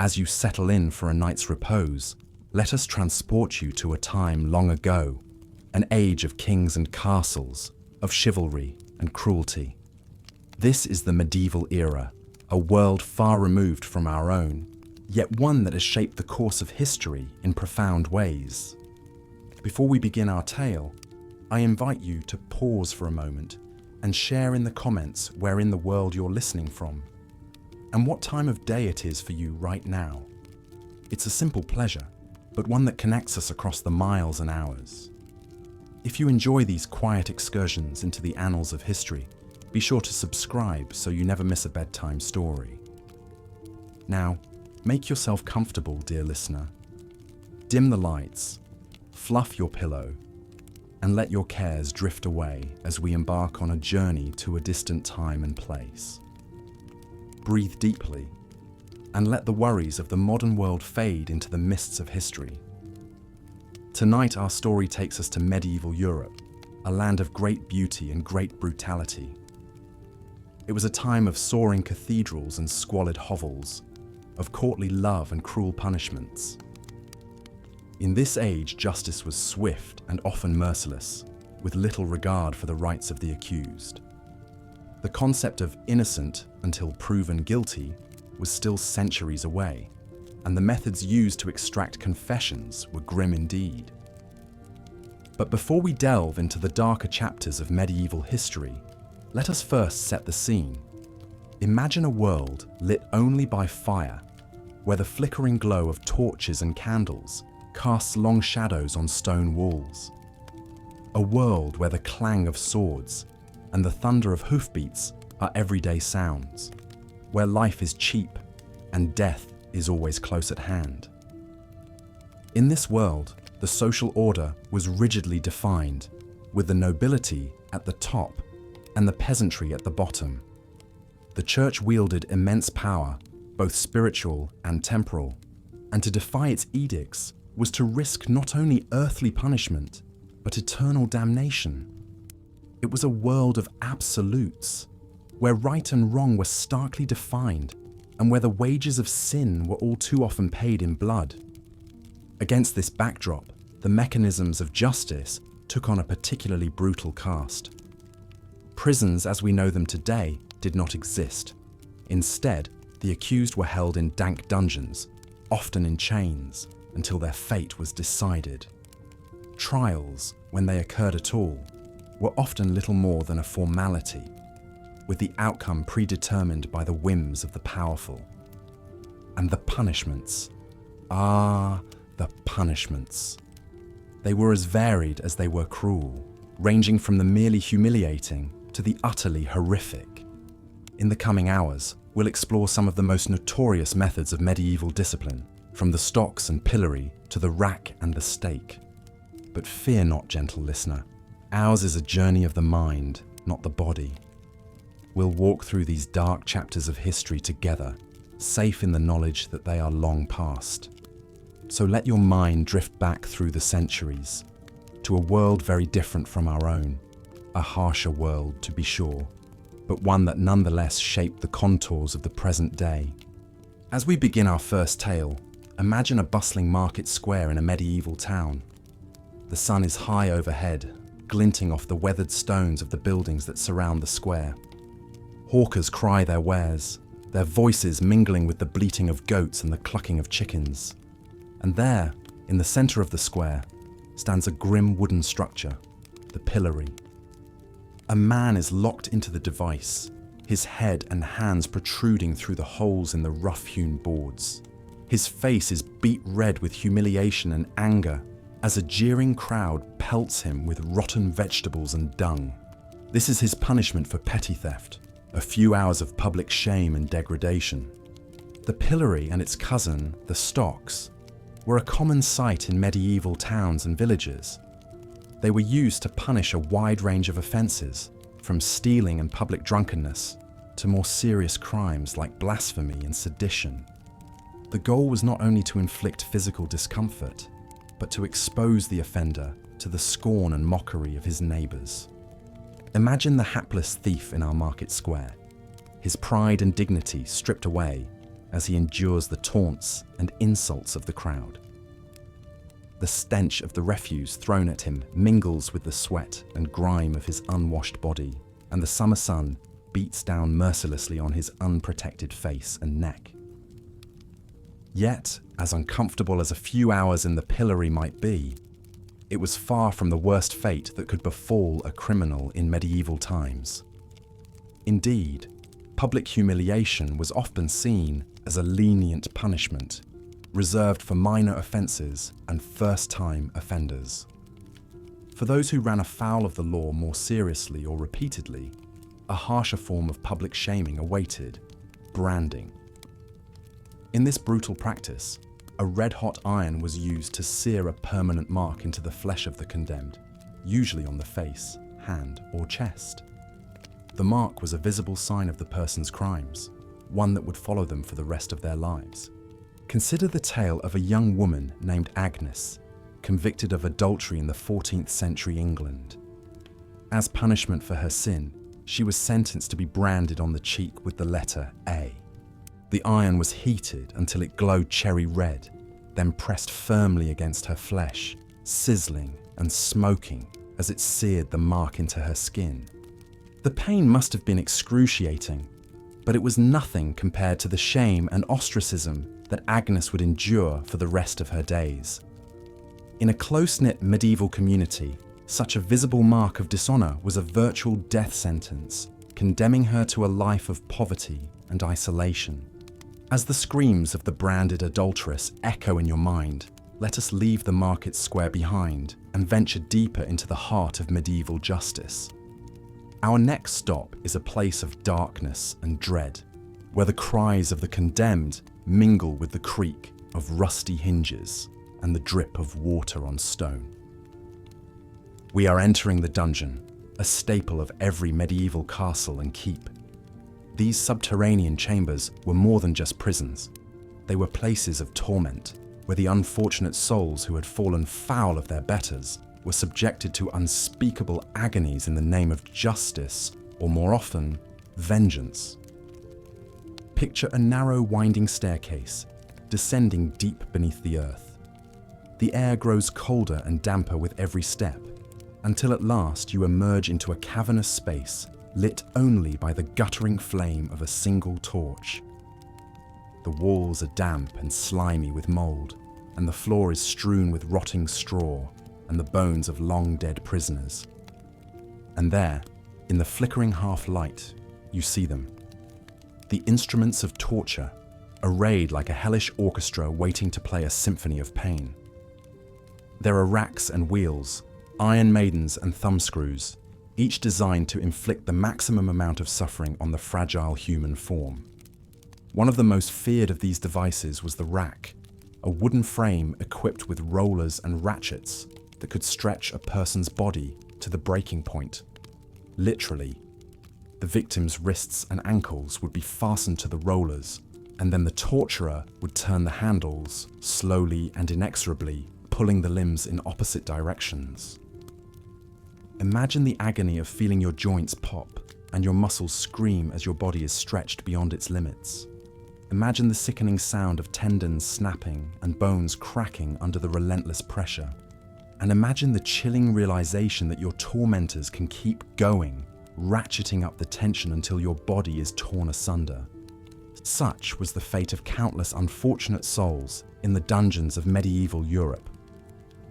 As you settle in for a night's repose, let us transport you to a time long ago, an age of kings and castles, of chivalry and cruelty. This is the medieval era, a world far removed from our own, yet one that has shaped the course of history in profound ways. Before we begin our tale, I invite you to pause for a moment and share in the comments where in the world you're listening from, and what time of day it is for you right now. It's a simple pleasure, but one that connects us across the miles and hours. If you enjoy these quiet excursions into the annals of history, be sure to subscribe so you never miss a bedtime story. Now, make yourself comfortable, dear listener. Dim the lights, fluff your pillow, and let your cares drift away as we embark on a journey to a distant time and place. Breathe deeply, and let the worries of the modern world fade into the mists of history. Tonight our story takes us to medieval Europe, a land of great beauty and great brutality. It was a time of soaring cathedrals and squalid hovels, of courtly love and cruel punishments. In this age, justice was swift and often merciless, with little regard for the rights of the accused. The concept of innocent until proven guilty was still centuries away, and the methods used to extract confessions were grim indeed. But before we delve into the darker chapters of medieval history, let us first set the scene. Imagine a world lit only by fire, where the flickering glow of torches and candles casts long shadows on stone walls. A world where the clang of swords and the thunder of hoofbeats are everyday sounds, where life is cheap and death is always close at hand. In this world, the social order was rigidly defined, with the nobility at the top and the peasantry at the bottom. The church wielded immense power, both spiritual and temporal, and to defy its edicts was to risk not only earthly punishment, but eternal damnation. It was a world of absolutes, where right and wrong were starkly defined, and where the wages of sin were all too often paid in blood. Against this backdrop, the mechanisms of justice took on a particularly brutal cast. Prisons as we know them today did not exist. Instead, the accused were held in dank dungeons, often in chains, until their fate was decided. Trials, when they occurred at all, were often little more than a formality, with the outcome predetermined by the whims of the powerful. And the punishments. Ah, the punishments. They were as varied as they were cruel, ranging from the merely humiliating to the utterly horrific. In the coming hours, we'll explore some of the most notorious methods of medieval discipline, from the stocks and pillory to the rack and the stake. But fear not, gentle listener. Ours is a journey of the mind, not the body. We'll walk through these dark chapters of history together, safe in the knowledge that they are long past. So let your mind drift back through the centuries, to a world very different from our own, a harsher world to be sure, but one that nonetheless shaped the contours of the present day. As we begin our first tale, imagine a bustling market square in a medieval town. The sun is high overhead, glinting off the weathered stones of the buildings that surround the square. Hawkers cry their wares, their voices mingling with the bleating of goats and the clucking of chickens. And there, in the center of the square, stands a grim wooden structure, the pillory. A man is locked into the device, his head and hands protruding through the holes in the rough-hewn boards. His face is beet red with humiliation and anger as a jeering crowd pelts him with rotten vegetables and dung. This is his punishment for petty theft, a few hours of public shame and degradation. The pillory and its cousin, the stocks, were a common sight in medieval towns and villages. They were used to punish a wide range of offences, from stealing and public drunkenness to more serious crimes like blasphemy and sedition. The goal was not only to inflict physical discomfort, but to expose the offender to the scorn and mockery of his neighbours. Imagine the hapless thief in our market square, his pride and dignity stripped away, as he endures the taunts and insults of the crowd. The stench of the refuse thrown at him mingles with the sweat and grime of his unwashed body, and the summer sun beats down mercilessly on his unprotected face and neck. Yet, as uncomfortable as a few hours in the pillory might be, it was far from the worst fate that could befall a criminal in medieval times. Indeed, public humiliation was often seen as a lenient punishment, reserved for minor offences and first-time offenders. For those who ran afoul of the law more seriously or repeatedly, a harsher form of public shaming awaited: branding. In this brutal practice, a red-hot iron was used to sear a permanent mark into the flesh of the condemned, usually on the face, hand, or chest. The mark was a visible sign of the person's crimes, one that would follow them for the rest of their lives. Consider the tale of a young woman named Agnes, convicted of adultery in the 14th century England. As punishment for her sin, she was sentenced to be branded on the cheek with the letter A. The iron was heated until it glowed cherry red, then pressed firmly against her flesh, sizzling and smoking as it seared the mark into her skin. The pain must have been excruciating, but it was nothing compared to the shame and ostracism that Agnes would endure for the rest of her days. In a close-knit medieval community, such a visible mark of dishonour was a virtual death sentence, condemning her to a life of poverty and isolation. As the screams of the branded adulteress echo in your mind, let us leave the market square behind and venture deeper into the heart of medieval justice. Our next stop is a place of darkness and dread, where the cries of the condemned mingle with the creak of rusty hinges and the drip of water on stone. We are entering the dungeon, a staple of every medieval castle and keep. These subterranean chambers were more than just prisons. They were places of torment, where the unfortunate souls who had fallen foul of their betters were subjected to unspeakable agonies in the name of justice, or more often, vengeance. Picture a narrow winding staircase, descending deep beneath the earth. The air grows colder and damper with every step, until at last you emerge into a cavernous space lit only by the guttering flame of a single torch. The walls are damp and slimy with mould, and the floor is strewn with rotting straw and the bones of long-dead prisoners. And there, in the flickering half-light, you see them. The instruments of torture, arrayed like a hellish orchestra waiting to play a symphony of pain. There are racks and wheels, iron maidens and thumbscrews, each designed to inflict the maximum amount of suffering on the fragile human form. One of the most feared of these devices was the rack, a wooden frame equipped with rollers and ratchets that could stretch a person's body to the breaking point. Literally, the victim's wrists and ankles would be fastened to the rollers, and then the torturer would turn the handles slowly and inexorably, pulling the limbs in opposite directions. Imagine the agony of feeling your joints pop and your muscles scream as your body is stretched beyond its limits. Imagine the sickening sound of tendons snapping and bones cracking under the relentless pressure. And imagine the chilling realization that your tormentors can keep going, ratcheting up the tension until your body is torn asunder. Such was the fate of countless unfortunate souls in the dungeons of medieval Europe.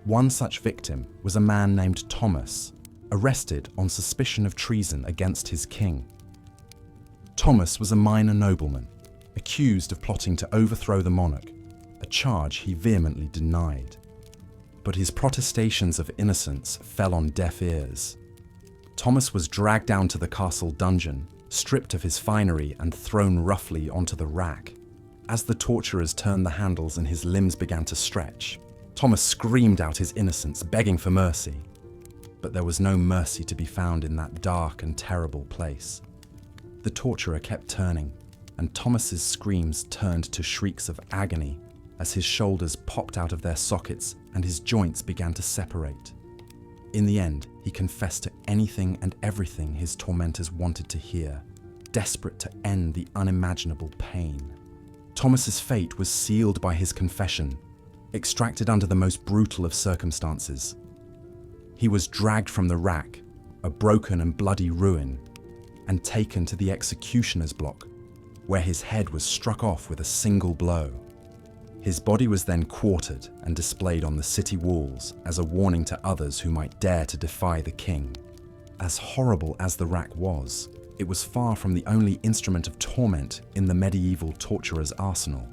One such victim was a man named Thomas, arrested on suspicion of treason against his king. Thomas was a minor nobleman, accused of plotting to overthrow the monarch, a charge he vehemently denied. But his protestations of innocence fell on deaf ears. Thomas was dragged down to the castle dungeon, stripped of his finery and thrown roughly onto the rack. As the torturers turned the handles and his limbs began to stretch, Thomas screamed out his innocence, begging for mercy. But there was no mercy to be found in that dark and terrible place. The torturer kept turning, and Thomas's screams turned to shrieks of agony as his shoulders popped out of their sockets and his joints began to separate. In the end, he confessed to anything and everything his tormentors wanted to hear, desperate to end the unimaginable pain. Thomas's fate was sealed by his confession, extracted under the most brutal of circumstances. He was dragged from the rack, a broken and bloody ruin, and taken to the executioner's block, where his head was struck off with a single blow. His body was then quartered and displayed on the city walls as a warning to others who might dare to defy the king. As horrible as the rack was, it was far from the only instrument of torment in the medieval torturer's arsenal.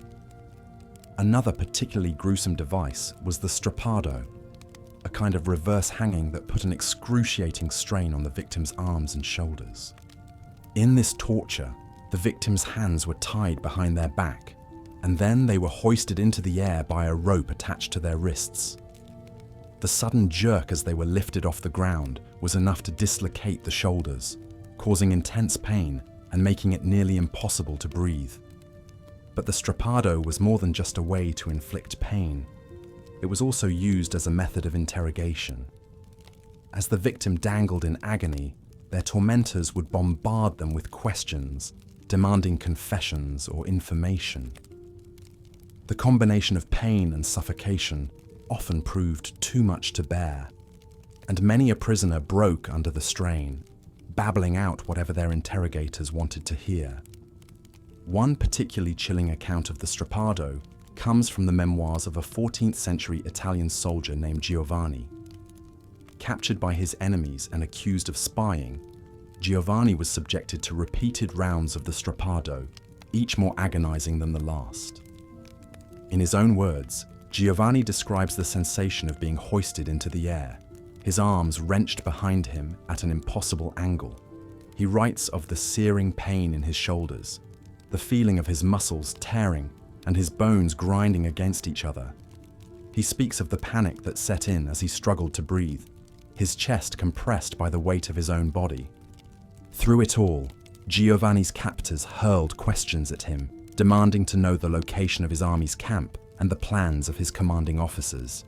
Another particularly gruesome device was the strappado, a kind of reverse hanging that put an excruciating strain on the victim's arms and shoulders. In this torture, the victim's hands were tied behind their back, and then they were hoisted into the air by a rope attached to their wrists. The sudden jerk as they were lifted off the ground was enough to dislocate the shoulders, causing intense pain and making it nearly impossible to breathe. But the strappado was more than just a way to inflict pain. It was also used as a method of interrogation. As the victim dangled in agony, their tormentors would bombard them with questions, demanding confessions or information. The combination of pain and suffocation often proved too much to bear, and many a prisoner broke under the strain, babbling out whatever their interrogators wanted to hear. One particularly chilling account of the strappado comes from the memoirs of a 14th century Italian soldier named Giovanni. Captured by his enemies and accused of spying, Giovanni was subjected to repeated rounds of the strappado, each more agonizing than the last. In his own words, Giovanni describes the sensation of being hoisted into the air, his arms wrenched behind him at an impossible angle. He writes of the searing pain in his shoulders, the feeling of his muscles tearing and his bones grinding against each other. He speaks of the panic that set in as he struggled to breathe, his chest compressed by the weight of his own body. Through it all, Giovanni's captors hurled questions at him, demanding to know the location of his army's camp and the plans of his commanding officers.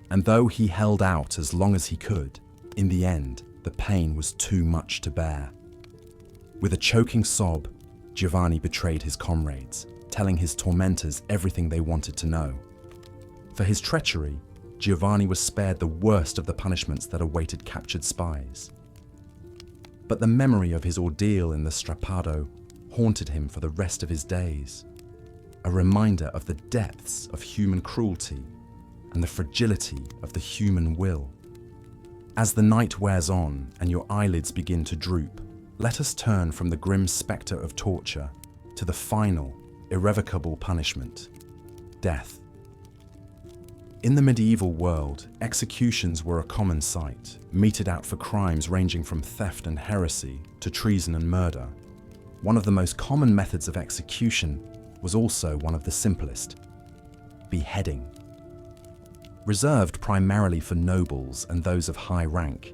And though he held out as long as he could, in the end, the pain was too much to bear. With a choking sob, Giovanni betrayed his comrades, telling his tormentors everything they wanted to know. For his treachery, Giovanni was spared the worst of the punishments that awaited captured spies. But the memory of his ordeal in the strappado haunted him for the rest of his days, a reminder of the depths of human cruelty and the fragility of the human will. As the night wears on and your eyelids begin to droop, let us turn from the grim spectre of torture to the final, irrevocable punishment: death. In the medieval world, executions were a common sight, meted out for crimes ranging from theft and heresy to treason and murder. One of the most common methods of execution was also one of the simplest: beheading. Reserved primarily for nobles and those of high rank,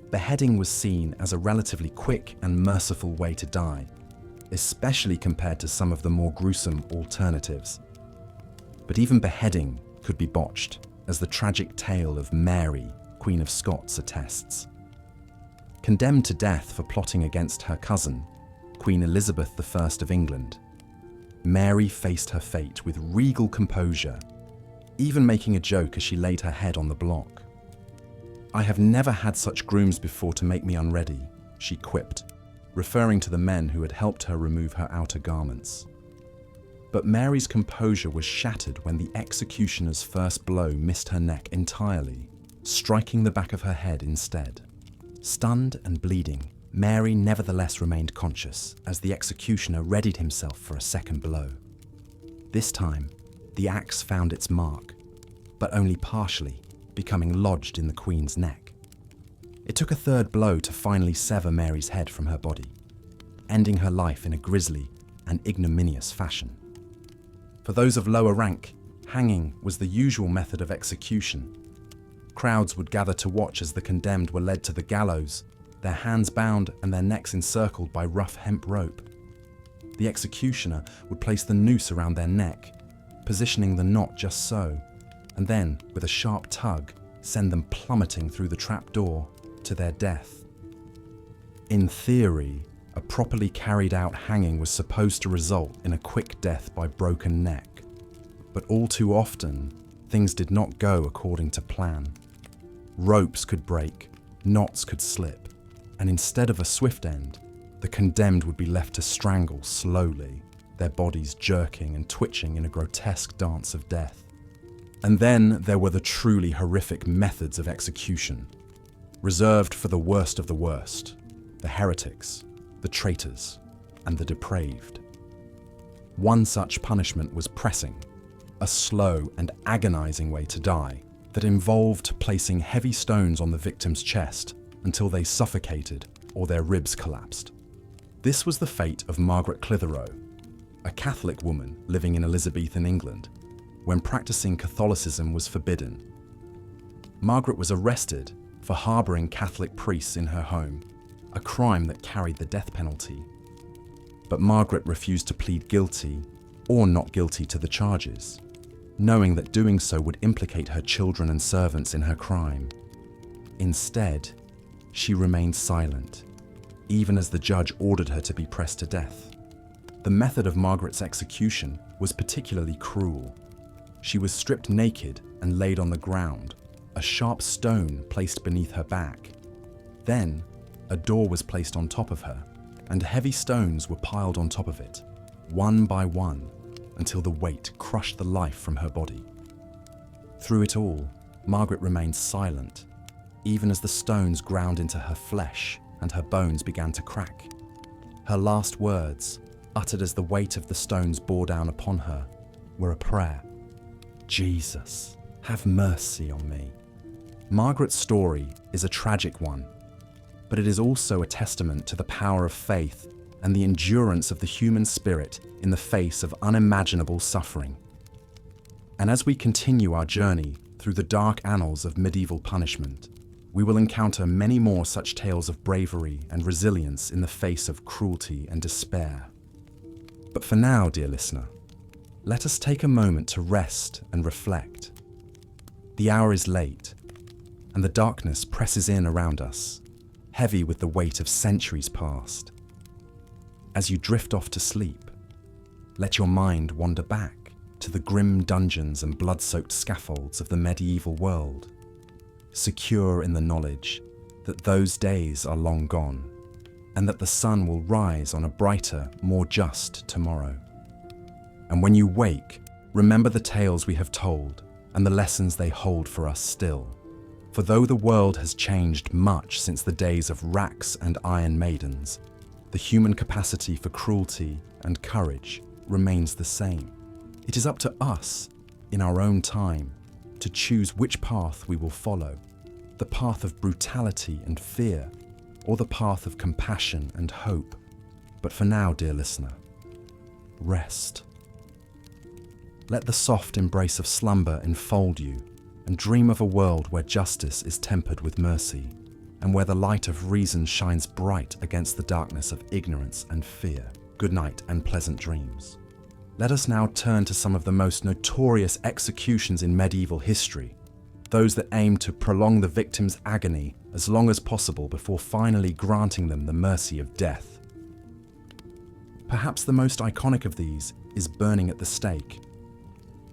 beheading was seen as a relatively quick and merciful way to die, especially compared to some of the more gruesome alternatives. But even beheading could be botched, as the tragic tale of Mary, Queen of Scots, attests. Condemned to death for plotting against her cousin, Queen Elizabeth I of England, Mary faced her fate with regal composure, even making a joke as she laid her head on the block. "I have never had such grooms before to make me unready," she quipped, referring to the men who had helped her remove her outer garments. But Mary's composure was shattered when the executioner's first blow missed her neck entirely, striking the back of her head instead. Stunned and bleeding, Mary nevertheless remained conscious as the executioner readied himself for a second blow. This time, the axe found its mark, but only partially, becoming lodged in the Queen's neck. It took a third blow to finally sever Mary's head from her body, ending her life in a grisly and ignominious fashion. For those of lower rank, hanging was the usual method of execution. Crowds would gather to watch as the condemned were led to the gallows, their hands bound and their necks encircled by rough hemp rope. The executioner would place the noose around their neck, positioning the knot just so, and then, with a sharp tug, send them plummeting through the trapdoor to their death. In theory, A properly carried out hanging was supposed to result in a quick death by broken neck. But all too often, things did not go according to plan. Ropes could break, knots could slip, and instead of a swift end, the condemned would be left to strangle slowly, their bodies jerking and twitching in a grotesque dance of death. And then there were the truly horrific methods of execution, reserved for the worst of the worst, the heretics, the traitors, and the depraved. One such punishment was pressing, a slow and agonizing way to die that involved placing heavy stones on the victim's chest until they suffocated or their ribs collapsed. This was the fate of Margaret Clitheroe, a Catholic woman living in Elizabethan England, when practicing Catholicism was forbidden. Margaret was arrested for harboring Catholic priests in her home, a crime that carried the death penalty. But Margaret refused to plead guilty or not guilty to the charges, knowing that doing so would implicate her children and servants in her crime. Instead, she remained silent, even as the judge ordered her to be pressed to death. The method of Margaret's execution was particularly cruel. She was stripped naked and laid on the ground, a sharp stone placed beneath her back. Then, a door was placed on top of her, and heavy stones were piled on top of it, one by one, until the weight crushed the life from her body. Through it all, Margaret remained silent, even as the stones ground into her flesh and her bones began to crack. Her last words, uttered as the weight of the stones bore down upon her, were a prayer. "Jesus, have mercy on me." Margaret's story is a tragic one, but it is also a testament to the power of faith and the endurance of the human spirit in the face of unimaginable suffering. And as we continue our journey through the dark annals of medieval punishment, we will encounter many more such tales of bravery and resilience in the face of cruelty and despair. But for now, dear listener, let us take a moment to rest and reflect. The hour is late, and the darkness presses in around us, heavy with the weight of centuries past. As you drift off to sleep, let your mind wander back to the grim dungeons and blood-soaked scaffolds of the medieval world, secure in the knowledge that those days are long gone, and that the sun will rise on a brighter, more just tomorrow. And when you wake, remember the tales we have told and the lessons they hold for us still. For though the world has changed much since the days of racks and iron maidens, the human capacity for cruelty and courage remains the same. It is up to us, in our own time, to choose which path we will follow, the path of brutality and fear, or the path of compassion and hope. But for now, dear listener, rest. Let the soft embrace of slumber enfold you, and dream of a world where justice is tempered with mercy, and where the light of reason shines bright against the darkness of ignorance and fear. Good night and pleasant dreams. Let us now turn to some of the most notorious executions in medieval history, those that aim to prolong the victim's agony as long as possible before finally granting them the mercy of death. Perhaps the most iconic of these is burning at the stake.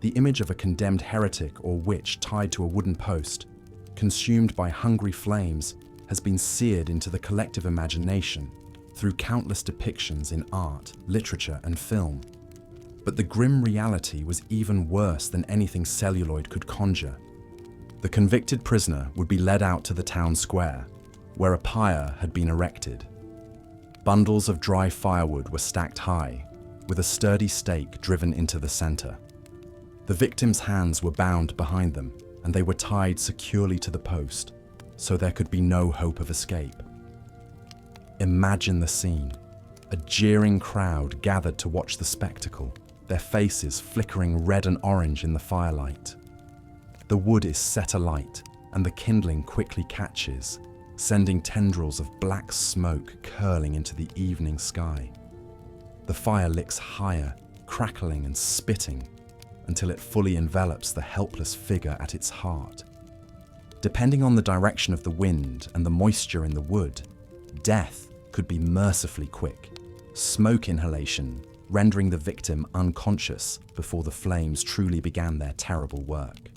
The image of a condemned heretic or witch tied to a wooden post, consumed by hungry flames, has been seared into the collective imagination through countless depictions in art, literature, and film. But the grim reality was even worse than anything celluloid could conjure. The convicted prisoner would be led out to the town square, where a pyre had been erected. Bundles of dry firewood were stacked high, with a sturdy stake driven into the center. The victims' hands were bound behind them, and they were tied securely to the post, so there could be no hope of escape. Imagine the scene. A jeering crowd gathered to watch the spectacle, their faces flickering red and orange in the firelight. The wood is set alight, and the kindling quickly catches, sending tendrils of black smoke curling into the evening sky. The fire licks higher, crackling and spitting, until it fully envelops the helpless figure at its heart. Depending on the direction of the wind and the moisture in the wood, death could be mercifully quick. Smoke inhalation, rendering the victim unconscious before the flames truly began their terrible work.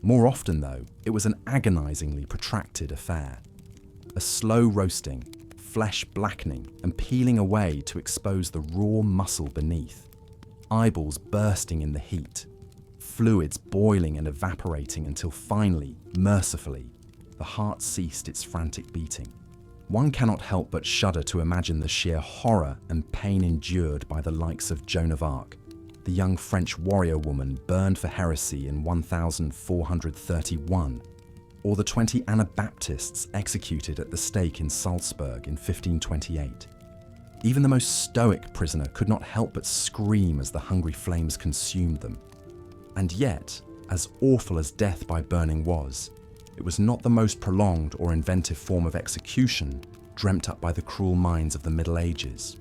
More often, though, it was an agonizingly protracted affair. A slow roasting, flesh blackening and peeling away to expose the raw muscle beneath. Eyeballs bursting in the heat, fluids boiling and evaporating until finally, mercifully, the heart ceased its frantic beating. One cannot help but shudder to imagine the sheer horror and pain endured by the likes of Joan of Arc, the young French warrior woman burned for heresy in 1431, or the 20 Anabaptists executed at the stake in Salzburg in 1528. Even the most stoic prisoner could not help but scream as the hungry flames consumed them. And yet, as awful as death by burning was, it was not the most prolonged or inventive form of execution dreamt up by the cruel minds of the Middle Ages.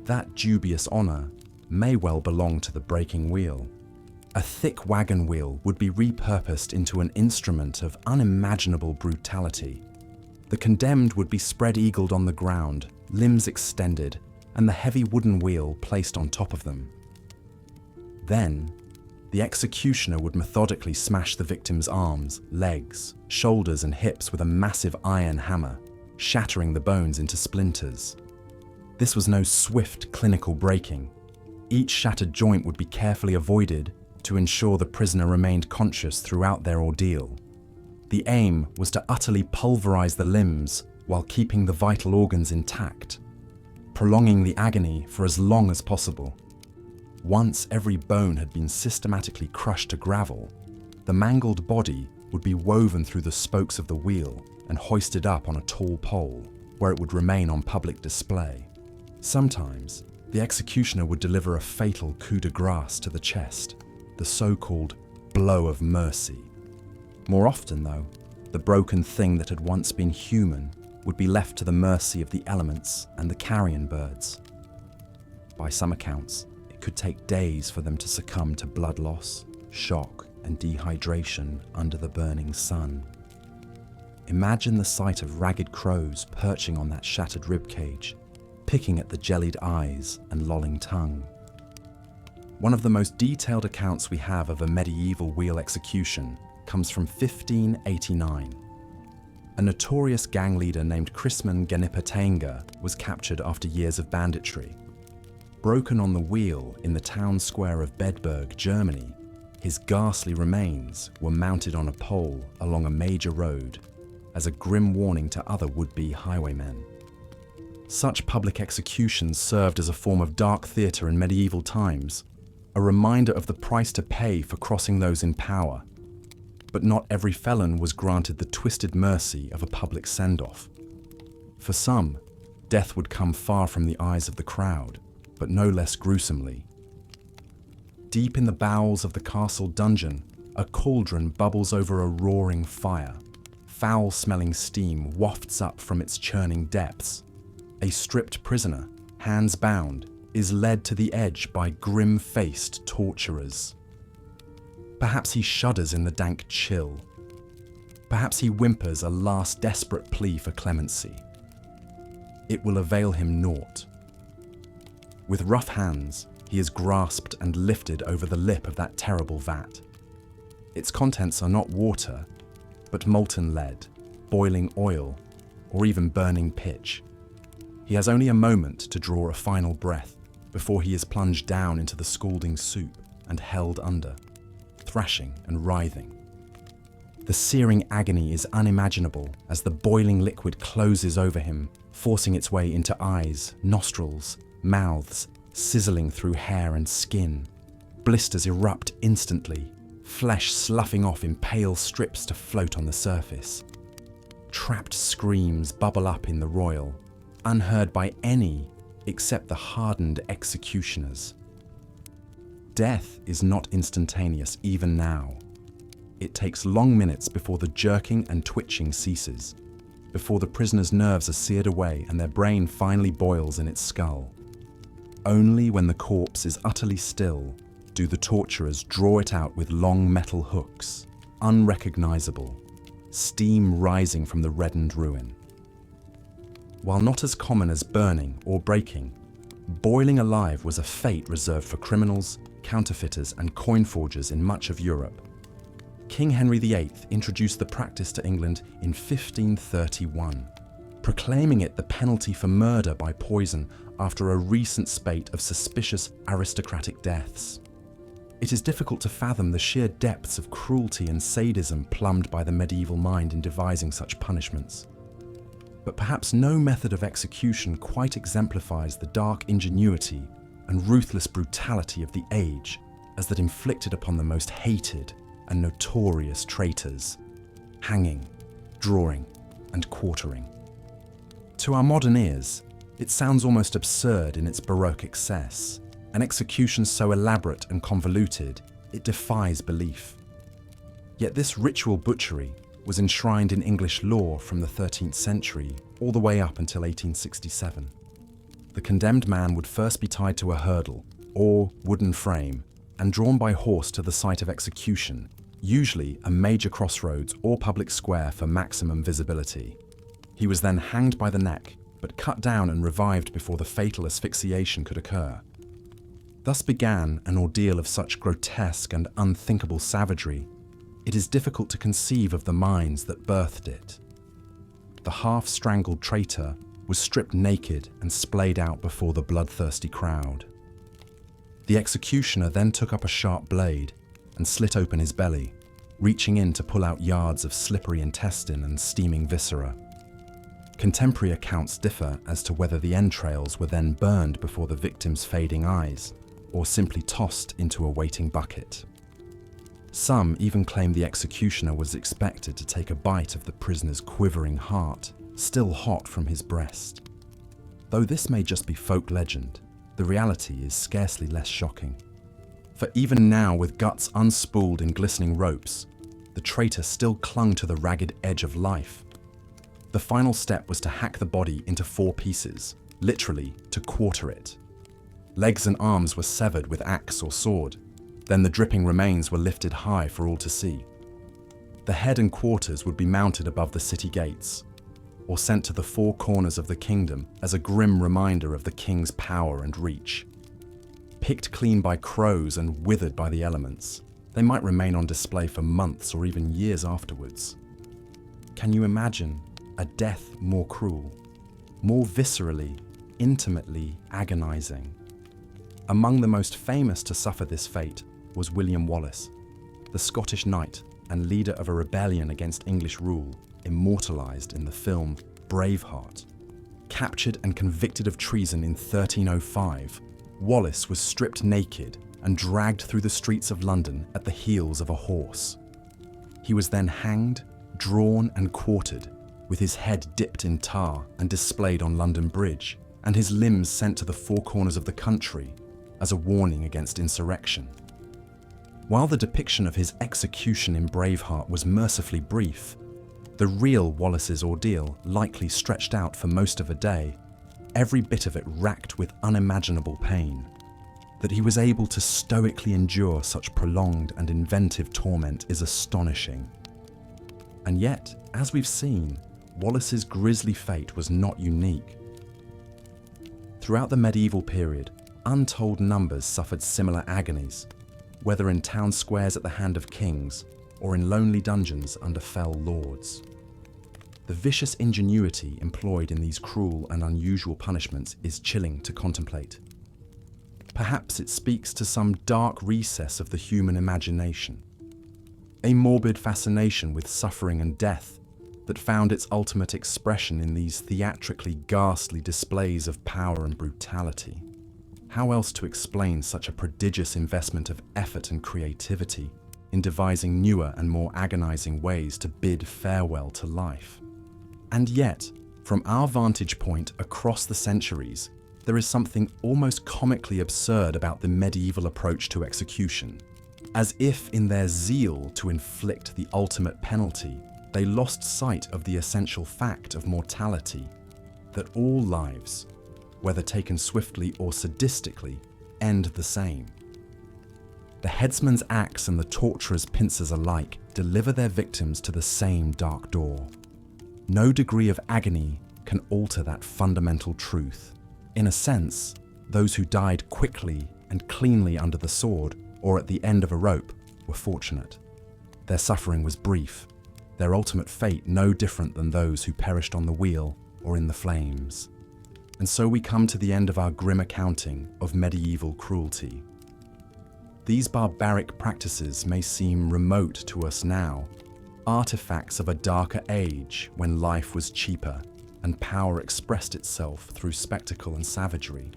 That dubious honour may well belong to the breaking wheel. A thick wagon wheel would be repurposed into an instrument of unimaginable brutality. The condemned would be spread-eagled on the ground, limbs extended, and the heavy wooden wheel placed on top of them. Then, the executioner would methodically smash the victim's arms, legs, shoulders, and hips with a massive iron hammer, shattering the bones into splinters. This was no swift, clinical breaking. Each shattered joint would be carefully avoided to ensure the prisoner remained conscious throughout their ordeal. The aim was to utterly pulverize the limbs while keeping the vital organs intact, prolonging the agony for as long as possible. Once every bone had been systematically crushed to gravel, the mangled body would be woven through the spokes of the wheel and hoisted up on a tall pole, where it would remain on public display. Sometimes, the executioner would deliver a fatal coup de grace to the chest, the so-called blow of mercy. More often, though, the broken thing that had once been human would be left to the mercy of the elements and the carrion birds. By some accounts, it could take days for them to succumb to blood loss, shock, and dehydration under the burning sun. Imagine the sight of ragged crows perching on that shattered ribcage, picking at the jellied eyes and lolling tongue. One of the most detailed accounts we have of a medieval wheel execution comes from 1589. A notorious gang leader named Chrisman Ganipatenga was captured after years of banditry. Broken on the wheel in the town square of Bedburg, Germany, his ghastly remains were mounted on a pole along a major road as a grim warning to other would-be highwaymen. Such public executions served as a form of dark theatre in medieval times, a reminder of the price to pay for crossing those in power. But not every felon was granted the twisted mercy of a public send-off. For some, death would come far from the eyes of the crowd, but no less gruesomely. Deep in the bowels of the castle dungeon, a cauldron bubbles over a roaring fire. Foul-smelling steam wafts up from its churning depths. A stripped prisoner, hands bound, is led to the edge by grim-faced torturers. Perhaps he shudders in the dank chill. Perhaps he whimpers a last desperate plea for clemency. It will avail him naught. With rough hands, he is grasped and lifted over the lip of that terrible vat. Its contents are not water, but molten lead, boiling oil, or even burning pitch. He has only a moment to draw a final breath before he is plunged down into the scalding soup and held under, thrashing and writhing. The searing agony is unimaginable as the boiling liquid closes over him, forcing its way into eyes, nostrils, mouths, sizzling through hair and skin. Blisters erupt instantly, flesh sloughing off in pale strips to float on the surface. Trapped screams bubble up in the roil, unheard by any except the hardened executioners. Death is not instantaneous even now. It takes long minutes before the jerking and twitching ceases, before the prisoner's nerves are seared away and their brain finally boils in its skull. Only when the corpse is utterly still do the torturers draw it out with long metal hooks, unrecognizable, steam rising from the reddened ruin. While not as common as burning or breaking, boiling alive was a fate reserved for criminals, counterfeiters, and coin forgers in much of Europe. King Henry VIII introduced the practice to England in 1531, proclaiming it the penalty for murder by poison after a recent spate of suspicious aristocratic deaths. It is difficult to fathom the sheer depths of cruelty and sadism plumbed by the medieval mind in devising such punishments. But perhaps no method of execution quite exemplifies the dark ingenuity and ruthless brutality of the age as that inflicted upon the most hated and notorious traitors: hanging, drawing, and quartering. To our modern ears, it sounds almost absurd in its Baroque excess, an execution so elaborate and convoluted it defies belief. Yet this ritual butchery was enshrined in English law from the 13th century all the way up until 1867. The condemned man would first be tied to a hurdle or wooden frame and drawn by horse to the site of execution, usually a major crossroads or public square for maximum visibility. He was then hanged by the neck, but cut down and revived before the fatal asphyxiation could occur. Thus began an ordeal of such grotesque and unthinkable savagery, it is difficult to conceive of the minds that birthed it. The half-strangled traitor was stripped naked and splayed out before the bloodthirsty crowd. The executioner then took up a sharp blade and slit open his belly, reaching in to pull out yards of slippery intestine and steaming viscera. Contemporary accounts differ as to whether the entrails were then burned before the victim's fading eyes, or simply tossed into a waiting bucket. Some even claim the executioner was expected to take a bite of the prisoner's quivering heart, still hot from his breast. Though this may just be folk legend, the reality is scarcely less shocking. For even now, with guts unspooled in glistening ropes, the traitor still clung to the ragged edge of life. The final step was to hack the body into 4 pieces, literally to quarter it. Legs and arms were severed with axe or sword. Then the dripping remains were lifted high for all to see. The head and quarters would be mounted above the city gates, or sent to the 4 corners of the kingdom as a grim reminder of the king's power and reach. Picked clean by crows and withered by the elements, they might remain on display for months or even years afterwards. Can you imagine a death more cruel, more viscerally, intimately agonizing? Among the most famous to suffer this fate was William Wallace, the Scottish knight and leader of a rebellion against English rule, immortalized in the film Braveheart. Captured and convicted of treason in 1305, Wallace was stripped naked and dragged through the streets of London at the heels of a horse. He was then hanged, drawn and quartered, with his head dipped in tar and displayed on London Bridge, and his limbs sent to the 4 corners of the country as a warning against insurrection. While the depiction of his execution in Braveheart was mercifully brief, the real Wallace's ordeal likely stretched out for most of a day, every bit of it racked with unimaginable pain. That he was able to stoically endure such prolonged and inventive torment is astonishing. And yet, as we've seen, Wallace's grisly fate was not unique. Throughout the medieval period, untold numbers suffered similar agonies, whether in town squares at the hand of kings or in lonely dungeons under fell lords. The vicious ingenuity employed in these cruel and unusual punishments is chilling to contemplate. Perhaps it speaks to some dark recess of the human imagination, a morbid fascination with suffering and death that found its ultimate expression in these theatrically ghastly displays of power and brutality. How else to explain such a prodigious investment of effort and creativity in devising newer and more agonizing ways to bid farewell to life? And yet, from our vantage point across the centuries, there is something almost comically absurd about the medieval approach to execution. As if in their zeal to inflict the ultimate penalty, they lost sight of the essential fact of mortality, that all lives, whether taken swiftly or sadistically, end the same. The headsman's axe and the torturer's pincers alike deliver their victims to the same dark door. No degree of agony, can alter that fundamental truth. In a sense, those who died quickly and cleanly under the sword or at the end of a rope were fortunate. Their suffering was brief, their ultimate fate no different than those who perished on the wheel or in the flames. And so we come to the end of our grim accounting of medieval cruelty. These barbaric practices may seem remote to us now, artifacts of a darker age when life was cheaper and power expressed itself through spectacle and savagery.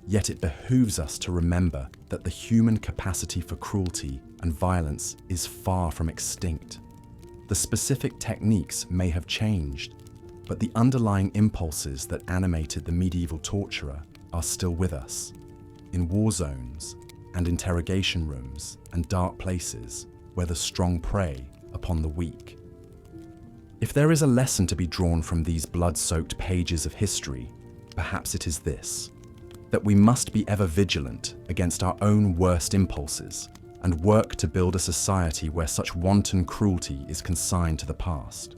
Yet it behooves us to remember that the human capacity for cruelty and violence is far from extinct. The specific techniques may have changed, but the underlying impulses that animated the medieval torturer are still with us, in war zones and interrogation rooms and dark places where the strong prey upon the weak. If there is a lesson to be drawn from these blood-soaked pages of history, perhaps it is this: that we must be ever vigilant against our own worst impulses and work to build a society where such wanton cruelty is consigned to the past.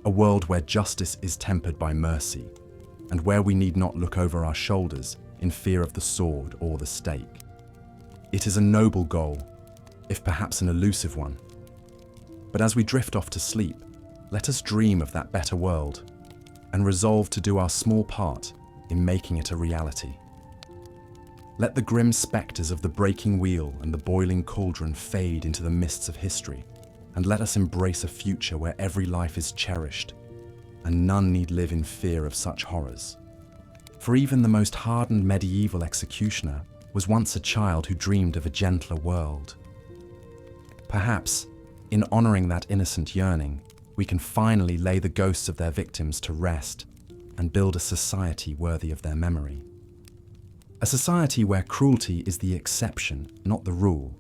A world where justice is tempered by mercy, and where we need not look over our shoulders in fear of the sword or the stake. It is a noble goal, if perhaps an elusive one. But as we drift off to sleep, let us dream of that better world and resolve to do our small part in making it a reality. Let the grim spectres of the breaking wheel and the boiling cauldron fade into the mists of history, and let us embrace a future where every life is cherished and none need live in fear of such horrors. For even the most hardened medieval executioner was once a child who dreamed of a gentler world. Perhaps, in honouring that innocent yearning, we can finally lay the ghosts of their victims to rest and build a society worthy of their memory. A society where cruelty is the exception, not the rule,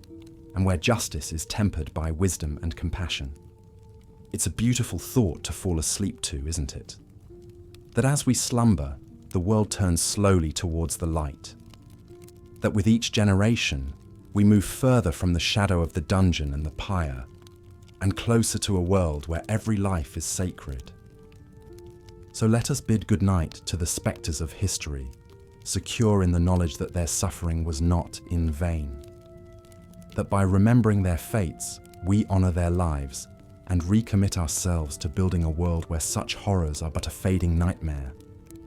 and where justice is tempered by wisdom and compassion. It's a beautiful thought to fall asleep to, isn't it? That as we slumber, the world turns slowly towards the light. That with each generation, we move further from the shadow of the dungeon and the pyre, and closer to a world where every life is sacred. So let us bid goodnight to the spectres of history, secure in the knowledge that their suffering was not in vain. That by remembering their fates, we honour their lives and recommit ourselves to building a world where such horrors are but a fading nightmare,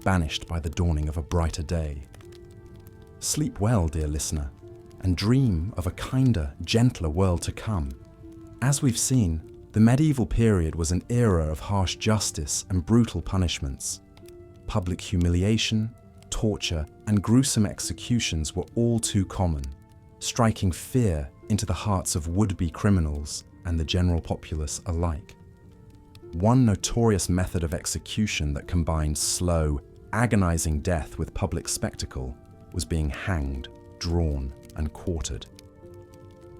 banished by the dawning of a brighter day. Sleep well, dear listener, and dream of a kinder, gentler world to come. As we've seen, the medieval period was an era of harsh justice and brutal punishments. Public humiliation, torture, and gruesome executions were all too common, striking fear into the hearts of would-be criminals and the general populace alike. One notorious method of execution that combined slow, agonizing death with public spectacle was being hanged, drawn, and quartered.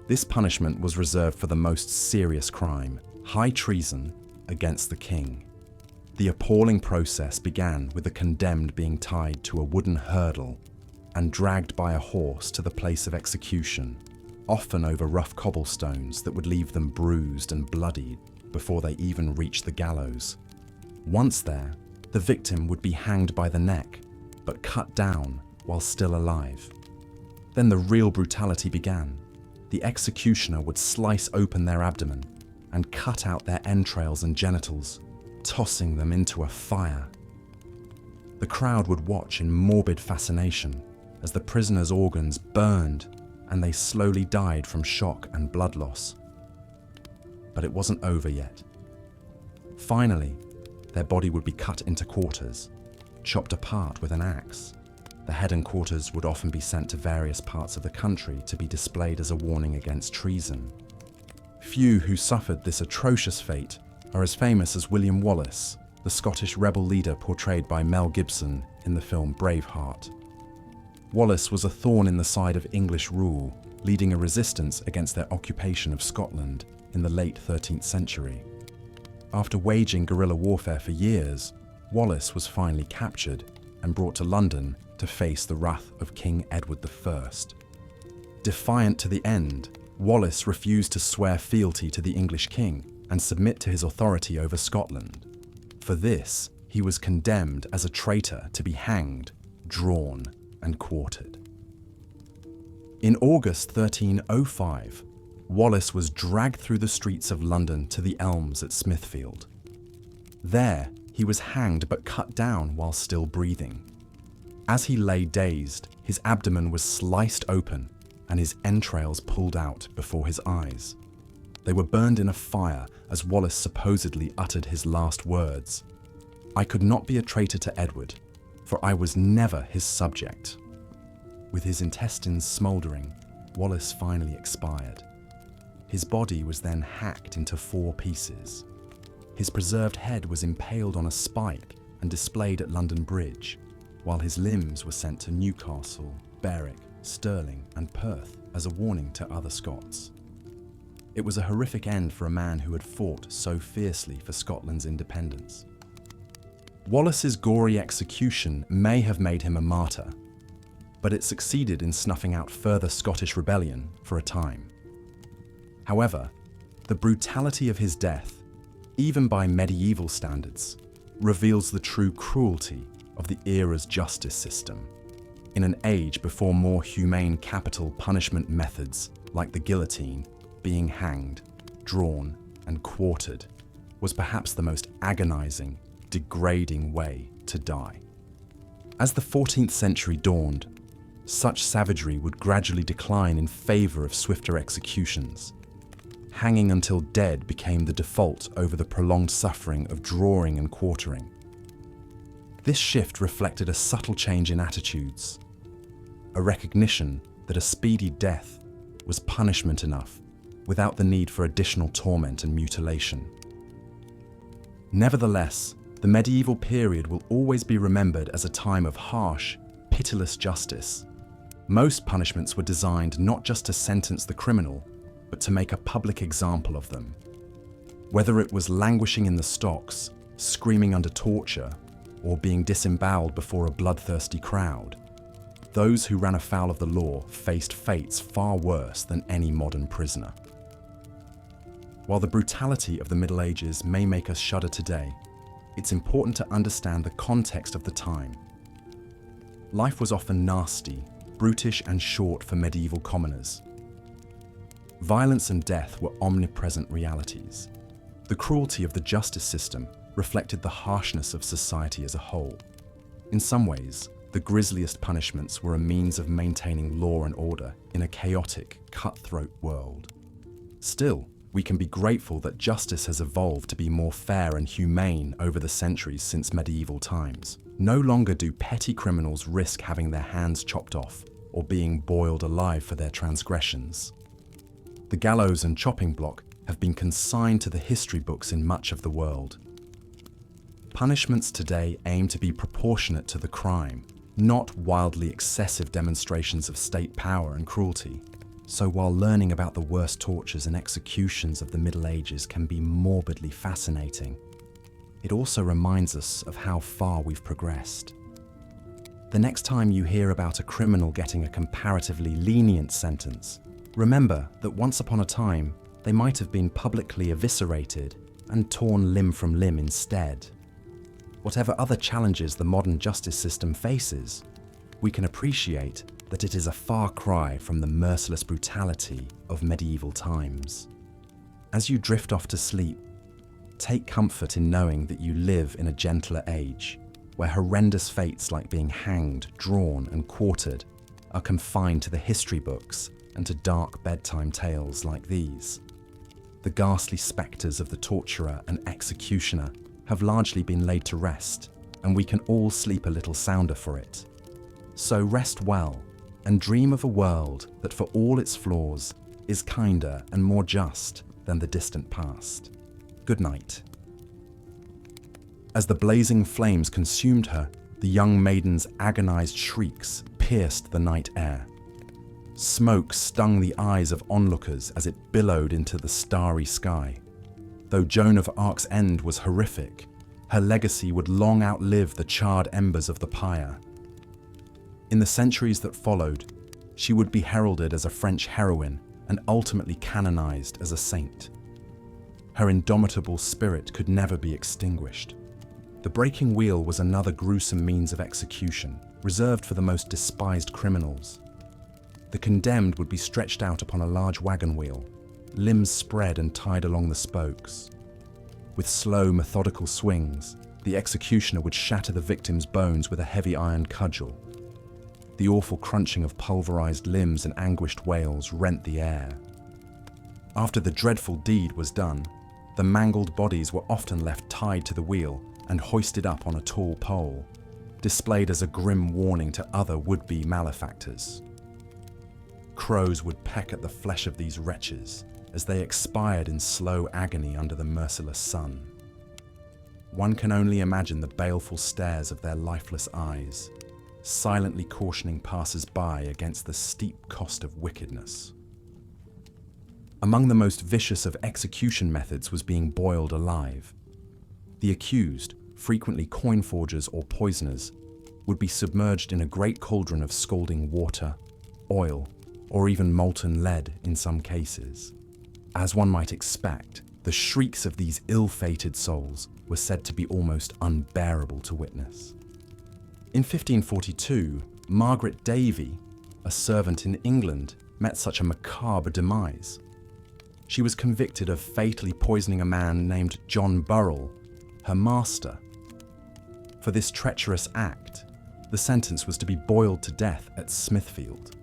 This punishment was reserved for the most serious crime, high treason against the king. The appalling process began with the condemned being tied to a wooden hurdle and dragged by a horse to the place of execution, often over rough cobblestones that would leave them bruised and bloodied before they even reached the gallows. Once there, the victim would be hanged by the neck, but cut down while still alive. Then the real brutality began. The executioner would slice open their abdomen and cut out their entrails and genitals, tossing them into a fire. The crowd would watch in morbid fascination as the prisoners' organs burned and they slowly died from shock and blood loss. But it wasn't over yet. Finally, their body would be cut into quarters, chopped apart with an axe. The head and quarters would often be sent to various parts of the country to be displayed as a warning against treason. Few who suffered this atrocious fate are as famous as William Wallace, the Scottish rebel leader portrayed by Mel Gibson in the film Braveheart. Wallace was a thorn in the side of English rule, leading a resistance against their occupation of Scotland in the late 13th century. After waging guerrilla warfare for years, Wallace was finally captured and brought to London to face the wrath of King Edward I. Defiant to the end, Wallace refused to swear fealty to the English king and submit to his authority over Scotland. For this, he was condemned as a traitor to be hanged, drawn, and quartered. In August 1305, Wallace was dragged through the streets of London to the Elms at Smithfield. There, he was hanged but cut down while still breathing. As he lay dazed, his abdomen was sliced open and his entrails pulled out before his eyes. They were burned in a fire as Wallace supposedly uttered his last words: "I could not be a traitor to Edward, for I was never his subject." With his intestines smouldering, Wallace finally expired. His body was then hacked into 4 pieces. His preserved head was impaled on a spike and displayed at London Bridge, while his limbs were sent to Newcastle, Berwick, Stirling, and Perth as a warning to other Scots. It was a horrific end for a man who had fought so fiercely for Scotland's independence. Wallace's gory execution may have made him a martyr, but it succeeded in snuffing out further Scottish rebellion for a time. However, the brutality of his death, even by medieval standards, reveals the true cruelty of the era's justice system. In an age before more humane capital punishment methods like the guillotine, being hanged, drawn, and quartered was perhaps the most agonizing, degrading way to die. As the 14th century dawned, such savagery would gradually decline in favor of swifter executions. Hanging until dead became the default over the prolonged suffering of drawing and quartering. This shift reflected a subtle change in attitudes, a recognition that a speedy death was punishment enough without the need for additional torment and mutilation. Nevertheless, the medieval period will always be remembered as a time of harsh, pitiless justice. Most punishments were designed not just to sentence the criminal, but to make a public example of them. Whether it was languishing in the stocks, screaming under torture, or being disemboweled before a bloodthirsty crowd, those who ran afoul of the law faced fates far worse than any modern prisoner. While the brutality of the Middle Ages may make us shudder today, it's important to understand the context of the time. Life was often nasty, brutish, and short for medieval commoners. Violence and death were omnipresent realities. The cruelty of the justice system reflected the harshness of society as a whole. In some ways, the grisliest punishments were a means of maintaining law and order in a chaotic, cutthroat world. Still, we can be grateful that justice has evolved to be more fair and humane over the centuries since medieval times. No longer do petty criminals risk having their hands chopped off or being boiled alive for their transgressions. The gallows and chopping block have been consigned to the history books in much of the world. Punishments today aim to be proportionate to the crime, not wildly excessive demonstrations of state power and cruelty. So while learning about the worst tortures and executions of the Middle Ages can be morbidly fascinating, it also reminds us of how far we've progressed. The next time you hear about a criminal getting a comparatively lenient sentence, remember that once upon a time, they might have been publicly eviscerated and torn limb from limb instead. Whatever other challenges the modern justice system faces, we can appreciate that it is a far cry from the merciless brutality of medieval times. As you drift off to sleep, take comfort in knowing that you live in a gentler age, where horrendous fates like being hanged, drawn, and quartered are confined to the history books and to dark bedtime tales like these. The ghastly spectres of the torturer and executioner have largely been laid to rest, and we can all sleep a little sounder for it. So rest well, and dream of a world that, for all its flaws, is kinder and more just than the distant past. Good night. As the blazing flames consumed her, the young maiden's agonized shrieks pierced the night air. Smoke stung the eyes of onlookers as it billowed into the starry sky. Though Joan of Arc's end was horrific, her legacy would long outlive the charred embers of the pyre. In the centuries that followed, she would be heralded as a French heroine and ultimately canonized as a saint. Her indomitable spirit could never be extinguished. The The breaking wheel was another gruesome means of execution, reserved for the most despised criminals. The condemned would be stretched out upon a large wagon wheel, limbs spread and tied along the spokes. With slow, methodical swings, the executioner would shatter the victim's bones with a heavy iron cudgel. The awful crunching of pulverized limbs and anguished wails rent the air. After the dreadful deed was done, the mangled bodies were often left tied to the wheel and hoisted up on a tall pole, displayed as a grim warning to other would-be malefactors. Crows would peck at the flesh of these wretches as they expired in slow agony under the merciless sun. One can only imagine the baleful stares of their lifeless eyes, silently cautioning passers-by against the steep cost of wickedness. Among the most vicious of execution methods was being boiled alive. The accused, frequently coin forgers or poisoners, would be submerged in a great cauldron of scalding water, oil, or even molten lead in some cases. As one might expect, the shrieks of these ill-fated souls were said to be almost unbearable to witness. In 1542, Margaret Davy, a servant in England, met such a macabre demise. She was convicted of fatally poisoning a man named John Burrell, her master. For this treacherous act, the sentence was to be boiled to death at Smithfield.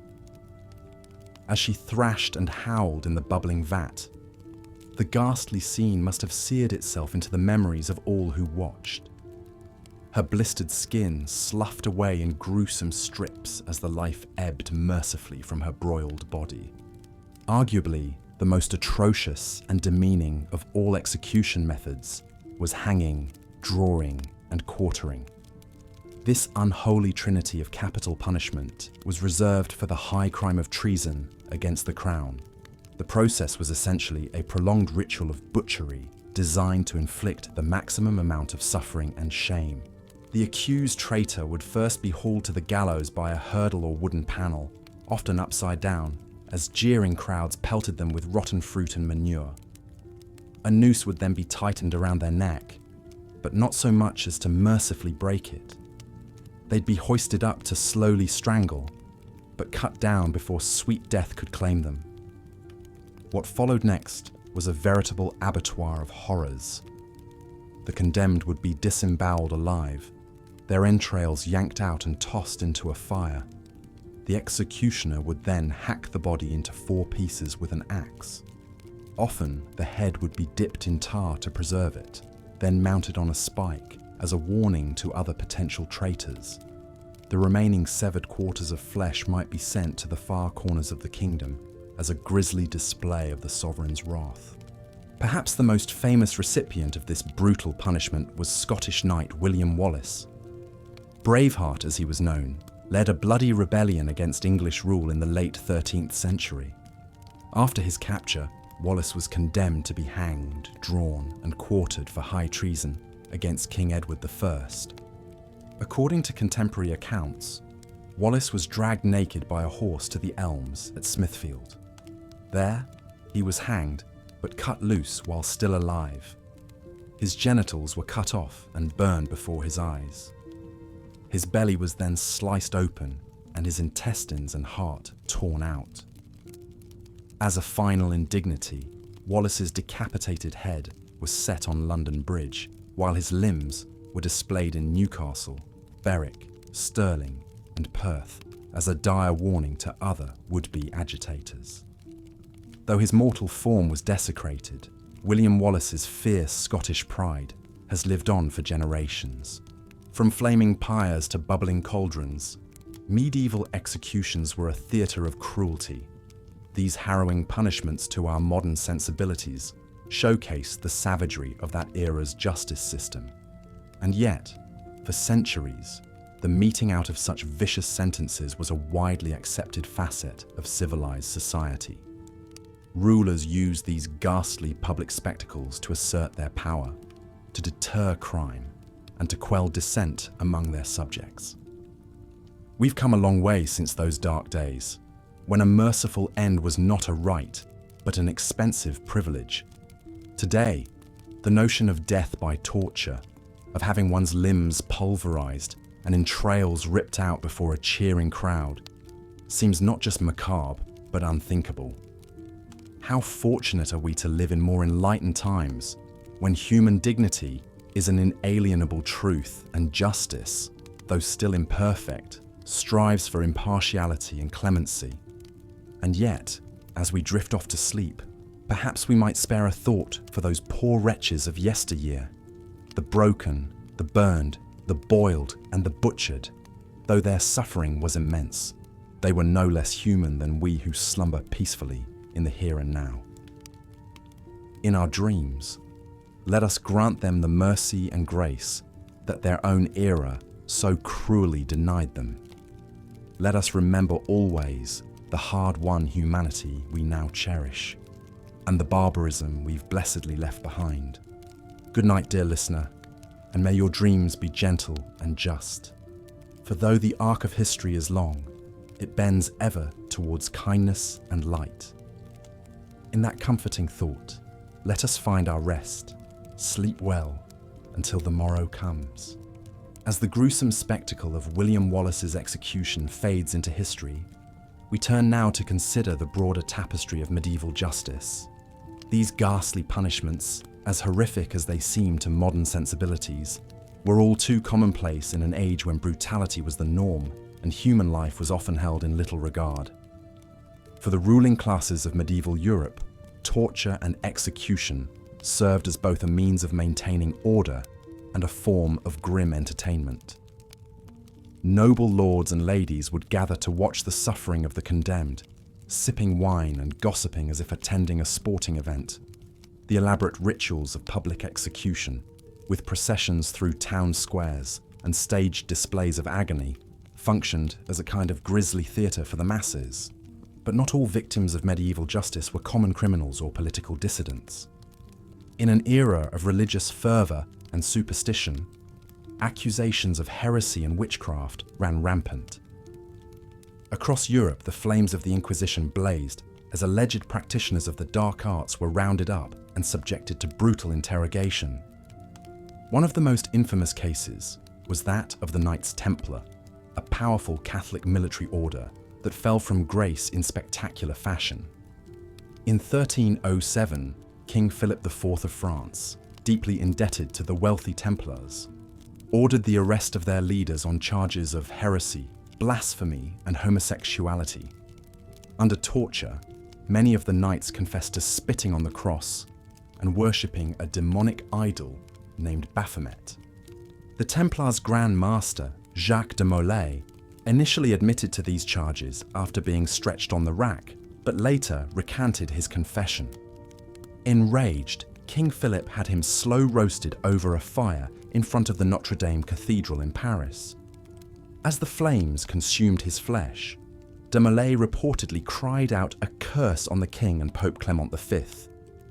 As she thrashed and howled in the bubbling vat, the ghastly scene must have seared itself into the memories of all who watched. Her blistered skin sloughed away in gruesome strips as the life ebbed mercifully from her broiled body. Arguably, the most atrocious and demeaning of all execution methods was hanging, drawing, and quartering. This unholy trinity of capital punishment was reserved for the high crime of treason against the crown. The process was essentially a prolonged ritual of butchery designed to inflict the maximum amount of suffering and shame. The accused traitor would first be hauled to the gallows by a hurdle or wooden panel, often upside down, as jeering crowds pelted them with rotten fruit and manure. A noose would then be tightened around their neck, but not so much as to mercifully break it. They'd be hoisted up to slowly strangle, but cut down before sweet death could claim them. What followed next was a veritable abattoir of horrors. The condemned would be disemboweled alive, their entrails yanked out and tossed into a fire. The executioner would then hack the body into 4 pieces with an axe. Often, the head would be dipped in tar to preserve it, then mounted on a spike as a warning to other potential traitors. The remaining severed quarters of flesh might be sent to the far corners of the kingdom as a grisly display of the sovereign's wrath. Perhaps the most famous recipient of this brutal punishment was Scottish knight William Wallace. Braveheart, as he was known, led a bloody rebellion against English rule in the late 13th century. After his capture, Wallace was condemned to be hanged, drawn, and quartered for high treason against King Edward I. According to contemporary accounts, Wallace was dragged naked by a horse to the Elms at Smithfield. There, he was hanged, but cut loose while still alive. His genitals were cut off and burned before his eyes. His belly was then sliced open and his intestines and heart torn out. As a final indignity, Wallace's decapitated head was set on London Bridge, while his limbs were displayed in Newcastle, Berwick, Stirling, and Perth as a dire warning to other would-be agitators. Though his mortal form was desecrated, William Wallace's fierce Scottish pride has lived on for generations. From flaming pyres to bubbling cauldrons, medieval executions were a theatre of cruelty. These harrowing punishments to our modern sensibilities showcased the savagery of that era's justice system. And yet, for centuries, the meting out of such vicious sentences was a widely accepted facet of civilized society. Rulers used these ghastly public spectacles to assert their power, to deter crime, and to quell dissent among their subjects. We've come a long way since those dark days, when a merciful end was not a right, but an expensive privilege. Today, the notion of death by torture, of having one's limbs pulverized and entrails ripped out before a cheering crowd, seems not just macabre, but unthinkable. How fortunate are we to live in more enlightened times, when human dignity is an inalienable truth and justice, though still imperfect, strives for impartiality and clemency. And yet, as we drift off to sleep, perhaps we might spare a thought for those poor wretches of yesteryear, the broken, the burned, the boiled, and the butchered. Though their suffering was immense, they were no less human than we who slumber peacefully in the here and now. In our dreams, let us grant them the mercy and grace that their own era so cruelly denied them. Let us remember always the hard-won humanity we now cherish, and the barbarism we've blessedly left behind. Good night, dear listener, and may your dreams be gentle and just. For though the arc of history is long, it bends ever towards kindness and light. In that comforting thought, let us find our rest, sleep well, until the morrow comes. As the gruesome spectacle of William Wallace's execution fades into history, we turn now to consider the broader tapestry of medieval justice. These ghastly punishments, as horrific as they seem to modern sensibilities, were all too commonplace in an age when brutality was the norm and human life was often held in little regard. For the ruling classes of medieval Europe, torture and execution served as both a means of maintaining order and a form of grim entertainment. Noble lords and ladies would gather to watch the suffering of the condemned, sipping wine and gossiping as if attending a sporting event. The elaborate rituals of public execution, with processions through town squares and staged displays of agony, functioned as a kind of grisly theatre for the masses. But not all victims of medieval justice were common criminals or political dissidents. In an era of religious fervour and superstition, accusations of heresy and witchcraft ran rampant. Across Europe, the flames of the Inquisition blazed as alleged practitioners of the dark arts were rounded up and subjected to brutal interrogation. One of the most infamous cases was that of the Knights Templar, a powerful Catholic military order that fell from grace in spectacular fashion. In 1307, King Philip IV of France, deeply indebted to the wealthy Templars, ordered the arrest of their leaders on charges of heresy, blasphemy, and homosexuality. Under torture, many of the knights confessed to spitting on the cross and worshipping a demonic idol named Baphomet. The Templars' Grand Master, Jacques de Molay, initially admitted to these charges after being stretched on the rack, but later recanted his confession. Enraged, King Philip had him slow roasted over a fire in front of the Notre Dame Cathedral in Paris. As the flames consumed his flesh, de Molay reportedly cried out a curse on the king and Pope Clement V,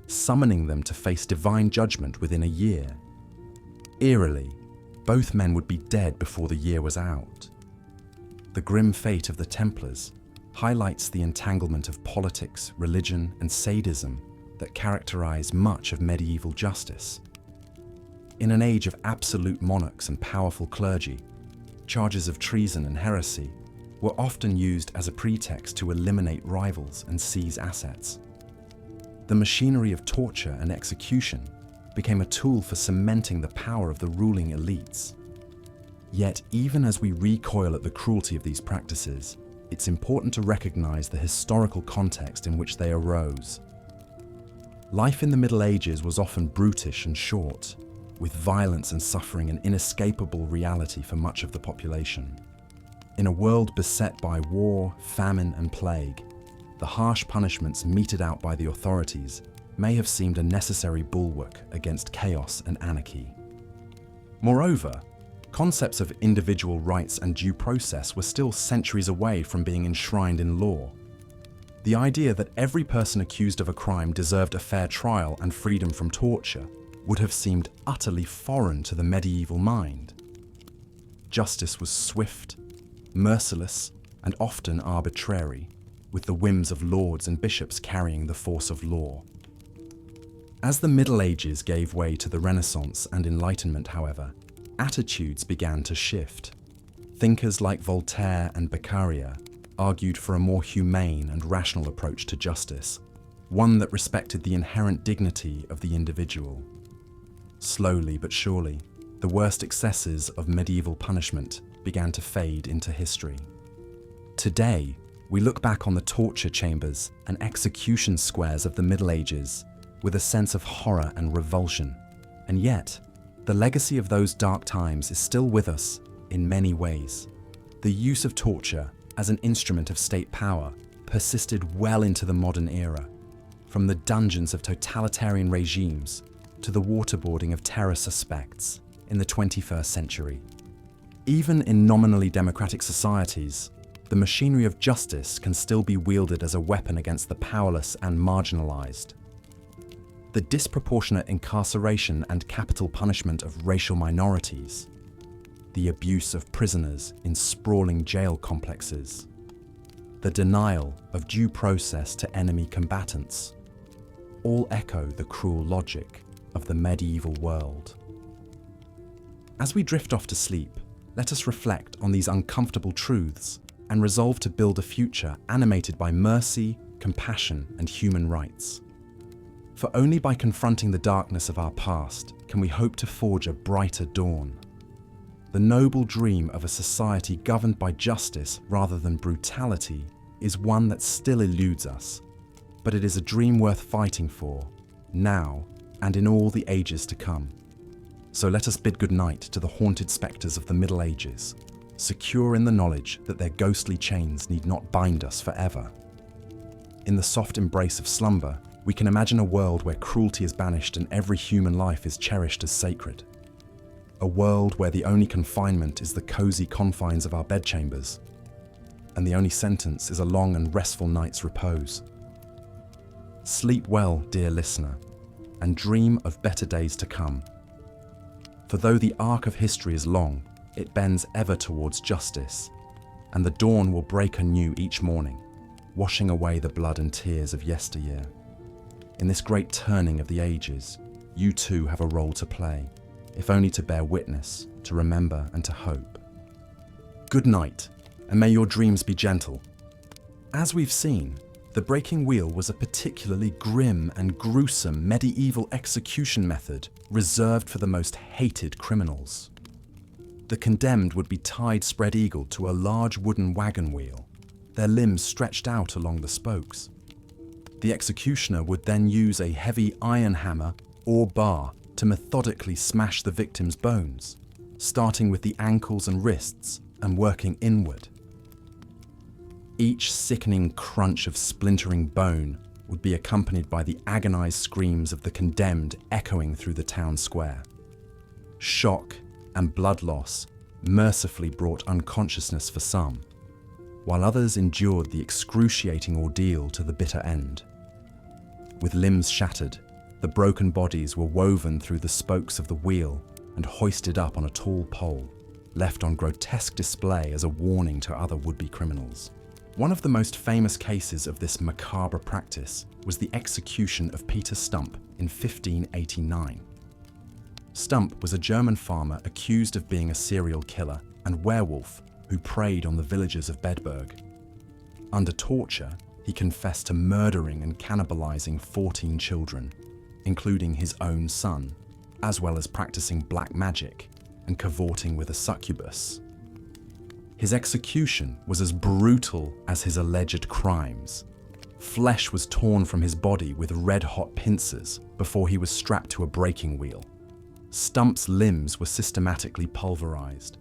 summoning them to face divine judgment within a year. Eerily, both men would be dead before the year was out. The grim fate of the Templars highlights the entanglement of politics, religion, and sadism that characterize much of medieval justice. In an age of absolute monarchs and powerful clergy, charges of treason and heresy were often used as a pretext to eliminate rivals and seize assets. The machinery of torture and execution became a tool for cementing the power of the ruling elites. Yet, even as we recoil at the cruelty of these practices, it's important to recognize the historical context in which they arose. Life in the Middle Ages was often brutish and short, with violence and suffering an inescapable reality for much of the population. In a world beset by war, famine, and plague, the harsh punishments meted out by the authorities may have seemed a necessary bulwark against chaos and anarchy. Moreover, concepts of individual rights and due process were still centuries away from being enshrined in law. The idea that every person accused of a crime deserved a fair trial and freedom from torture would have seemed utterly foreign to the medieval mind. Justice was swift, merciless, and often arbitrary, with the whims of lords and bishops carrying the force of law. As the Middle Ages gave way to the Renaissance and Enlightenment, however, attitudes began to shift. Thinkers like Voltaire and Beccaria argued for a more humane and rational approach to justice, one that respected the inherent dignity of the individual. Slowly but surely, the worst excesses of medieval punishment began to fade into history. Today, we look back on the torture chambers and execution squares of the Middle Ages with a sense of horror and revulsion. And yet, the legacy of those dark times is still with us in many ways. The use of torture as an instrument of state power persisted well into the modern era, from the dungeons of totalitarian regimes to the waterboarding of terror suspects in the 21st century. Even in nominally democratic societies, the machinery of justice can still be wielded as a weapon against the powerless and marginalized. The disproportionate incarceration and capital punishment of racial minorities, the abuse of prisoners in sprawling jail complexes, the denial of due process to enemy combatants, all echo the cruel logic of the medieval world. As we drift off to sleep, let us reflect on these uncomfortable truths and resolve to build a future animated by mercy, compassion, and human rights. For only by confronting the darkness of our past can we hope to forge a brighter dawn. The noble dream of a society governed by justice rather than brutality is one that still eludes us, but it is a dream worth fighting for, now and in all the ages to come. So let us bid goodnight to the haunted spectres of the Middle Ages, secure in the knowledge that their ghostly chains need not bind us forever. In the soft embrace of slumber, we can imagine a world where cruelty is banished and every human life is cherished as sacred. A world where the only confinement is the cozy confines of our bedchambers, and the only sentence is a long and restful night's repose. Sleep well, dear listener, and dream of better days to come. For though the arc of history is long, it bends ever towards justice, and the dawn will break anew each morning, washing away the blood and tears of yesteryear. In this great turning of the ages, you too have a role to play, if only to bear witness, to remember, and to hope. Good night, and may your dreams be gentle. As we've seen, the breaking wheel was a particularly grim and gruesome medieval execution method reserved for the most hated criminals. The condemned would be tied spread-eagled to a large wooden wagon wheel, their limbs stretched out along the spokes. The executioner would then use a heavy iron hammer or bar to methodically smash the victim's bones, starting with the ankles and wrists and working inward. Each sickening crunch of splintering bone would be accompanied by the agonized screams of the condemned echoing through the town square. Shock and blood loss mercifully brought unconsciousness for some, while others endured the excruciating ordeal to the bitter end. With limbs shattered, the broken bodies were woven through the spokes of the wheel and hoisted up on a tall pole, left on grotesque display as a warning to other would-be criminals. One of the most famous cases of this macabre practice was the execution of Peter Stump in 1589. Stump was a German farmer accused of being a serial killer and werewolf who preyed on the villagers of Bedburg. Under torture, he confessed to murdering and cannibalizing 14 children, including his own son, as well as practicing black magic and cavorting with a succubus. His execution was as brutal as his alleged crimes. Flesh was torn from his body with red-hot pincers before he was strapped to a breaking wheel. Stump's limbs were systematically pulverized,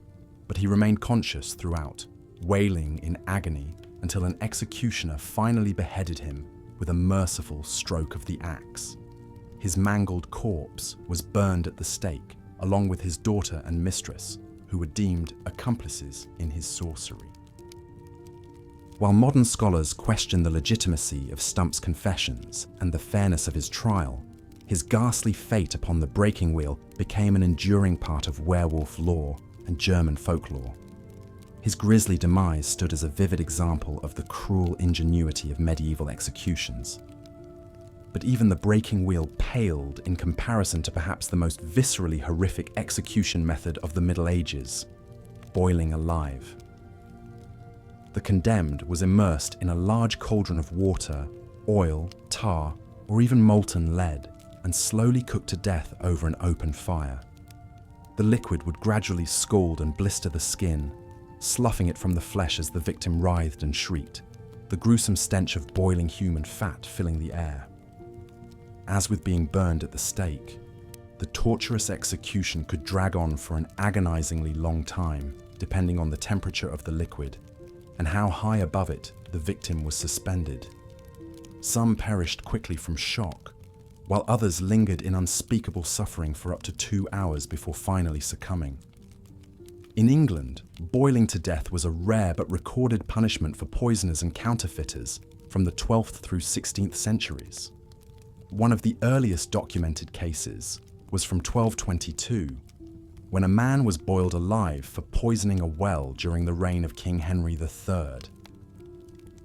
but he remained conscious throughout, wailing in agony until an executioner finally beheaded him with a merciful stroke of the axe. His mangled corpse was burned at the stake, along with his daughter and mistress, who were deemed accomplices in his sorcery. While modern scholars question the legitimacy of Stump's confessions and the fairness of his trial, his ghastly fate upon the breaking wheel became an enduring part of werewolf lore and German folklore. His grisly demise stood as a vivid example of the cruel ingenuity of medieval executions. But even the breaking wheel paled in comparison to perhaps the most viscerally horrific execution method of the Middle Ages: boiling alive. The condemned was immersed in a large cauldron of water, oil, tar, or even molten lead, and slowly cooked to death over an open fire. The liquid would gradually scald and blister the skin, sloughing it from the flesh as the victim writhed and shrieked, the gruesome stench of boiling human fat filling the air. As with being burned at the stake, the torturous execution could drag on for an agonizingly long time, depending on the temperature of the liquid and how high above it the victim was suspended. Some perished quickly from shock, while others lingered in unspeakable suffering for up to 2 hours before finally succumbing. In England, boiling to death was a rare but recorded punishment for poisoners and counterfeiters from the 12th through 16th centuries. One of the earliest documented cases was from 1222, when a man was boiled alive for poisoning a well during the reign of King Henry III.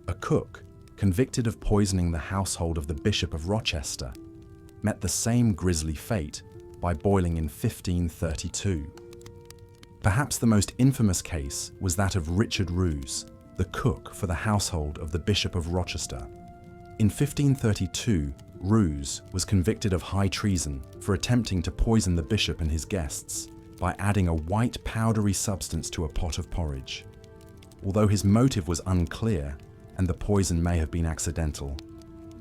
A cook, convicted of poisoning the household of the Bishop of Rochester, met the same grisly fate by boiling in 1532. Perhaps the most infamous case was that of Richard Roos, the cook for the household of the Bishop of Rochester. In 1532, Roos was convicted of high treason for attempting to poison the bishop and his guests by adding a white powdery substance to a pot of porridge. Although his motive was unclear and the poison may have been accidental,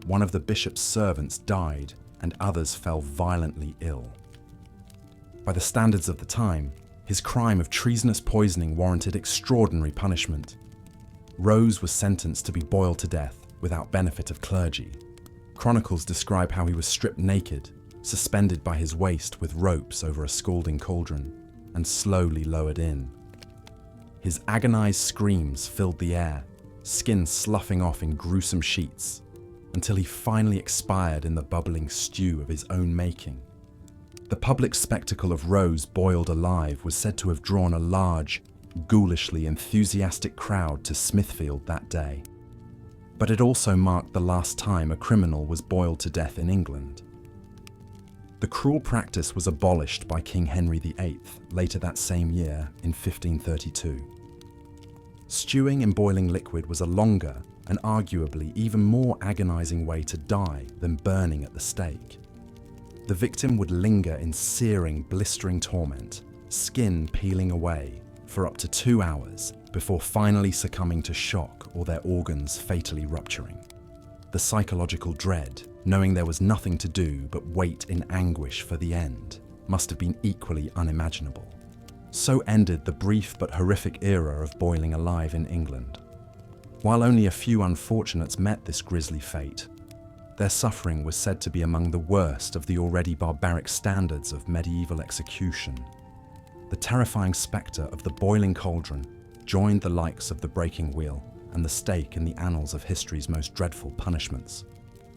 one of the bishop's servants died and others fell violently ill. By the standards of the time, his crime of treasonous poisoning warranted extraordinary punishment. Rose was sentenced to be boiled to death without benefit of clergy. Chronicles describe how he was stripped naked, suspended by his waist with ropes over a scalding cauldron, and slowly lowered in. His agonized screams filled the air, skin sloughing off in gruesome sheets, until he finally expired in the bubbling stew of his own making. The public spectacle of Rose boiled alive was said to have drawn a large, ghoulishly enthusiastic crowd to Smithfield that day. But it also marked the last time a criminal was boiled to death in England. The cruel practice was abolished by King Henry VIII later that same year in 1532. Stewing in boiling liquid was a longer and arguably even more agonizing way to die than burning at the stake. The victim would linger in searing, blistering torment, skin peeling away, for up to 2 hours before finally succumbing to shock or their organs fatally rupturing. The psychological dread, knowing there was nothing to do but wait in anguish for the end, must have been equally unimaginable. So ended the brief but horrific era of boiling alive in England. While only a few unfortunates met this grisly fate, their suffering was said to be among the worst of the already barbaric standards of medieval execution. The terrifying spectre of the boiling cauldron joined the likes of the breaking wheel and the stake in the annals of history's most dreadful punishments.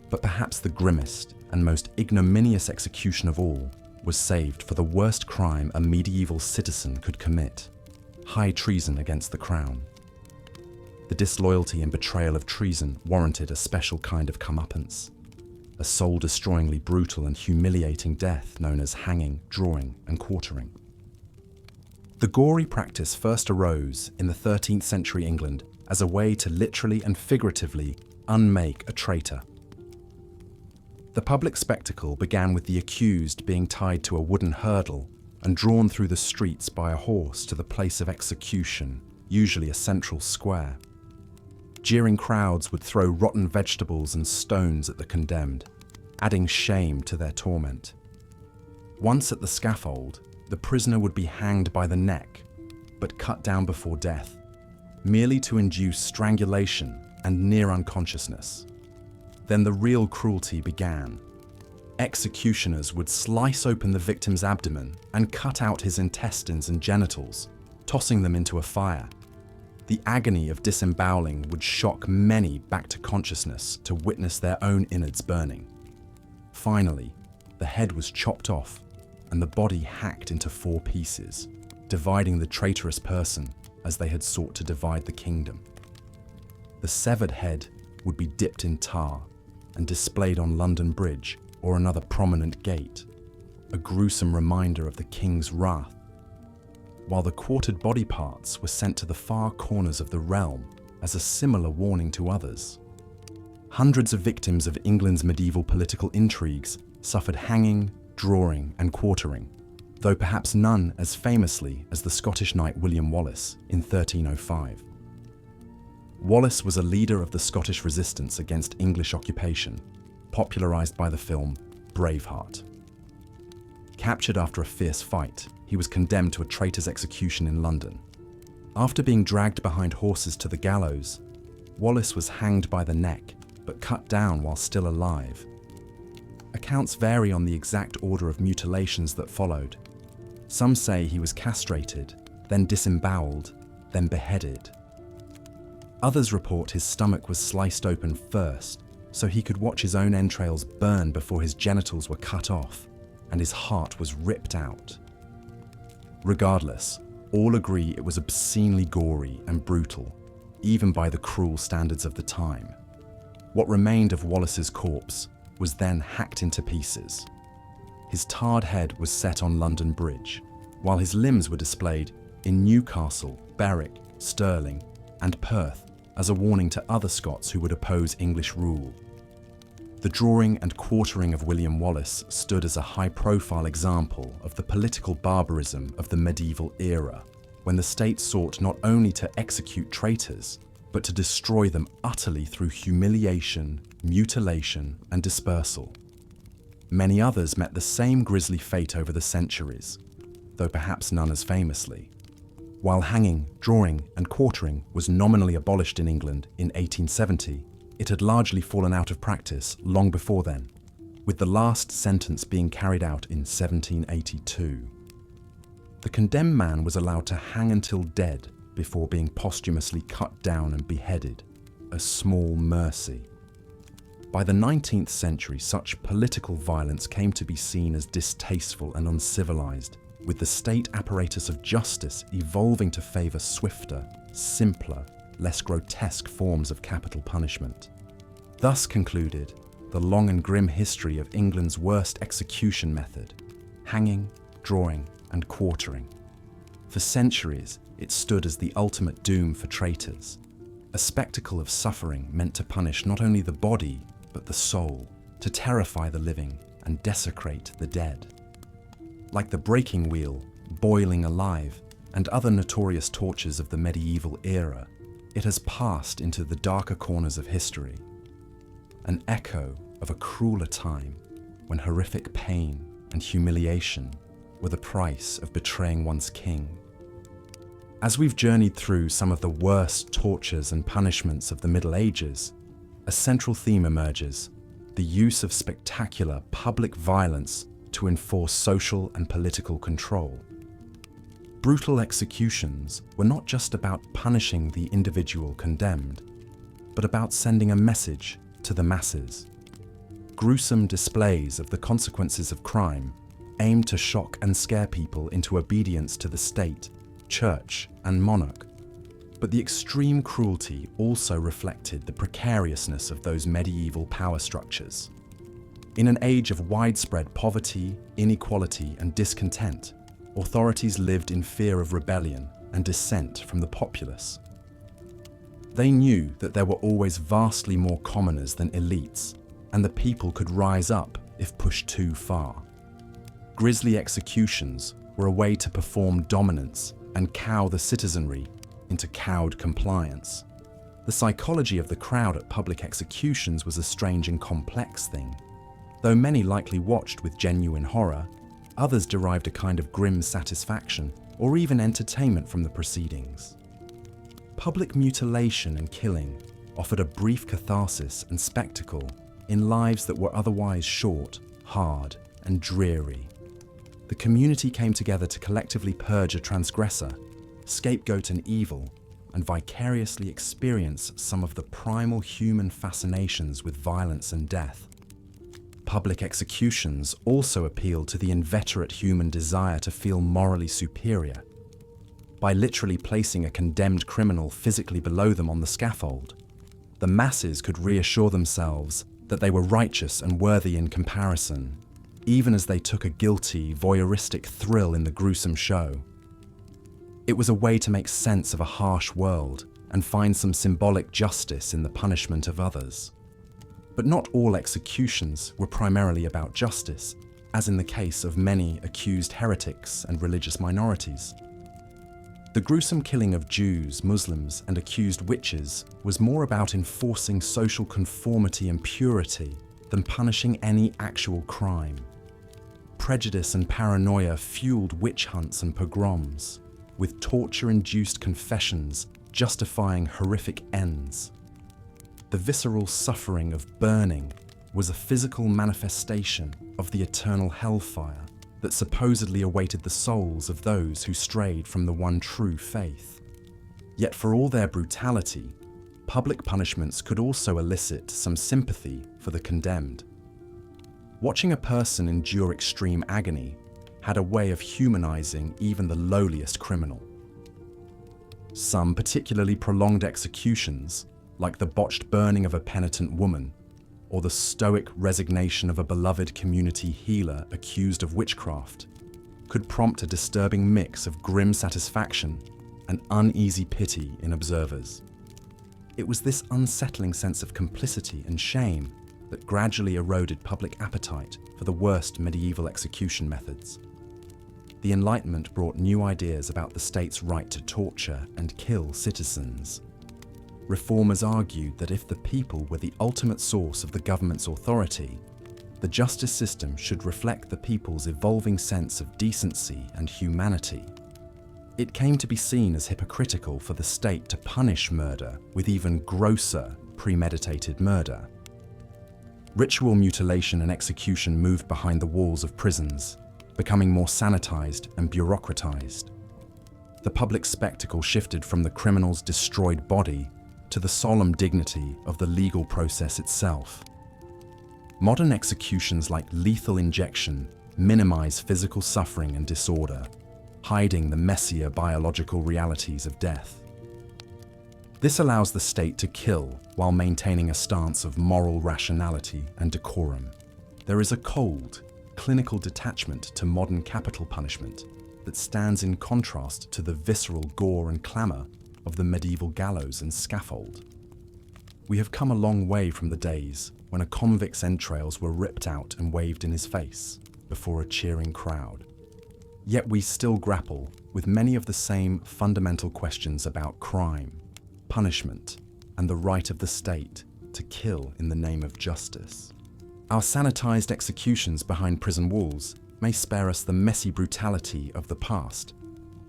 But perhaps the grimmest and most ignominious execution of all was saved for the worst crime a medieval citizen could commit: high treason against the crown. The disloyalty and betrayal of treason warranted a special kind of comeuppance, a soul-destroyingly brutal and humiliating death known as hanging, drawing, and quartering. The gory practice first arose in the 13th century England as a way to literally and figuratively unmake a traitor. The public spectacle began with the accused being tied to a wooden hurdle and drawn through the streets by a horse to the place of execution, usually a central square. Jeering crowds would throw rotten vegetables and stones at the condemned, adding shame to their torment. Once at the scaffold, the prisoner would be hanged by the neck, but cut down before death, merely to induce strangulation and near unconsciousness. Then the real cruelty began. Executioners would slice open the victim's abdomen and cut out his intestines and genitals, tossing them into a fire. The agony of disemboweling would shock many back to consciousness to witness their own innards burning. Finally, the head was chopped off and the body hacked into 4 pieces, dividing the traitorous person as they had sought to divide the kingdom. The severed head would be dipped in tar, and displayed on London Bridge or another prominent gate, a gruesome reminder of the king's wrath, while the quartered body parts were sent to the far corners of the realm as a similar warning to others. Hundreds of victims of England's medieval political intrigues suffered hanging, drawing, and quartering, though perhaps none as famously as the Scottish knight William Wallace in 1305. Wallace was a leader of the Scottish resistance against English occupation, popularised by the film Braveheart. Captured after a fierce fight, he was condemned to a traitor's execution in London. After being dragged behind horses to the gallows, Wallace was hanged by the neck, but cut down while still alive. Accounts vary on the exact order of mutilations that followed. Some say he was castrated, then disemboweled, then beheaded. Others report his stomach was sliced open first, so he could watch his own entrails burn before his genitals were cut off, and his heart was ripped out. Regardless, all agree it was obscenely gory and brutal, even by the cruel standards of the time. What remained of Wallace's corpse was then hacked into pieces. His tarred head was set on London Bridge, while his limbs were displayed in Newcastle, Berwick, Stirling, and Perth as a warning to other Scots who would oppose English rule. The drawing and quartering of William Wallace stood as a high-profile example of the political barbarism of the medieval era, when the state sought not only to execute traitors, but to destroy them utterly through humiliation, mutilation, and dispersal. Many others met the same grisly fate over the centuries, though perhaps none as famously. While hanging, drawing, and quartering was nominally abolished in England in 1870, it had largely fallen out of practice long before then, with the last sentence being carried out in 1782. The condemned man was allowed to hang until dead before being posthumously cut down and beheaded, a small mercy. By the 19th century, such political violence came to be seen as distasteful and uncivilized, with the state apparatus of justice evolving to favor swifter, simpler, less grotesque forms of capital punishment. Thus concluded the long and grim history of England's worst execution method, hanging, drawing, and quartering. For centuries, it stood as the ultimate doom for traitors, a spectacle of suffering meant to punish not only the body, but the soul, to terrify the living and desecrate the dead. Like the breaking wheel, boiling alive, and other notorious tortures of the medieval era, it has passed into the darker corners of history, an echo of a crueler time when horrific pain and humiliation were the price of betraying one's king. As we've journeyed through some of the worst tortures and punishments of the Middle Ages, a central theme emerges: the use of spectacular public violence to enforce social and political control. Brutal executions were not just about punishing the individual condemned, but about sending a message to the masses. Gruesome displays of the consequences of crime aimed to shock and scare people into obedience to the state, church, and monarch. But the extreme cruelty also reflected the precariousness of those medieval power structures. In an age of widespread poverty, inequality, and discontent, authorities lived in fear of rebellion and dissent from the populace. They knew that there were always vastly more commoners than elites, and the people could rise up if pushed too far. Grisly executions were a way to perform dominance and cow the citizenry into cowed compliance. The psychology of the crowd at public executions was a strange and complex thing. Though many likely watched with genuine horror, others derived a kind of grim satisfaction or even entertainment from the proceedings. Public mutilation and killing offered a brief catharsis and spectacle in lives that were otherwise short, hard, and dreary. The community came together to collectively purge a transgressor, scapegoat an evil, and vicariously experience some of the primal human fascinations with violence and death. Public executions also appealed to the inveterate human desire to feel morally superior. By literally placing a condemned criminal physically below them on the scaffold, the masses could reassure themselves that they were righteous and worthy in comparison, even as they took a guilty, voyeuristic thrill in the gruesome show. It was a way to make sense of a harsh world and find some symbolic justice in the punishment of others. But not all executions were primarily about justice, as in the case of many accused heretics and religious minorities. The gruesome killing of Jews, Muslims, and accused witches was more about enforcing social conformity and purity than punishing any actual crime. Prejudice and paranoia fueled witch hunts and pogroms, with torture-induced confessions justifying horrific ends. The visceral suffering of burning was a physical manifestation of the eternal hellfire that supposedly awaited the souls of those who strayed from the one true faith. Yet for all their brutality, public punishments could also elicit some sympathy for the condemned. Watching a person endure extreme agony had a way of humanizing even the lowliest criminal. Some particularly prolonged executions, like the botched burning of a penitent woman, or the stoic resignation of a beloved community healer accused of witchcraft, could prompt a disturbing mix of grim satisfaction and uneasy pity in observers. It was this unsettling sense of complicity and shame that gradually eroded public appetite for the worst medieval execution methods. The Enlightenment brought new ideas about the state's right to torture and kill citizens. Reformers argued that if the people were the ultimate source of the government's authority, the justice system should reflect the people's evolving sense of decency and humanity. It came to be seen as hypocritical for the state to punish murder with even grosser, premeditated murder. Ritual mutilation and execution moved behind the walls of prisons, becoming more sanitized and bureaucratized. The public spectacle shifted from the criminal's destroyed body to the solemn dignity of the legal process itself. Modern executions like lethal injection minimize physical suffering and disorder, hiding the messier biological realities of death. This allows the state to kill while maintaining a stance of moral rationality and decorum. There is a cold, clinical detachment to modern capital punishment that stands in contrast to the visceral gore and clamor of the medieval gallows and scaffold. We have come a long way from the days when a convict's entrails were ripped out and waved in his face before a cheering crowd. Yet we still grapple with many of the same fundamental questions about crime, punishment, and the right of the state to kill in the name of justice. Our sanitized executions behind prison walls may spare us the messy brutality of the past,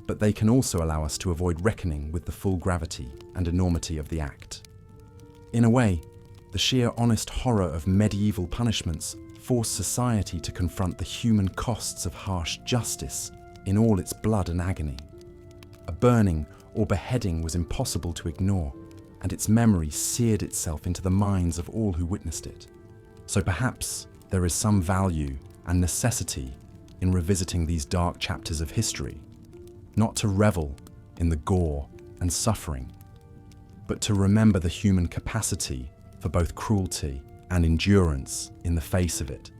but they can also allow us to avoid reckoning with the full gravity and enormity of the act. In a way, the sheer honest horror of medieval punishments forced society to confront the human costs of harsh justice in all its blood and agony. A burning or beheading was impossible to ignore, and its memory seared itself into the minds of all who witnessed it. So perhaps there is some value and necessity in revisiting these dark chapters of history, not to revel in the gore and suffering, but to remember the human capacity for both cruelty and endurance in the face of it.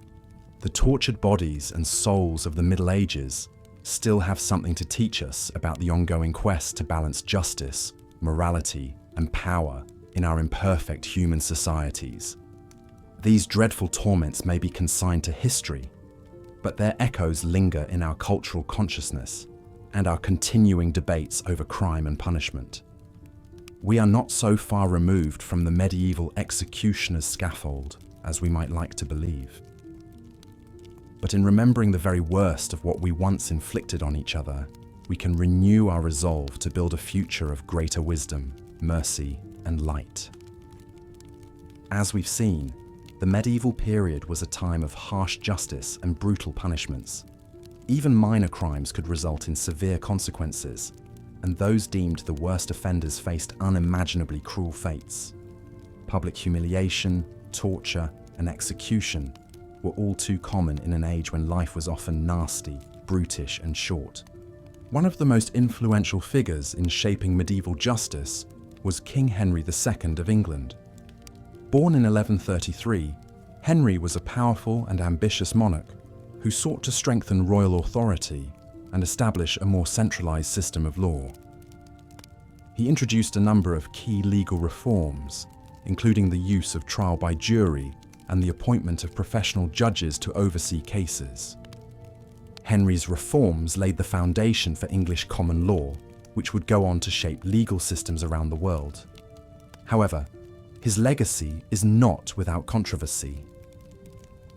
The tortured bodies and souls of the Middle Ages still have something to teach us about the ongoing quest to balance justice, morality, and power in our imperfect human societies. These dreadful torments may be consigned to history, but their echoes linger in our cultural consciousness and our continuing debates over crime and punishment. We are not so far removed from the medieval executioner's scaffold as we might like to believe. But in remembering the very worst of what we once inflicted on each other, we can renew our resolve to build a future of greater wisdom, mercy, and light. As we've seen, the medieval period was a time of harsh justice and brutal punishments. Even minor crimes could result in severe consequences, and those deemed the worst offenders faced unimaginably cruel fates. Public humiliation, torture, and execution were all too common in an age when life was often nasty, brutish, and short. One of the most influential figures in shaping medieval justice was King Henry II of England. Born in 1133, Henry was a powerful and ambitious monarch who sought to strengthen royal authority and establish a more centralized system of law. He introduced a number of key legal reforms, including the use of trial by jury and the appointment of professional judges to oversee cases. Henry's reforms laid the foundation for English common law, which would go on to shape legal systems around the world. However, his legacy is not without controversy.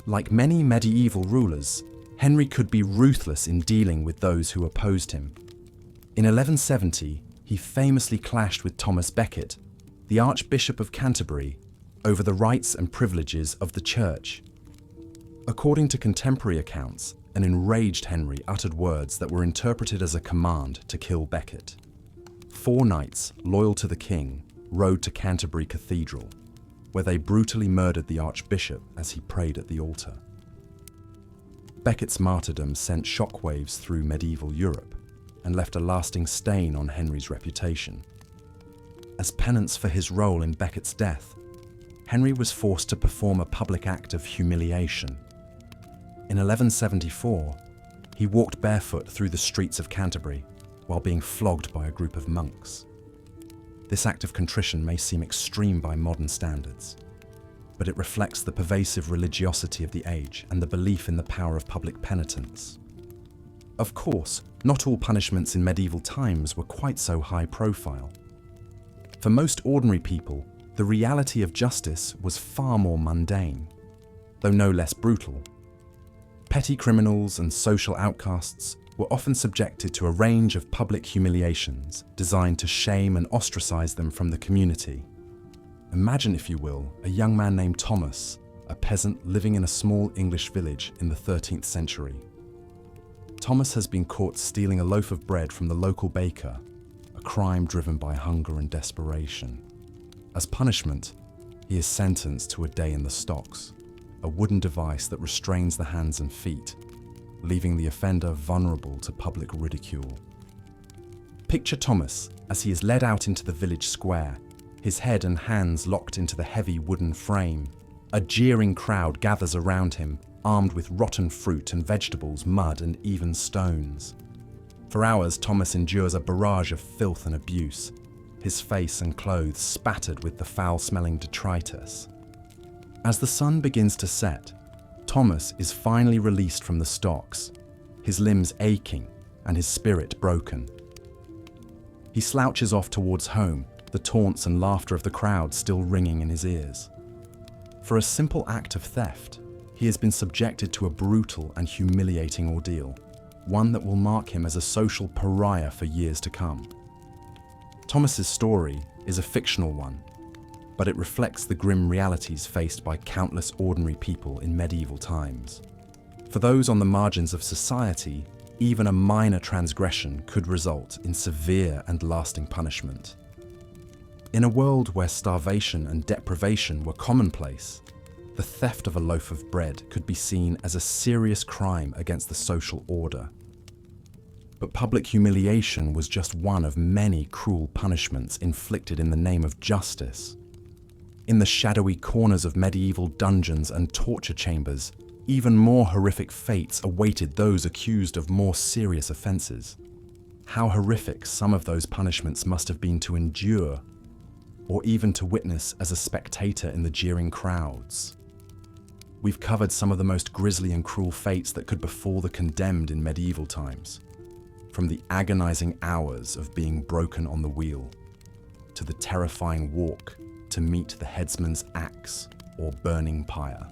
Like many medieval rulers, Henry could be ruthless in dealing with those who opposed him. In 1170, he famously clashed with Thomas Becket, the Archbishop of Canterbury, over the rights and privileges of the Church. According to contemporary accounts, an enraged Henry uttered words that were interpreted as a command to kill Becket. 4 knights, loyal to the king, rode to Canterbury Cathedral, where they brutally murdered the Archbishop as he prayed at the altar. Becket's martyrdom sent shockwaves through medieval Europe and left a lasting stain on Henry's reputation. As penance for his role in Becket's death, Henry was forced to perform a public act of humiliation. In 1174, he walked barefoot through the streets of Canterbury while being flogged by a group of monks. This act of contrition may seem extreme by modern standards, but it reflects the pervasive religiosity of the age and the belief in the power of public penitence. Of course, not all punishments in medieval times were quite so high profile. For most ordinary people, the reality of justice was far more mundane, though no less brutal. Petty criminals and social outcasts were often subjected to a range of public humiliations designed to shame and ostracize them from the community. Imagine, if you will, a young man named Thomas, a peasant living in a small English village in the 13th century. Thomas has been caught stealing a loaf of bread from the local baker, a crime driven by hunger and desperation. As punishment, he is sentenced to a day in the stocks, a wooden device that restrains the hands and feet, leaving the offender vulnerable to public ridicule. Picture Thomas as he is led out into the village square, his head and hands locked into the heavy wooden frame. A jeering crowd gathers around him, armed with rotten fruit and vegetables, mud and even stones. For hours, Thomas endures a barrage of filth and abuse, his face and clothes spattered with the foul-smelling detritus. As the sun begins to set, Thomas is finally released from the stocks, his limbs aching and his spirit broken. He slouches off towards home, the taunts and laughter of the crowd still ringing in his ears. For a simple act of theft, he has been subjected to a brutal and humiliating ordeal, one that will mark him as a social pariah for years to come. Thomas's story is a fictional one, but it reflects the grim realities faced by countless ordinary people in medieval times. For those on the margins of society, even a minor transgression could result in severe and lasting punishment. In a world where starvation and deprivation were commonplace, the theft of a loaf of bread could be seen as a serious crime against the social order. But public humiliation was just one of many cruel punishments inflicted in the name of justice. In the shadowy corners of medieval dungeons and torture chambers, even more horrific fates awaited those accused of more serious offences. How horrific some of those punishments must have been to endure, or even to witness as a spectator in the jeering crowds. We've covered some of the most grisly and cruel fates that could befall the condemned in medieval times, from the agonizing hours of being broken on the wheel, to the terrifying walk to meet the headsman's axe or burning pyre.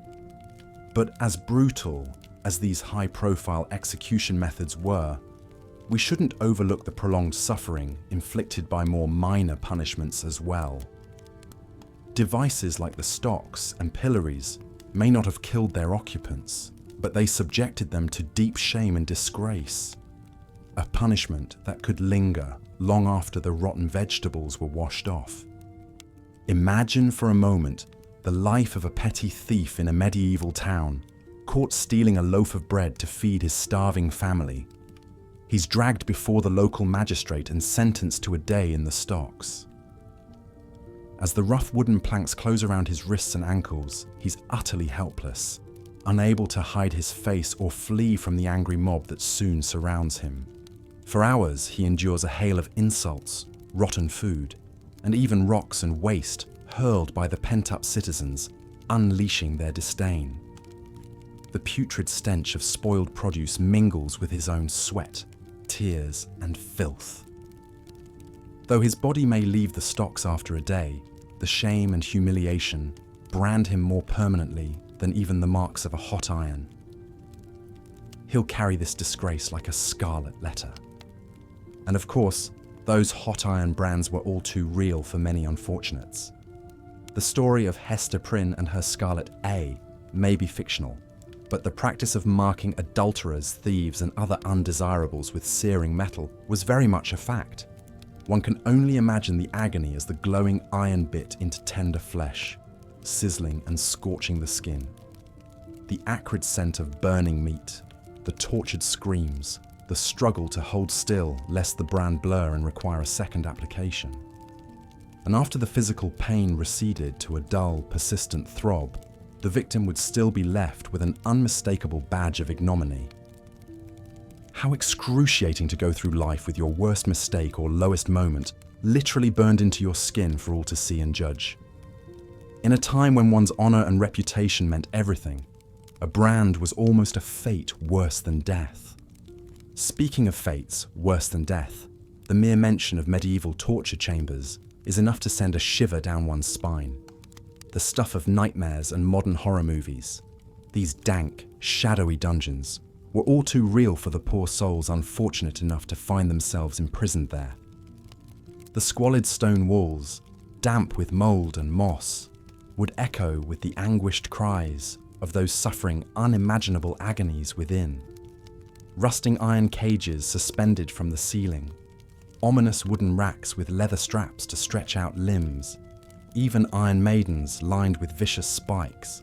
But as brutal as these high-profile execution methods were, we shouldn't overlook the prolonged suffering inflicted by more minor punishments as well. Devices like the stocks and pillories may not have killed their occupants, but they subjected them to deep shame and disgrace, a punishment that could linger long after the rotten vegetables were washed off. Imagine for a moment the life of a petty thief in a medieval town, caught stealing a loaf of bread to feed his starving family. He's dragged before the local magistrate and sentenced to a day in the stocks. As the rough wooden planks close around his wrists and ankles, he's utterly helpless, unable to hide his face or flee from the angry mob that soon surrounds him. For hours, he endures a hail of insults, rotten food, and even rocks and waste hurled by the pent-up citizens, unleashing their disdain. The putrid stench of spoiled produce mingles with his own sweat, tears, and filth. Though his body may leave the stocks after a day, the shame and humiliation brand him more permanently than even the marks of a hot iron. He'll carry this disgrace like a scarlet letter. And of course, those hot iron brands were all too real for many unfortunates. The story of Hester Prynne and her Scarlet A may be fictional, but the practice of marking adulterers, thieves, and other undesirables with searing metal was very much a fact. One can only imagine the agony as the glowing iron bit into tender flesh, sizzling and scorching the skin. The acrid scent of burning meat, the tortured screams, the struggle to hold still lest the brand blur and require a second application. And after the physical pain receded to a dull, persistent throb, the victim would still be left with an unmistakable badge of ignominy. How excruciating to go through life with your worst mistake or lowest moment literally burned into your skin for all to see and judge. In a time when one's honor and reputation meant everything, a brand was almost a fate worse than death. Speaking of fates worse than death, the mere mention of medieval torture chambers is enough to send a shiver down one's spine. The stuff of nightmares and modern horror movies, these dank, shadowy dungeons, were all too real for the poor souls unfortunate enough to find themselves imprisoned there. The squalid stone walls, damp with mold and moss, would echo with the anguished cries of those suffering unimaginable agonies within. Rusting iron cages suspended from the ceiling, ominous wooden racks with leather straps to stretch out limbs, even iron maidens lined with vicious spikes.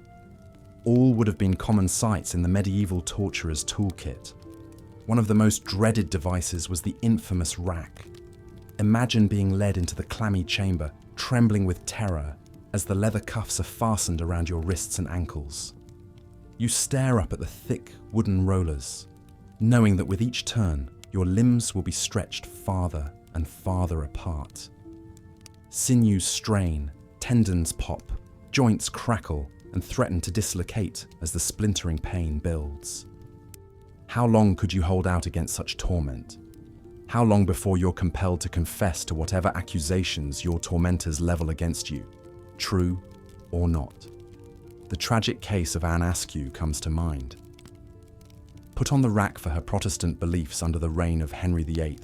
All would have been common sights in the medieval torturer's toolkit. One of the most dreaded devices was the infamous rack. Imagine being led into the clammy chamber, trembling with terror as the leather cuffs are fastened around your wrists and ankles. You stare up at the thick wooden rollers, knowing that with each turn, your limbs will be stretched farther and farther apart. Sinews strain, tendons pop, joints crackle and threaten to dislocate as the splintering pain builds. How long could you hold out against such torment? How long before you're compelled to confess to whatever accusations your tormentors level against you, true or not? The tragic case of Anne Askew comes to mind. Put on the rack for her Protestant beliefs under the reign of Henry VIII,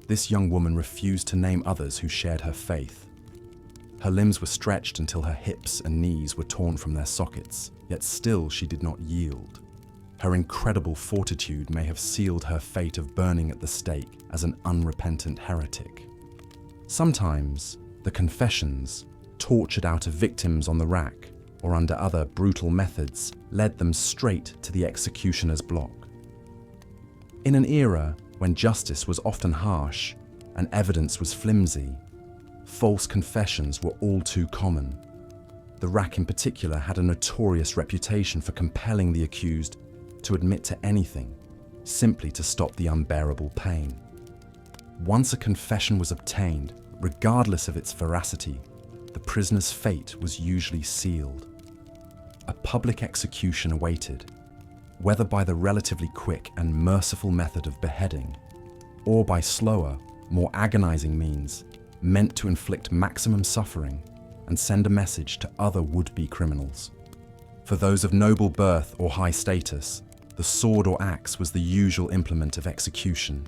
this young woman refused to name others who shared her faith. Her limbs were stretched until her hips and knees were torn from their sockets, yet still she did not yield. Her incredible fortitude may have sealed her fate of burning at the stake as an unrepentant heretic. Sometimes, the confessions, tortured out of victims on the rack or under other brutal methods, led them straight to the executioner's block. In an era when justice was often harsh and evidence was flimsy, false confessions were all too common. The rack in particular had a notorious reputation for compelling the accused to admit to anything, simply to stop the unbearable pain. Once a confession was obtained, regardless of its veracity, the prisoner's fate was usually sealed. A public execution awaited, whether by the relatively quick and merciful method of beheading, or by slower, more agonizing means, meant to inflict maximum suffering and send a message to other would-be criminals. For those of noble birth or high status, the sword or axe was the usual implement of execution.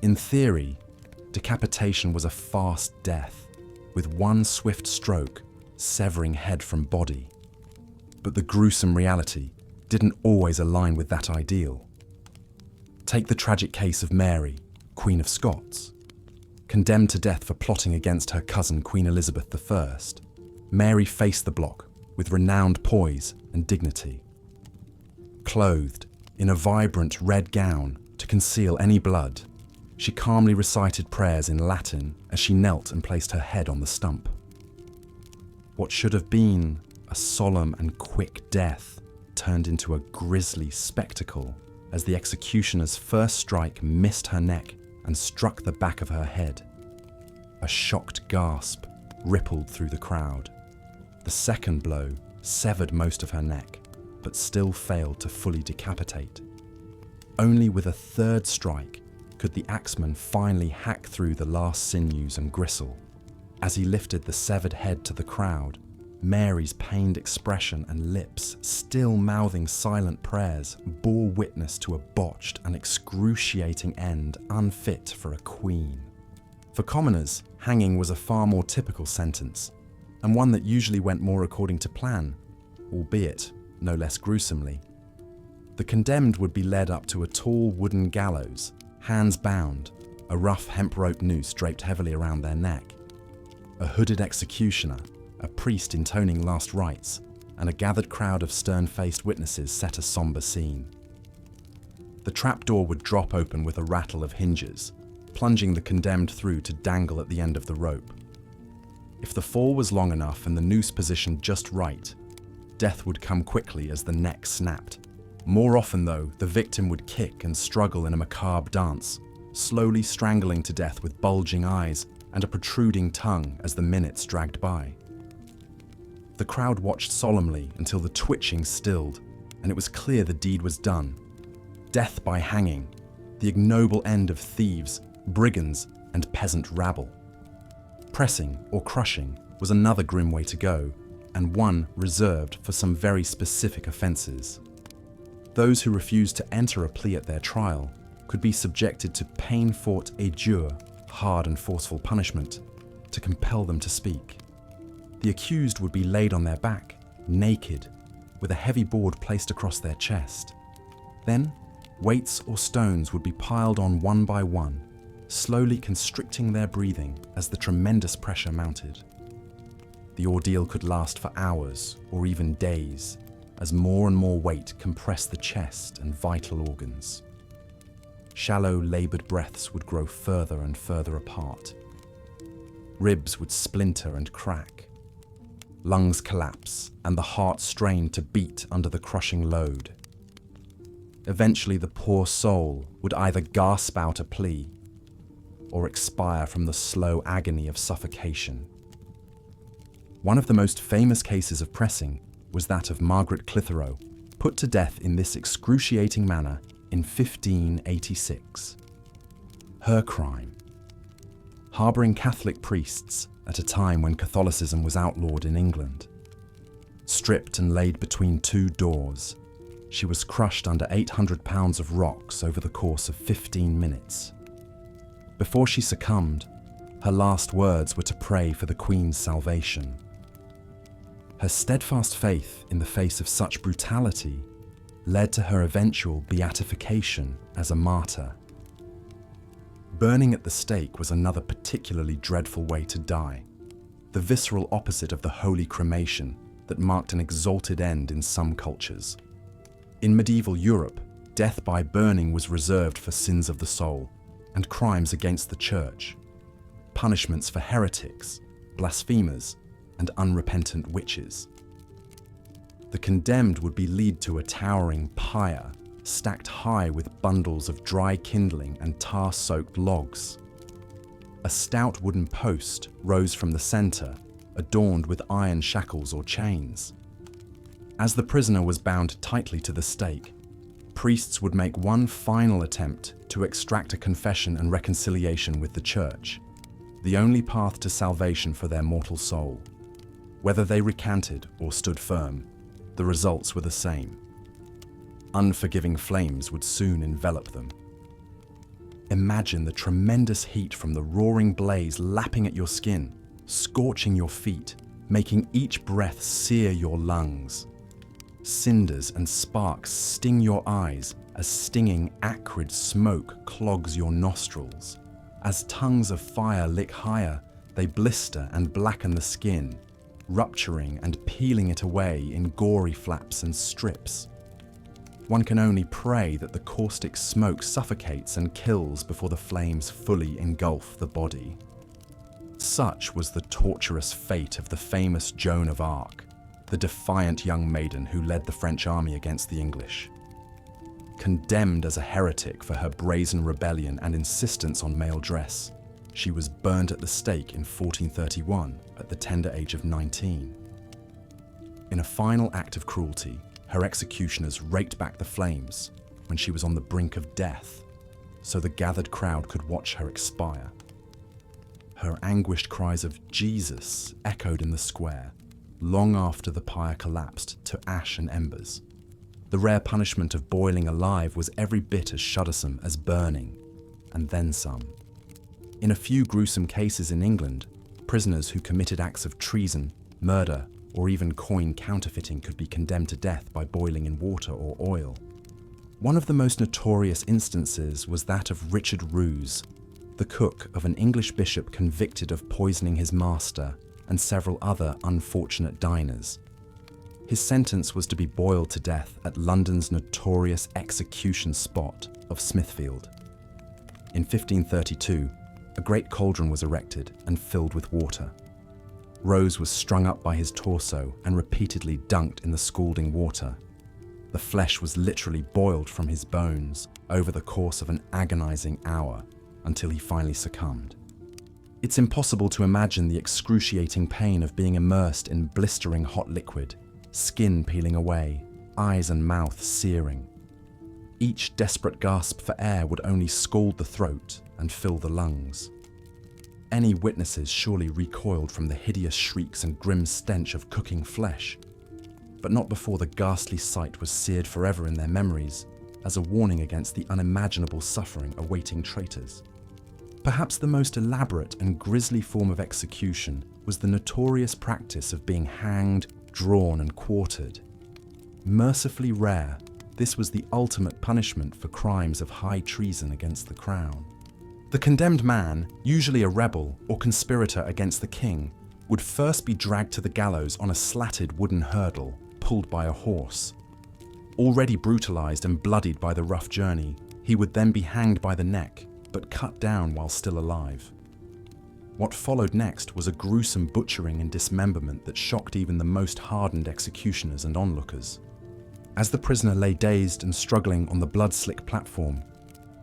In theory, decapitation was a fast death, with one swift stroke severing head from body. But the gruesome reality didn't always align with that ideal. Take the tragic case of Mary, Queen of Scots. Condemned to death for plotting against her cousin Queen Elizabeth I, Mary faced the block with renowned poise and dignity. Clothed in a vibrant red gown to conceal any blood, she calmly recited prayers in Latin as she knelt and placed her head on the stump. What should have been a solemn and quick death turned into a grisly spectacle as the executioner's first strike missed her neck and struck the back of her head. A shocked gasp rippled through the crowd. The second blow severed most of her neck, but still failed to fully decapitate. Only with a third strike could the axeman finally hack through the last sinews and gristle. As he lifted the severed head to the crowd, Mary's pained expression and lips, still mouthing silent prayers, bore witness to a botched and excruciating end unfit for a queen. For commoners, hanging was a far more typical sentence, and one that usually went more according to plan, albeit no less gruesomely. The condemned would be led up to a tall wooden gallows, hands bound, a rough hemp rope noose draped heavily around their neck. A hooded executioner, a priest intoning last rites, and a gathered crowd of stern-faced witnesses set a somber scene. The trapdoor would drop open with a rattle of hinges, plunging the condemned through to dangle at the end of the rope. If the fall was long enough and the noose positioned just right, death would come quickly as the neck snapped. More often, though, the victim would kick and struggle in a macabre dance, slowly strangling to death with bulging eyes and a protruding tongue as the minutes dragged by. The crowd watched solemnly until the twitching stilled, and it was clear the deed was done. Death by hanging, the ignoble end of thieves, brigands, and peasant rabble. Pressing or crushing was another grim way to go, and one reserved for some very specific offences. Those who refused to enter a plea at their trial could be subjected to peine-forte et dure, hard and forceful punishment, to compel them to speak. The accused would be laid on their back, naked, with a heavy board placed across their chest. Then, weights or stones would be piled on one by one, slowly constricting their breathing as the tremendous pressure mounted. The ordeal could last for hours or even days, as more and more weight compressed the chest and vital organs. Shallow, laboured breaths would grow further and further apart. Ribs would splinter and crack. Lungs collapse, and the heart strain to beat under the crushing load. Eventually, the poor soul would either gasp out a plea or expire from the slow agony of suffocation. One of the most famous cases of pressing was that of Margaret Clitheroe, put to death in this excruciating manner in 1586. Her crime: harbouring Catholic priests at a time when Catholicism was outlawed in England. Stripped and laid between two doors, she was crushed under 800 pounds of rocks over the course of 15 minutes. Before she succumbed, her last words were to pray for the Queen's salvation. Her steadfast faith in the face of such brutality led to her eventual beatification as a martyr. Burning at the stake was another particularly dreadful way to die, the visceral opposite of the holy cremation that marked an exalted end in some cultures. In medieval Europe, death by burning was reserved for sins of the soul and crimes against the church, punishments for heretics, blasphemers, and unrepentant witches. The condemned would be led to a towering pyre stacked high with bundles of dry kindling and tar-soaked logs. A stout wooden post rose from the centre, adorned with iron shackles or chains. As the prisoner was bound tightly to the stake, priests would make one final attempt to extract a confession and reconciliation with the church, the only path to salvation for their mortal soul. Whether they recanted or stood firm, the results were the same. Unforgiving flames would soon envelop them. Imagine the tremendous heat from the roaring blaze lapping at your skin, scorching your feet, making each breath sear your lungs. Cinders and sparks sting your eyes as stinging, acrid smoke clogs your nostrils. As tongues of fire lick higher, they blister and blacken the skin, rupturing and peeling it away in gory flaps and strips. One can only pray that the caustic smoke suffocates and kills before the flames fully engulf the body. Such was the torturous fate of the famous Joan of Arc, the defiant young maiden who led the French army against the English. Condemned as a heretic for her brazen rebellion and insistence on male dress, she was burned at the stake in 1431 at the tender age of 19. In a final act of cruelty, her executioners raked back the flames when she was on the brink of death, so the gathered crowd could watch her expire. Her anguished cries of "Jesus" echoed in the square, long after the pyre collapsed to ash and embers. The rare punishment of boiling alive was every bit as shuddersome as burning, and then some. In a few gruesome cases in England, prisoners who committed acts of treason, murder, or even coin counterfeiting could be condemned to death by boiling in water or oil. One of the most notorious instances was that of Richard Roos, the cook of an English bishop convicted of poisoning his master and several other unfortunate diners. His sentence was to be boiled to death at London's notorious execution spot of Smithfield. In 1532, a great cauldron was erected and filled with water. Rose was strung up by his torso and repeatedly dunked in the scalding water. The flesh was literally boiled from his bones over the course of an agonizing hour until he finally succumbed. It's impossible to imagine the excruciating pain of being immersed in blistering hot liquid, skin peeling away, eyes and mouth searing. Each desperate gasp for air would only scald the throat and fill the lungs. Any witnesses surely recoiled from the hideous shrieks and grim stench of cooking flesh, but not before the ghastly sight was seared forever in their memories as a warning against the unimaginable suffering awaiting traitors. Perhaps the most elaborate and grisly form of execution was the notorious practice of being hanged, drawn and quartered. Mercifully rare, this was the ultimate punishment for crimes of high treason against the crown. The condemned man, usually a rebel or conspirator against the king, would first be dragged to the gallows on a slatted wooden hurdle, pulled by a horse. Already brutalized and bloodied by the rough journey, he would then be hanged by the neck, but cut down while still alive. What followed next was a gruesome butchering and dismemberment that shocked even the most hardened executioners and onlookers. As the prisoner lay dazed and struggling on the blood-slick platform,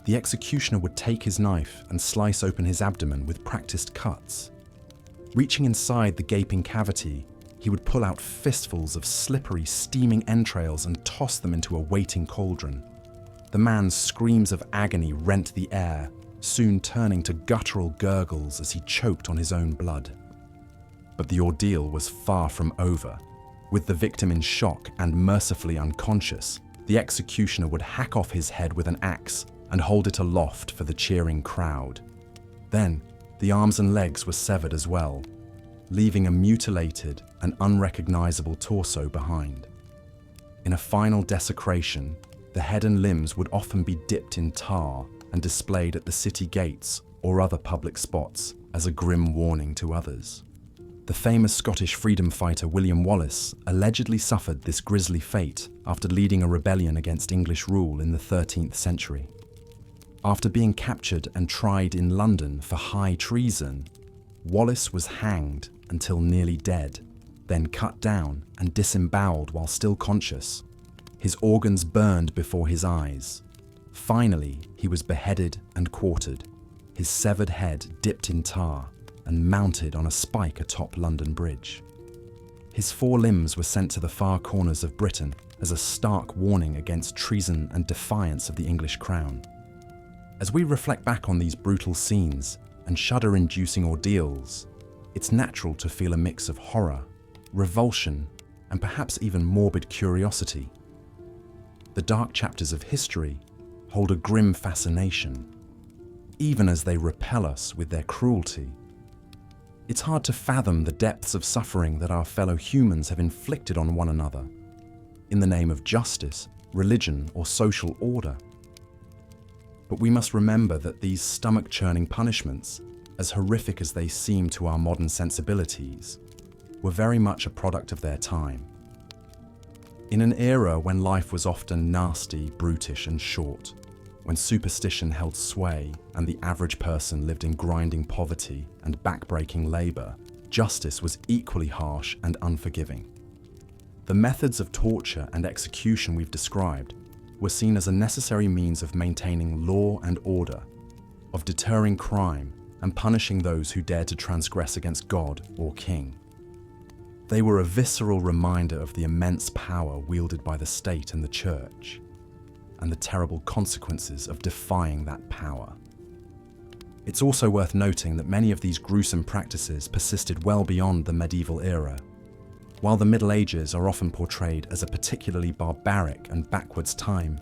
the executioner would take his knife and slice open his abdomen with practiced cuts. Reaching inside the gaping cavity, he would pull out fistfuls of slippery, steaming entrails and toss them into a waiting cauldron. The man's screams of agony rent the air, soon turning to guttural gurgles as he choked on his own blood. But the ordeal was far from over. With the victim in shock and mercifully unconscious, the executioner would hack off his head with an axe and hold it aloft for the cheering crowd. Then, the arms and legs were severed as well, leaving a mutilated and unrecognizable torso behind. In a final desecration, the head and limbs would often be dipped in tar and displayed at the city gates or other public spots as a grim warning to others. The famous Scottish freedom fighter William Wallace allegedly suffered this grisly fate after leading a rebellion against English rule in the 13th century. After being captured and tried in London for high treason, Wallace was hanged until nearly dead, then cut down and disemboweled while still conscious. His organs burned before his eyes. Finally, he was beheaded and quartered, his severed head dipped in tar and mounted on a spike atop London Bridge. His 4 limbs were sent to the far corners of Britain as a stark warning against treason and defiance of the English crown. As we reflect back on these brutal scenes and shudder-inducing ordeals, it's natural to feel a mix of horror, revulsion, and perhaps even morbid curiosity. The dark chapters of history hold a grim fascination, even as they repel us with their cruelty. It's hard to fathom the depths of suffering that our fellow humans have inflicted on one another, in the name of justice, religion, or social order. But we must remember that these stomach-churning punishments, as horrific as they seem to our modern sensibilities, were very much a product of their time. In an era when life was often nasty, brutish, and short, when superstition held sway and the average person lived in grinding poverty and backbreaking labor, justice was equally harsh and unforgiving. The methods of torture and execution we've described were seen as a necessary means of maintaining law and order, of deterring crime and punishing those who dared to transgress against God or king. They were a visceral reminder of the immense power wielded by the state and the church, and the terrible consequences of defying that power. It's also worth noting that many of these gruesome practices persisted well beyond the medieval era. While the Middle Ages are often portrayed as a particularly barbaric and backwards time,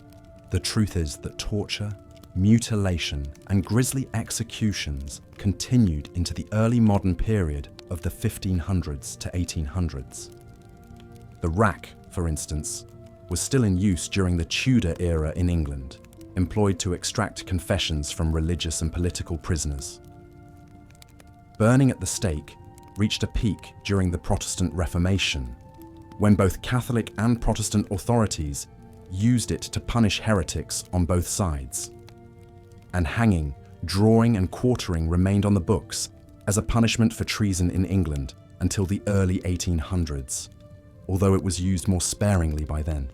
the truth is that torture, mutilation, and grisly executions continued into the early modern period of the 1500s to 1800s. The rack, for instance, was still in use during the Tudor era in England, employed to extract confessions from religious and political prisoners. Burning at the stake reached a peak during the Protestant Reformation, when both Catholic and Protestant authorities used it to punish heretics on both sides. And hanging, drawing, and quartering remained on the books as a punishment for treason in England until the early 1800s, although it was used more sparingly by then.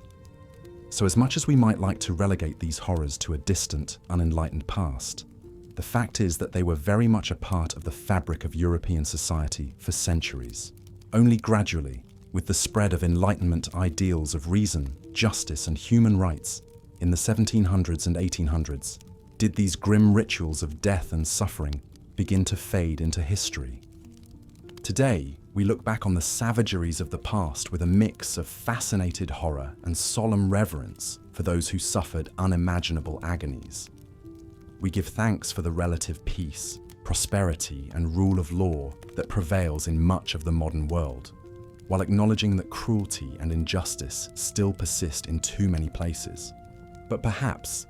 So as much as we might like to relegate these horrors to a distant, unenlightened past, the fact is that they were very much a part of the fabric of European society for centuries. Only gradually, with the spread of Enlightenment ideals of reason, justice, and human rights in the 1700s and 1800s, did these grim rituals of death and suffering begin to fade into history. Today, we look back on the savageries of the past with a mix of fascinated horror and solemn reverence for those who suffered unimaginable agonies. We give thanks for the relative peace, prosperity, and rule of law that prevails in much of the modern world, while acknowledging that cruelty and injustice still persist in too many places. But perhaps,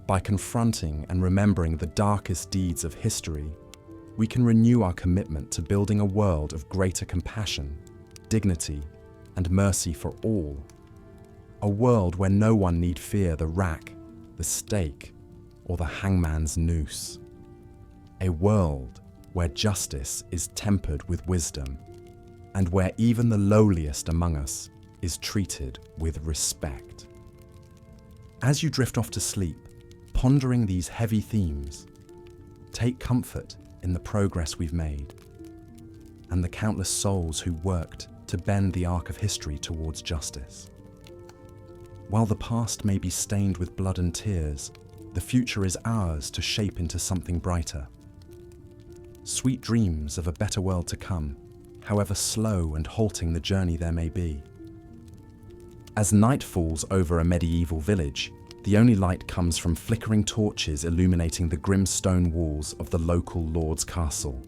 by confronting and remembering the darkest deeds of history, we can renew our commitment to building a world of greater compassion, dignity, and mercy for all. A world where no one need fear the rack, the stake, or the hangman's noose. A world where justice is tempered with wisdom, and where even the lowliest among us is treated with respect. As you drift off to sleep, pondering these heavy themes, take comfort in the progress we've made and the countless souls who worked to bend the arc of history towards justice. While the past may be stained with blood and tears, the future is ours to shape into something brighter. Sweet dreams of a better world to come, however slow and halting the journey there may be. As night falls over a medieval village, the only light comes from flickering torches illuminating the grim stone walls of the local lord's castle.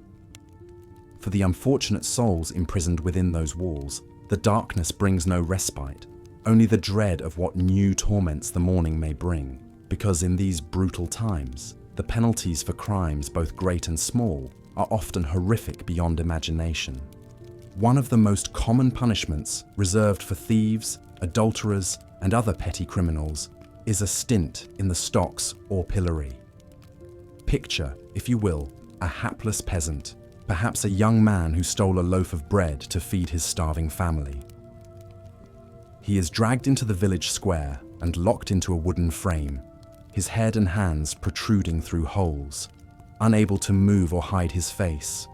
For the unfortunate souls imprisoned within those walls, the darkness brings no respite, only the dread of what new torments the morning may bring, because in these brutal times, the penalties for crimes both great and small are often horrific beyond imagination. One of the most common punishments reserved for thieves, adulterers, and other petty criminals is a stint in the stocks or pillory. Picture, if you will, a hapless peasant, perhaps a young man who stole a loaf of bread to feed his starving family. He is dragged into the village square and locked into a wooden frame, his head and hands protruding through holes, unable to move or hide his face.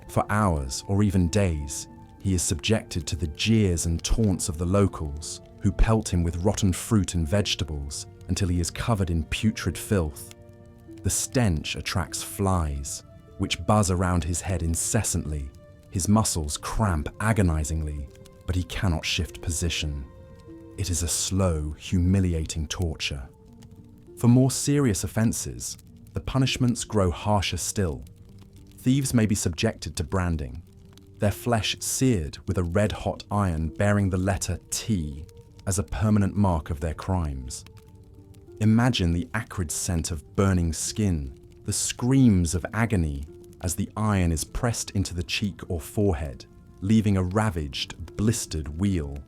For hours or even days, he is subjected to the jeers and taunts of the locals, who pelt him with rotten fruit and vegetables until he is covered in putrid filth. The stench attracts flies, which buzz around his head incessantly. His muscles cramp agonizingly, but he cannot shift position. It is a slow, humiliating torture. For more serious offenses, the punishments grow harsher still. Thieves may be subjected to branding, their flesh seared with a red-hot iron bearing the letter T as a permanent mark of their crimes. Imagine the acrid scent of burning skin, the screams of agony as the iron is pressed into the cheek or forehead, leaving a ravaged, blistered wheal.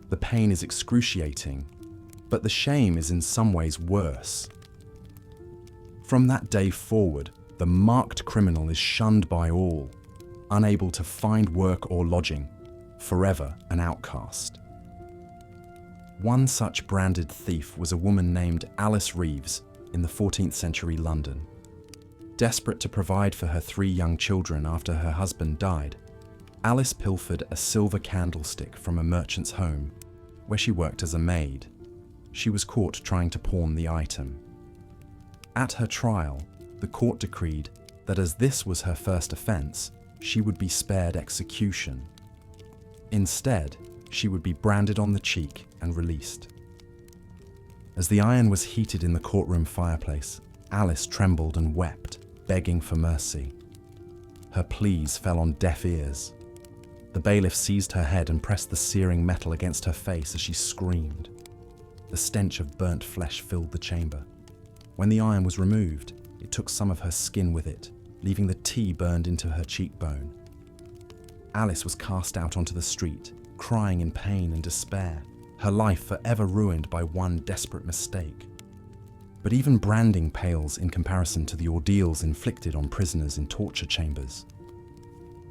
The pain is excruciating, but the shame is in some ways worse. From that day forward, the marked criminal is shunned by all, unable to find work or lodging, forever an outcast. One such branded thief was a woman named Alice Reeves in the 14th century London. Desperate to provide for her 3 young children after her husband died, Alice pilfered a silver candlestick from a merchant's home, where she worked as a maid. She was caught trying to pawn the item. At her trial, the court decreed that as this was her first offence, she would be spared execution. Instead, she would be branded on the cheek and released. As the iron was heated in the courtroom fireplace, Alice trembled and wept, begging for mercy. Her pleas fell on deaf ears. The bailiff seized her head and pressed the searing metal against her face as she screamed. The stench of burnt flesh filled the chamber. When the iron was removed, it took some of her skin with it, leaving the T burned into her cheekbone. Alice was cast out onto the street, crying in pain and despair, her life forever ruined by one desperate mistake. But even branding pales in comparison to the ordeals inflicted on prisoners in torture chambers.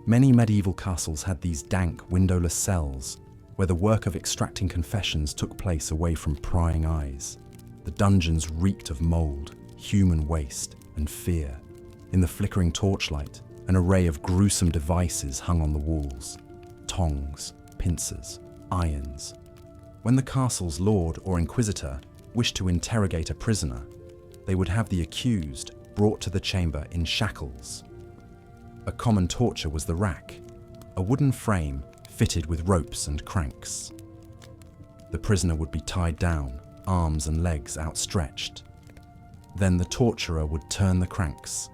Many medieval castles had these dank, windowless cells, where the work of extracting confessions took place away from prying eyes. The dungeons reeked of mould, human waste, and fear. In the flickering torchlight, an array of gruesome devices hung on the walls: tongs, pincers, irons. When the castle's lord or inquisitor wished to interrogate a prisoner, they would have the accused brought to the chamber in shackles. A common torture was the rack, a wooden frame fitted with ropes and cranks. The prisoner would be tied down, arms and legs outstretched. Then the torturer would turn the cranks,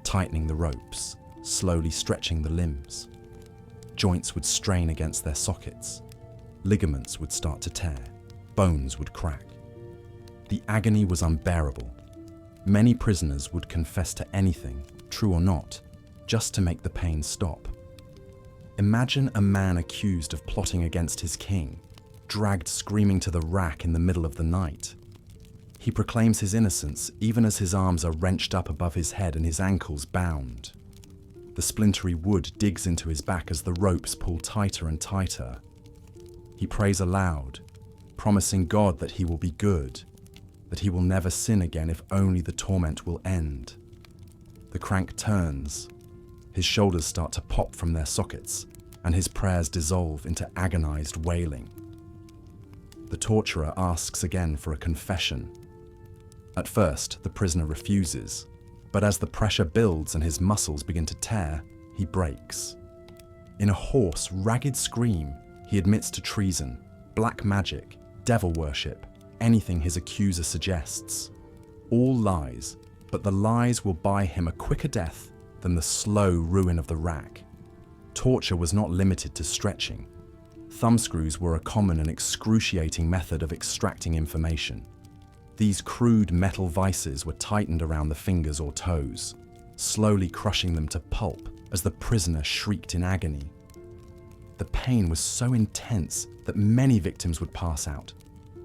tightening the ropes, slowly stretching the limbs. Joints would strain against their sockets. Ligaments would start to tear. Bones would crack. The agony was unbearable. Many prisoners would confess to anything, true or not, just to make the pain stop. Imagine a man accused of plotting against his king, dragged screaming to the rack in the middle of the night. He proclaims his innocence even as his arms are wrenched up above his head and his ankles bound. The splintery wood digs into his back as the ropes pull tighter and tighter. He prays aloud, promising God that he will be good, that he will never sin again if only the torment will end. The crank turns. His shoulders start to pop from their sockets, and his prayers dissolve into agonized wailing. The torturer asks again for a confession. At first, the prisoner refuses, but as the pressure builds and his muscles begin to tear, he breaks. In a hoarse, ragged scream, he admits to treason, black magic, devil worship, anything his accuser suggests. All lies, but the lies will buy him a quicker death than the slow ruin of the rack. Torture was not limited to stretching. Thumbscrews were a common and excruciating method of extracting information. These crude metal vices were tightened around the fingers or toes, slowly crushing them to pulp as the prisoner shrieked in agony. The pain was so intense that many victims would pass out.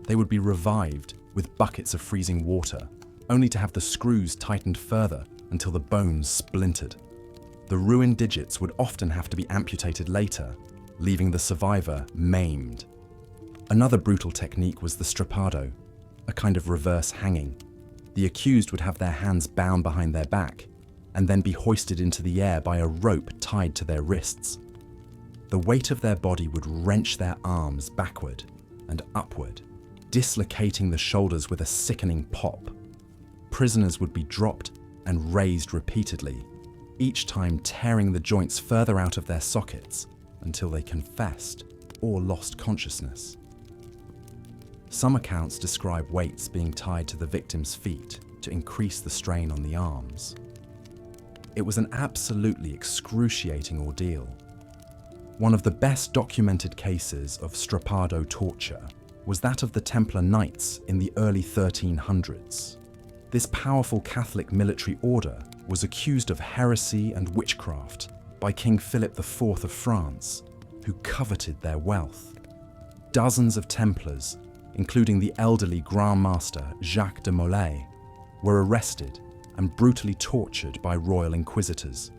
They would be revived with buckets of freezing water, only to have the screws tightened further until the bones splintered. The ruined digits would often have to be amputated later, leaving the survivor maimed. Another brutal technique was the strappado, a kind of reverse hanging. The accused would have their hands bound behind their back and then be hoisted into the air by a rope tied to their wrists. The weight of their body would wrench their arms backward and upward, dislocating the shoulders with a sickening pop. Prisoners would be dropped and raised repeatedly, each time tearing the joints further out of their sockets until they confessed or lost consciousness. Some accounts describe weights being tied to the victim's feet to increase the strain on the arms. It was an absolutely excruciating ordeal. One of the best documented cases of strappado torture was that of the Templar Knights in the early 1300s. This powerful Catholic military order was accused of heresy and witchcraft by King Philip IV of France, who coveted their wealth. Dozens of Templars, including the elderly Grand Master Jacques de Molay, were arrested and brutally tortured by royal inquisitors.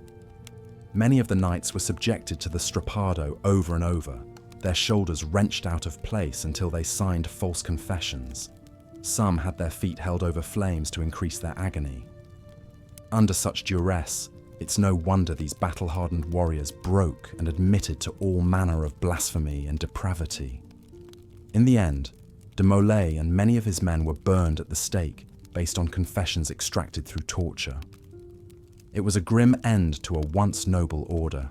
Many of the knights were subjected to the strappado over and over, their shoulders wrenched out of place until they signed false confessions. Some had their feet held over flames to increase their agony. Under such duress, it's no wonder these battle-hardened warriors broke and admitted to all manner of blasphemy and depravity. In the end, de Molay and many of his men were burned at the stake based on confessions extracted through torture. It was a grim end to a once noble order.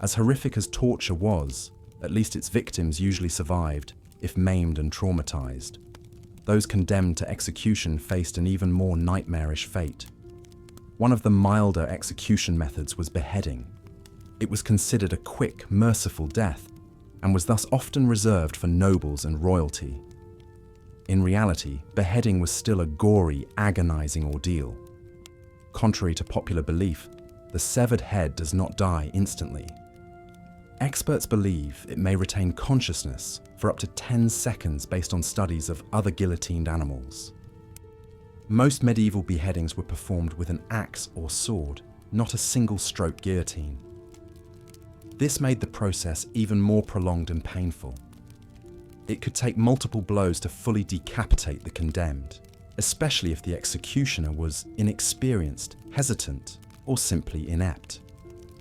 As horrific as torture was, at least its victims usually survived, if maimed and traumatized. Those condemned to execution faced an even more nightmarish fate. One of the milder execution methods was beheading. It was considered a quick, merciful death, and was thus often reserved for nobles and royalty. In reality, beheading was still a gory, agonizing ordeal. Contrary to popular belief, the severed head does not die instantly. Experts believe it may retain consciousness for up to 10 seconds based on studies of other guillotined animals. Most medieval beheadings were performed with an axe or sword, not a single-stroke guillotine. This made the process even more prolonged and painful. It could take multiple blows to fully decapitate the condemned, especially if the executioner was inexperienced, hesitant, or simply inept.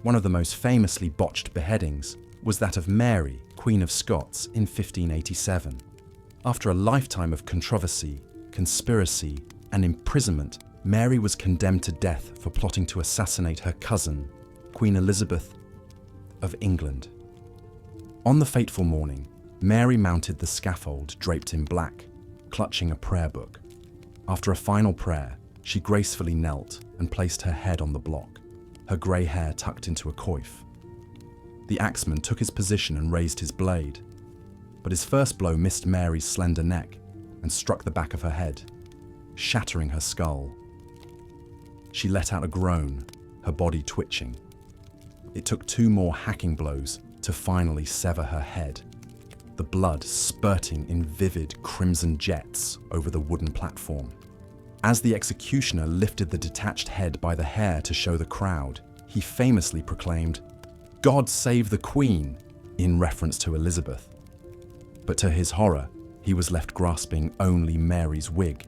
One of the most famously botched beheadings was that of Mary, Queen of Scots, in 1587. After a lifetime of controversy, conspiracy, and imprisonment, Mary was condemned to death for plotting to assassinate her cousin, Queen Elizabeth of England. On the fateful morning, Mary mounted the scaffold draped in black, clutching a prayer book. After a final prayer, she gracefully knelt and placed her head on the block, her grey hair tucked into a coif. The axeman took his position and raised his blade, but his first blow missed Mary's slender neck and struck the back of her head, shattering her skull. She let out a groan, her body twitching. It took 2 more hacking blows to finally sever her head, the blood spurting in vivid crimson jets over the wooden platform. As the executioner lifted the detached head by the hair to show the crowd, he famously proclaimed, "God save the Queen," in reference to Elizabeth. But to his horror, he was left grasping only Mary's wig.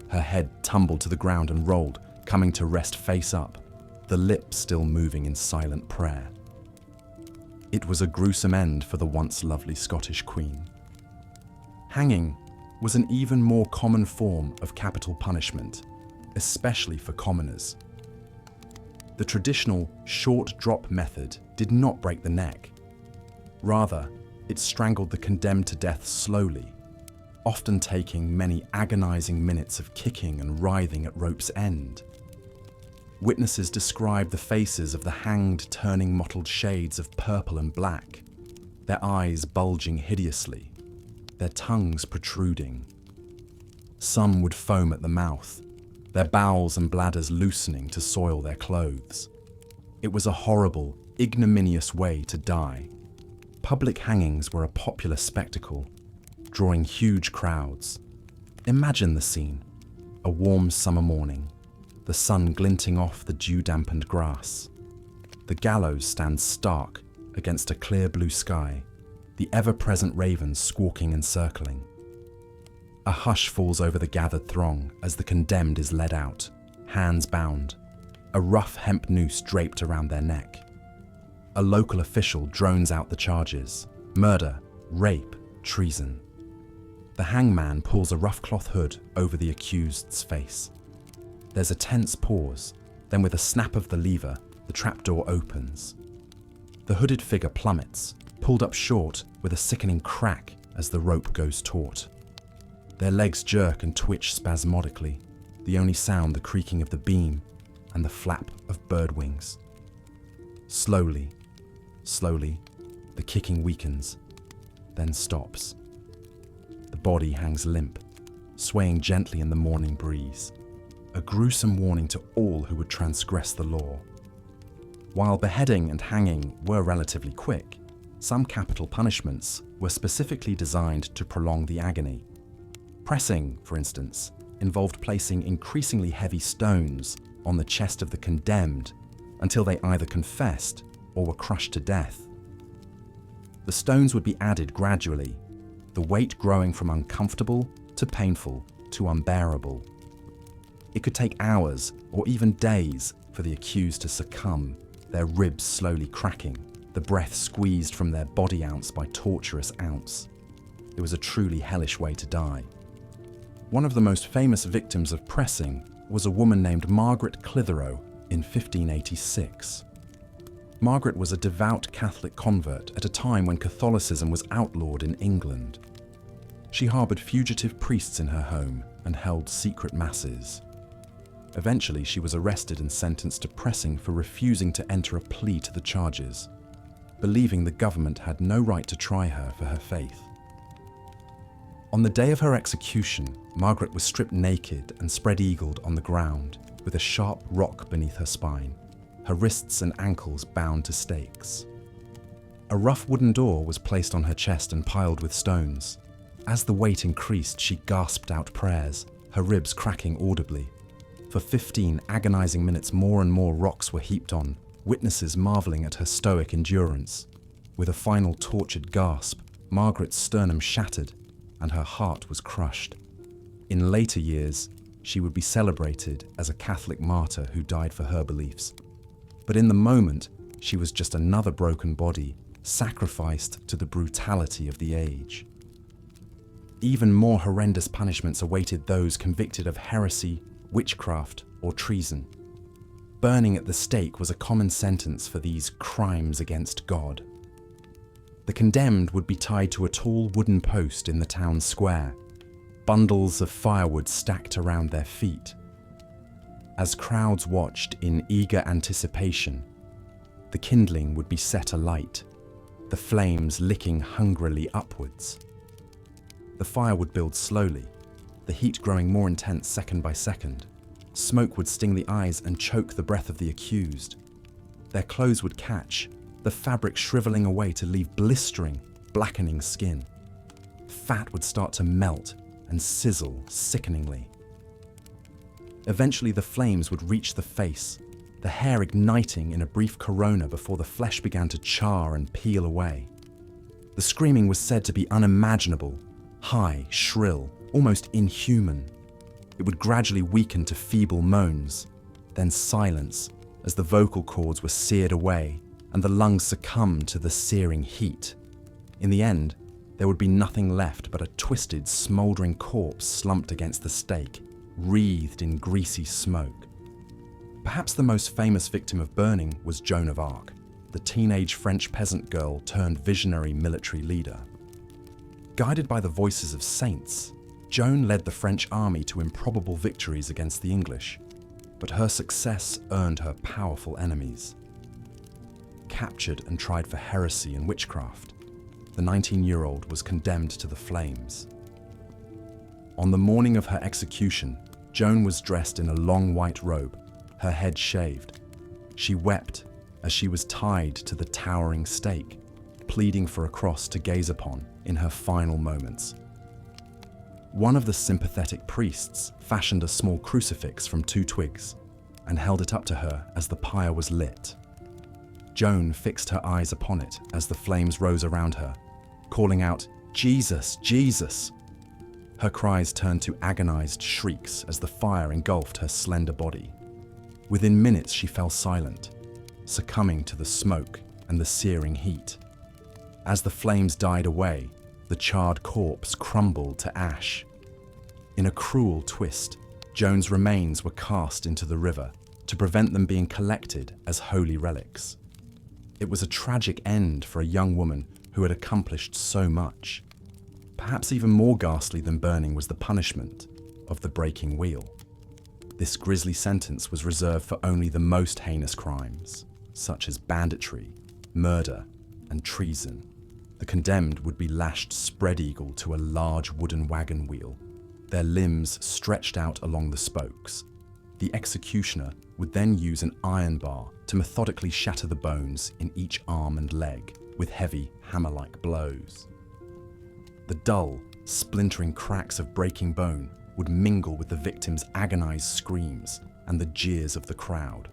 Her head tumbled to the ground and rolled, coming to rest face up, the lips still moving in silent prayer. It was a gruesome end for the once lovely Scottish Queen. Hanging was an even more common form of capital punishment, especially for commoners. The traditional short drop method did not break the neck. Rather, it strangled the condemned to death slowly, often taking many agonizing minutes of kicking and writhing at rope's end. Witnesses described the faces of the hanged turning mottled shades of purple and black, their eyes bulging hideously, their tongues protruding. Some would foam at the mouth, their bowels and bladders loosening to soil their clothes. It was a horrible, ignominious way to die. Public hangings were a popular spectacle, drawing huge crowds. Imagine the scene: a warm summer morning, the sun glinting off the dew-dampened grass. The gallows stands stark against a clear blue sky, the ever-present ravens squawking and circling. A hush falls over the gathered throng as the condemned is led out, hands bound, a rough hemp noose draped around their neck. A local official drones out the charges: murder, rape, treason. The hangman pulls a rough cloth hood over the accused's face. There's a tense pause, then with a snap of the lever, the trapdoor opens. The hooded figure plummets, pulled up short with a sickening crack as the rope goes taut. Their legs jerk and twitch spasmodically, the only sound the creaking of the beam and the flap of bird wings. Slowly, slowly, the kicking weakens, then stops. The body hangs limp, swaying gently in the morning breeze, a gruesome warning to all who would transgress the law. While beheading and hanging were relatively quick, some capital punishments were specifically designed to prolong the agony. Pressing, for instance, involved placing increasingly heavy stones on the chest of the condemned until they either confessed or were crushed to death. The stones would be added gradually, the weight growing from uncomfortable to painful to unbearable. It could take hours or even days for the accused to succumb, their ribs slowly cracking, the breath squeezed from their body ounce by torturous ounce. It was a truly hellish way to die. One of the most famous victims of pressing was a woman named Margaret Clitheroe in 1586. Margaret was a devout Catholic convert at a time when Catholicism was outlawed in England. She harbored fugitive priests in her home and held secret masses. Eventually, she was arrested and sentenced to pressing for refusing to enter a plea to the charges, believing the government had no right to try her for her faith. On the day of her execution, Margaret was stripped naked and spread-eagled on the ground, with a sharp rock beneath her spine, her wrists and ankles bound to stakes. A rough wooden door was placed on her chest and piled with stones. As the weight increased, she gasped out prayers, her ribs cracking audibly. For 15 agonizing minutes, more and more rocks were heaped on, witnesses marveling at her stoic endurance. With a final tortured gasp, Margaret's sternum shattered and her heart was crushed. In later years, she would be celebrated as a Catholic martyr who died for her beliefs. But in the moment, she was just another broken body, sacrificed to the brutality of the age. Even more horrendous punishments awaited those convicted of heresy, witchcraft, or treason. Burning at the stake was a common sentence for these crimes against God. The condemned would be tied to a tall wooden post in the town square, bundles of firewood stacked around their feet. As crowds watched in eager anticipation, the kindling would be set alight, the flames licking hungrily upwards. The fire would build slowly, the heat growing more intense second by second. Smoke would sting the eyes and choke the breath of the accused. Their clothes would catch, the fabric shriveling away to leave blistering, blackening skin. Fat would start to melt and sizzle sickeningly. Eventually the flames would reach the face, the hair igniting in a brief corona before the flesh began to char and peel away. The screaming was said to be unimaginable, high, shrill, almost inhuman. It would gradually weaken to feeble moans, then silence as the vocal cords were seared away and the lungs succumbed to the searing heat. In the end, there would be nothing left but a twisted, smouldering corpse slumped against the stake, wreathed in greasy smoke. Perhaps the most famous victim of burning was Joan of Arc, the teenage French peasant girl turned visionary military leader. Guided by the voices of saints, Joan led the French army to improbable victories against the English, but her success earned her powerful enemies. Captured and tried for heresy and witchcraft, the 19-year-old was condemned to the flames. On the morning of her execution, Joan was dressed in a long white robe, her head shaved. She wept as she was tied to the towering stake, pleading for a cross to gaze upon in her final moments. One of the sympathetic priests fashioned a small crucifix from 2 twigs and held it up to her as the pyre was lit. Joan fixed her eyes upon it as the flames rose around her, calling out, "Jesus, Jesus!" Her cries turned to agonized shrieks as the fire engulfed her slender body. Within minutes she fell silent, succumbing to the smoke and the searing heat. As the flames died away, the charred corpse crumbled to ash. In a cruel twist, Joan's remains were cast into the river to prevent them being collected as holy relics. It was a tragic end for a young woman who had accomplished so much. Perhaps even more ghastly than burning was the punishment of the breaking wheel. This grisly sentence was reserved for only the most heinous crimes, such as banditry, murder, and treason. The condemned would be lashed spread-eagle to a large wooden wagon wheel, their limbs stretched out along the spokes. The executioner would then use an iron bar to methodically shatter the bones in each arm and leg with heavy hammer-like blows. The dull, splintering cracks of breaking bone would mingle with the victim's agonized screams and the jeers of the crowd.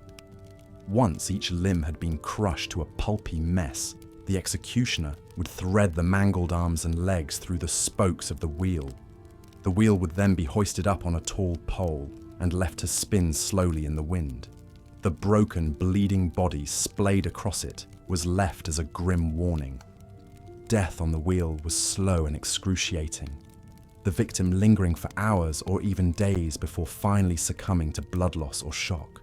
Once each limb had been crushed to a pulpy mess, the executioner would thread the mangled arms and legs through the spokes of the wheel. The wheel would then be hoisted up on a tall pole and left to spin slowly in the wind. The broken, bleeding body splayed across it was left as a grim warning. Death on the wheel was slow and excruciating, the victim lingering for hours or even days before finally succumbing to blood loss or shock.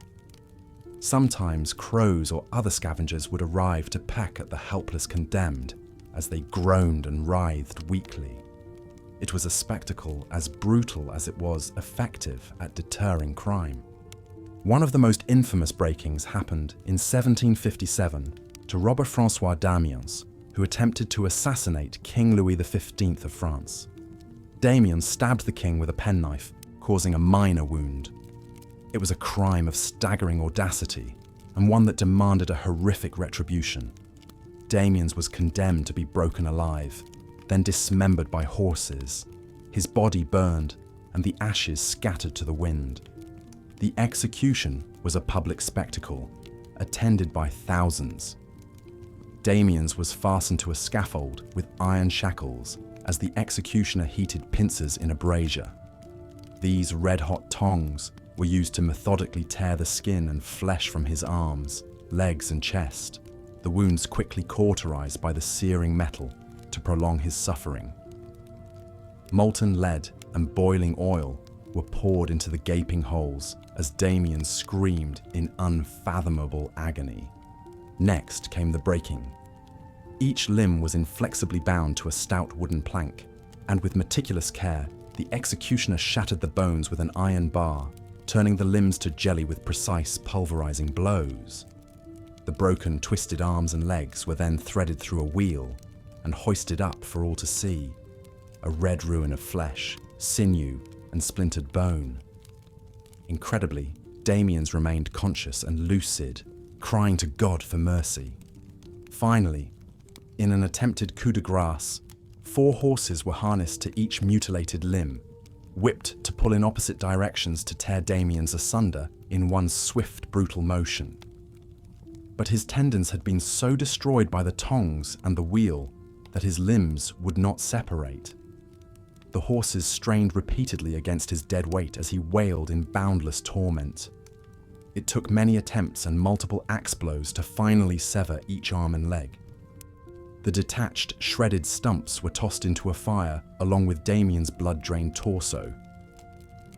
Sometimes crows or other scavengers would arrive to peck at the helpless condemned as they groaned and writhed weakly. It was a spectacle as brutal as it was effective at deterring crime. One of the most infamous break-ins happened in 1757 to Robert François Damiens, who attempted to assassinate King Louis XV of France. Damiens stabbed the king with a penknife, causing a minor wound. It was a crime of staggering audacity, and one that demanded a horrific retribution. Damiens was condemned to be broken alive, then dismembered by horses, his body burned, and the ashes scattered to the wind. The execution was a public spectacle, attended by thousands. Damiens was fastened to a scaffold with iron shackles as the executioner heated pincers in a brazier. These red-hot tongs were used to methodically tear the skin and flesh from his arms, legs and chest, the wounds quickly cauterized by the searing metal to prolong his suffering. Molten lead and boiling oil were poured into the gaping holes as Damiens screamed in unfathomable agony. Next came the breaking. Each limb was inflexibly bound to a stout wooden plank, and with meticulous care, the executioner shattered the bones with an iron bar, turning the limbs to jelly with precise pulverizing blows. The broken, twisted arms and legs were then threaded through a wheel and hoisted up for all to see, a red ruin of flesh, sinew, and splintered bone. Incredibly, Damiens remained conscious and lucid, crying to God for mercy. Finally, in an attempted coup de grace, 4 horses were harnessed to each mutilated limb, whipped to pull in opposite directions to tear Damiens asunder in one swift, brutal motion. But his tendons had been so destroyed by the tongs and the wheel that his limbs would not separate. The horses strained repeatedly against his dead weight as he wailed in boundless torment. It took many attempts and multiple axe blows to finally sever each arm and leg. The detached, shredded stumps were tossed into a fire along with Damiens' blood-drained torso.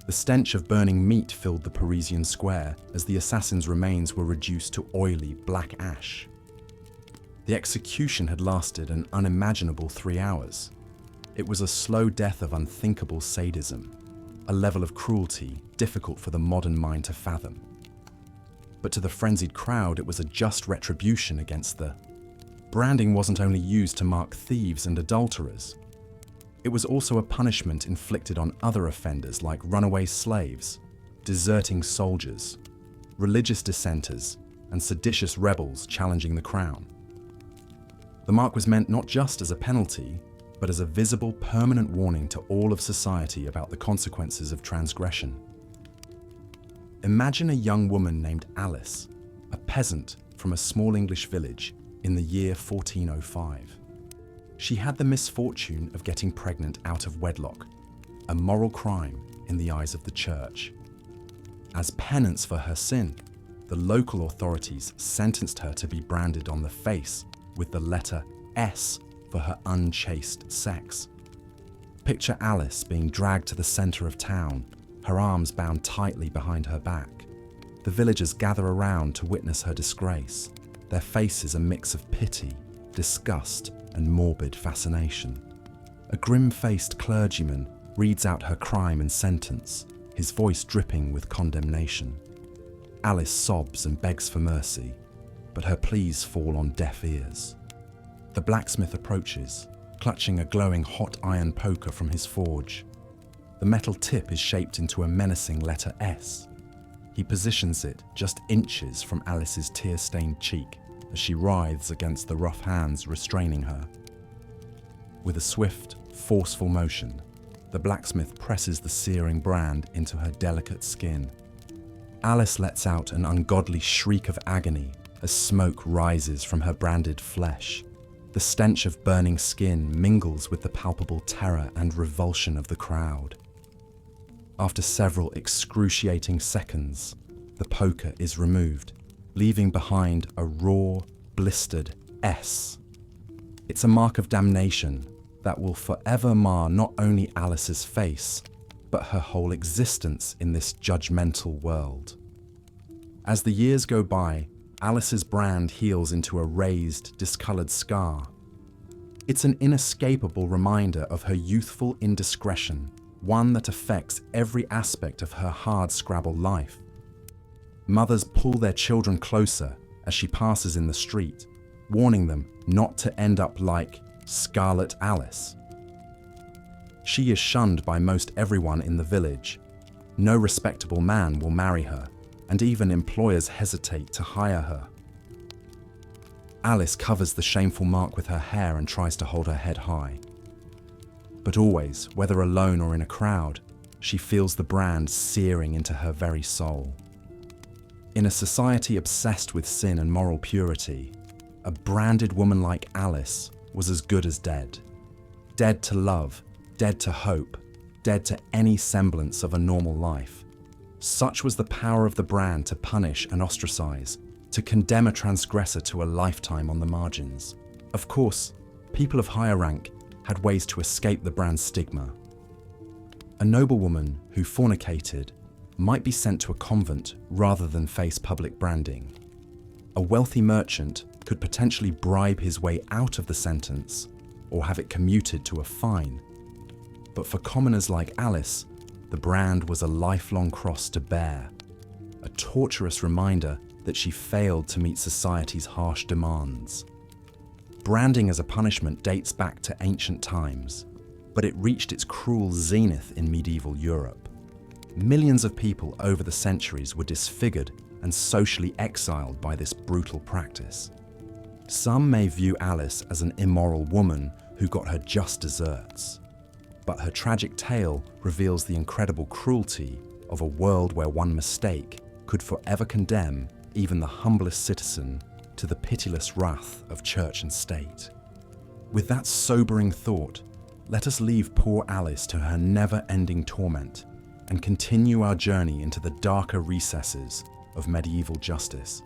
The stench of burning meat filled the Parisian square as the assassin's remains were reduced to oily, black ash. The execution had lasted an unimaginable 3 hours. It was a slow death of unthinkable sadism, a level of cruelty difficult for the modern mind to fathom. But to the frenzied crowd, it was a just retribution against the branding wasn't only used to mark thieves and adulterers. It was also a punishment inflicted on other offenders like runaway slaves, deserting soldiers, religious dissenters, and seditious rebels challenging the crown. The mark was meant not just as a penalty, but as a visible, permanent warning to all of society about the consequences of transgression. Imagine a young woman named Alice, a peasant from a small English village in the year 1405. She had the misfortune of getting pregnant out of wedlock, a moral crime in the eyes of the church. As penance for her sin, the local authorities sentenced her to be branded on the face with the letter S for her unchaste sex. Picture Alice being dragged to the centre of town, her arms bound tightly behind her back. The villagers gather around to witness her disgrace, their faces a mix of pity, disgust, and morbid fascination. A grim-faced clergyman reads out her crime and sentence, his voice dripping with condemnation. Alice sobs and begs for mercy, but her pleas fall on deaf ears. The blacksmith approaches, clutching a glowing hot iron poker from his forge. The metal tip is shaped into a menacing letter S. He positions it just inches from Alice's tear-stained cheek as she writhes against the rough hands restraining her. With a swift, forceful motion, The blacksmith presses the searing brand into her delicate skin. Alice lets out an ungodly shriek of agony as smoke rises from her branded flesh. The stench of burning skin mingles with the palpable terror and revulsion of the crowd. After several excruciating seconds, the poker is removed, leaving behind a raw, blistered S. It's a mark of damnation that will forever mar not only Alice's face, but her whole existence in this judgmental world. As the years go by, Alice's brand heals into a raised, discolored scar. It's an inescapable reminder of her youthful indiscretion, one that affects every aspect of her hard-scrabble life. Mothers pull their children closer as she passes in the street, warning them not to end up like Scarlet Alice. She is shunned by most everyone in the village. No respectable man will marry her, and even employers hesitate to hire her. Alice covers the shameful mark with her hair and tries to hold her head high. But always, whether alone or in a crowd, she feels the brand searing into her very soul. In a society obsessed with sin and moral purity, a branded woman like Alice was as good as dead. Dead to love, dead to hope, dead to any semblance of a normal life. Such was the power of the brand to punish and ostracize, to condemn a transgressor to a lifetime on the margins. Of course, people of higher rank had ways to escape the brand's stigma. A noblewoman who fornicated might be sent to a convent rather than face public branding. A wealthy merchant could potentially bribe his way out of the sentence or have it commuted to a fine. But for commoners like Alice, the brand was a lifelong cross to bear, a torturous reminder that she failed to meet society's harsh demands. Branding as a punishment dates back to ancient times, but it reached its cruel zenith in medieval Europe. Millions of people over the centuries were disfigured and socially exiled by this brutal practice. Some may view Alice as an immoral woman who got her just desserts, but her tragic tale reveals the incredible cruelty of a world where one mistake could forever condemn even the humblest citizen to the pitiless wrath of church and state. With that sobering thought, let us leave poor Alice to her never-ending torment and continue our journey into the darker recesses of medieval justice.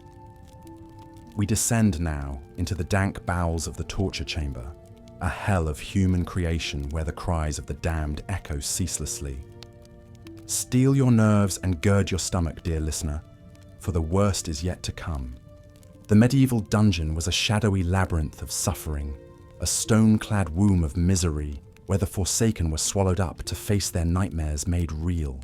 We descend now into the dank bowels of the torture chamber, a hell of human creation where the cries of the damned echo ceaselessly. Steel your nerves and gird your stomach, dear listener, for the worst is yet to come. The medieval dungeon was a shadowy labyrinth of suffering, a stone-clad womb of misery where the forsaken were swallowed up to face their nightmares made real.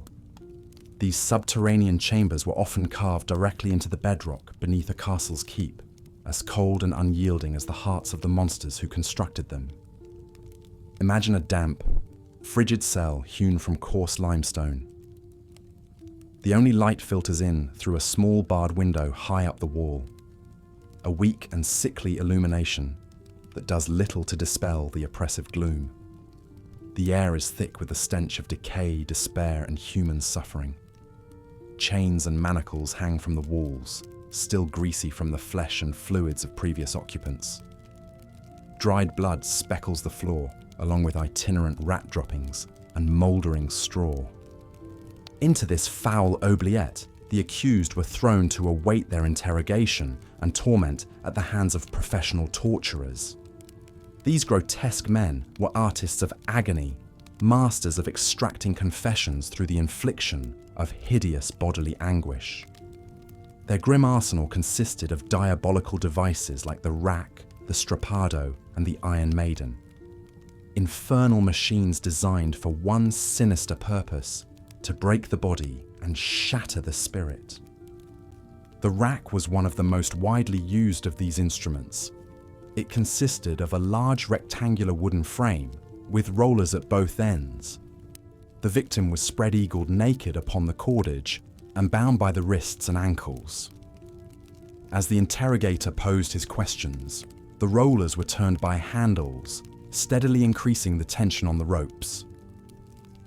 These subterranean chambers were often carved directly into the bedrock beneath a castle's keep, as cold and unyielding as the hearts of the monsters who constructed them. Imagine a damp, frigid cell hewn from coarse limestone. The only light filters in through a small barred window high up the wall, a weak and sickly illumination that does little to dispel the oppressive gloom. The air is thick with the stench of decay, despair, and human suffering. Chains and manacles hang from the walls, still greasy from the flesh and fluids of previous occupants. Dried blood speckles the floor, along with itinerant rat droppings and mouldering straw. Into this foul oubliette, the accused were thrown to await their interrogation and torment at the hands of professional torturers. These grotesque men were artists of agony, masters of extracting confessions through the infliction of hideous bodily anguish. Their grim arsenal consisted of diabolical devices like the rack, the strappado, and the Iron Maiden. Infernal machines designed for one sinister purpose: to break the body and shatter the spirit. The rack was one of the most widely used of these instruments. It consisted of a large rectangular wooden frame with rollers at both ends. The victim was spread-eagled naked upon the cordage and bound by the wrists and ankles. As the interrogator posed his questions, the rollers were turned by handles, steadily increasing the tension on the ropes.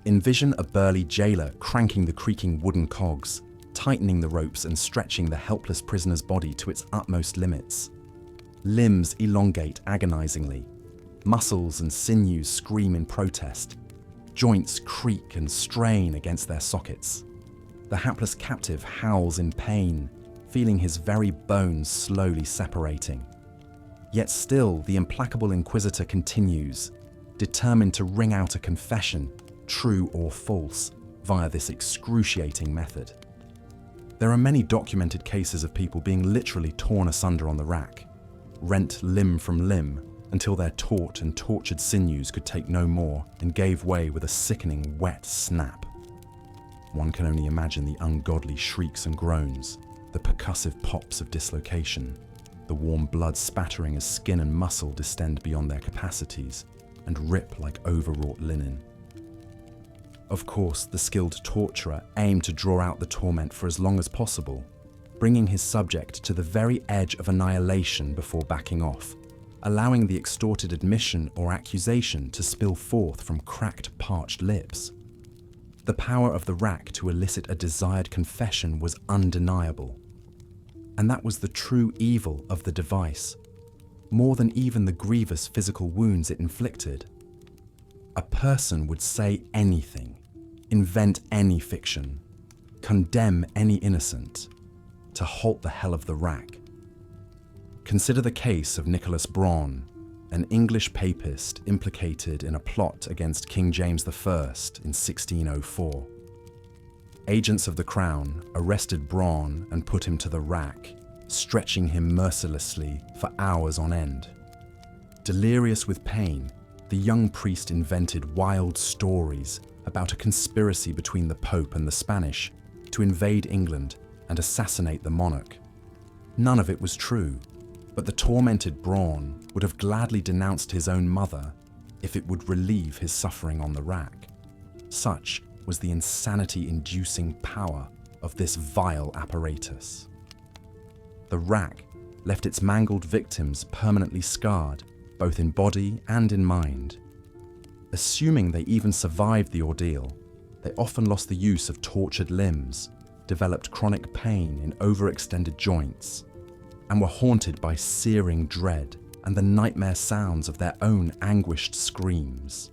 Envision a burly jailer cranking the creaking wooden cogs, tightening the ropes and stretching the helpless prisoner's body to its utmost limits. Limbs elongate agonizingly. Muscles and sinews scream in protest. Joints creak and strain against their sockets. The hapless captive howls in pain, feeling his very bones slowly separating. Yet still, the implacable inquisitor continues, determined to wring out a confession, true or false, via this excruciating method. There are many documented cases of people being literally torn asunder on the rack, rent limb from limb, until their taut and tortured sinews could take no more and gave way with a sickening wet snap. One can only imagine the ungodly shrieks and groans, the percussive pops of dislocation, the warm blood spattering as skin and muscle distend beyond their capacities and rip like overwrought linen. Of course, the skilled torturer aimed to draw out the torment for as long as possible, bringing his subject to the very edge of annihilation before backing off, allowing the extorted admission or accusation to spill forth from cracked, parched lips. The power of the rack to elicit a desired confession was undeniable. And that was the true evil of the device, more than even the grievous physical wounds it inflicted. A person would say anything, invent any fiction, condemn any innocent, to halt the hell of the rack. Consider the case of Nicholas Braun, an English papist implicated in a plot against King James I in 1604. Agents of the Crown arrested Braun and put him to the rack, stretching him mercilessly for hours on end. Delirious with pain, the young priest invented wild stories about a conspiracy between the Pope and the Spanish to invade England and assassinate the monarch. None of it was true, but the tormented Braun would have gladly denounced his own mother if it would relieve his suffering on the rack. Such was the insanity-inducing power of this vile apparatus. The rack left its mangled victims permanently scarred, both in body and in mind. Assuming they even survived the ordeal, they often lost the use of tortured limbs, developed chronic pain in overextended joints, and were haunted by searing dread and the nightmare sounds of their own anguished screams.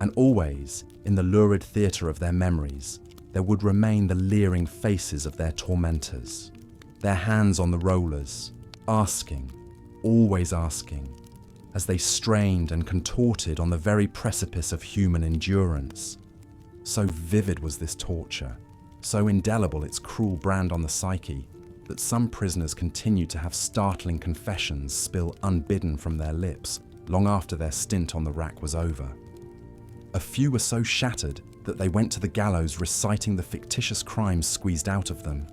And always, in the lurid theatre of their memories, there would remain the leering faces of their tormentors, their hands on the rollers, asking, always asking, as they strained and contorted on the very precipice of human endurance. So vivid was this torture, so indelible its cruel brand on the psyche, that some prisoners continued to have startling confessions spill unbidden from their lips long after their stint on the rack was over. A few were so shattered that they went to the gallows reciting the fictitious crimes squeezed out of them,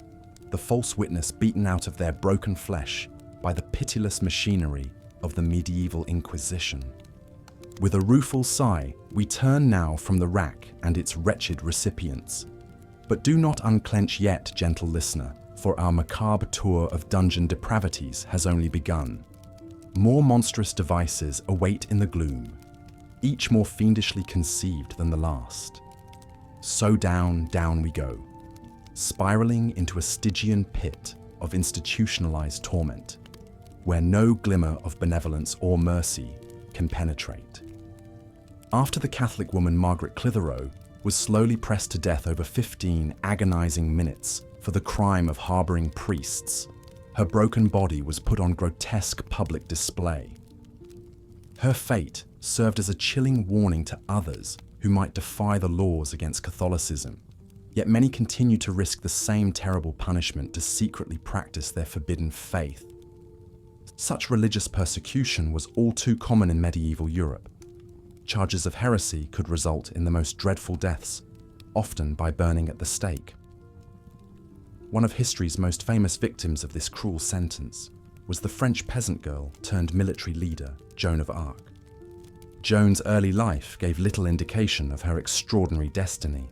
the false witness beaten out of their broken flesh by the pitiless machinery of the medieval Inquisition. With a rueful sigh, we turn now from the rack and its wretched recipients. But do not unclench yet, gentle listener, for our macabre tour of dungeon depravities has only begun. More monstrous devices await in the gloom, each more fiendishly conceived than the last. So down, down we go, spiraling into a Stygian pit of institutionalized torment, where no glimmer of benevolence or mercy can penetrate. After the Catholic woman Margaret Clitheroe was slowly pressed to death over 15 agonizing minutes for the crime of harboring priests, her broken body was put on grotesque public display. Her fate served as a chilling warning to others who might defy the laws against Catholicism, yet many continue to risk the same terrible punishment to secretly practice their forbidden faith. Such religious persecution was all too common in medieval Europe. Charges of heresy could result in the most dreadful deaths, often by burning at the stake. One of history's most famous victims of this cruel sentence was the French peasant girl turned military leader, Joan of Arc. Joan's early life gave little indication of her extraordinary destiny.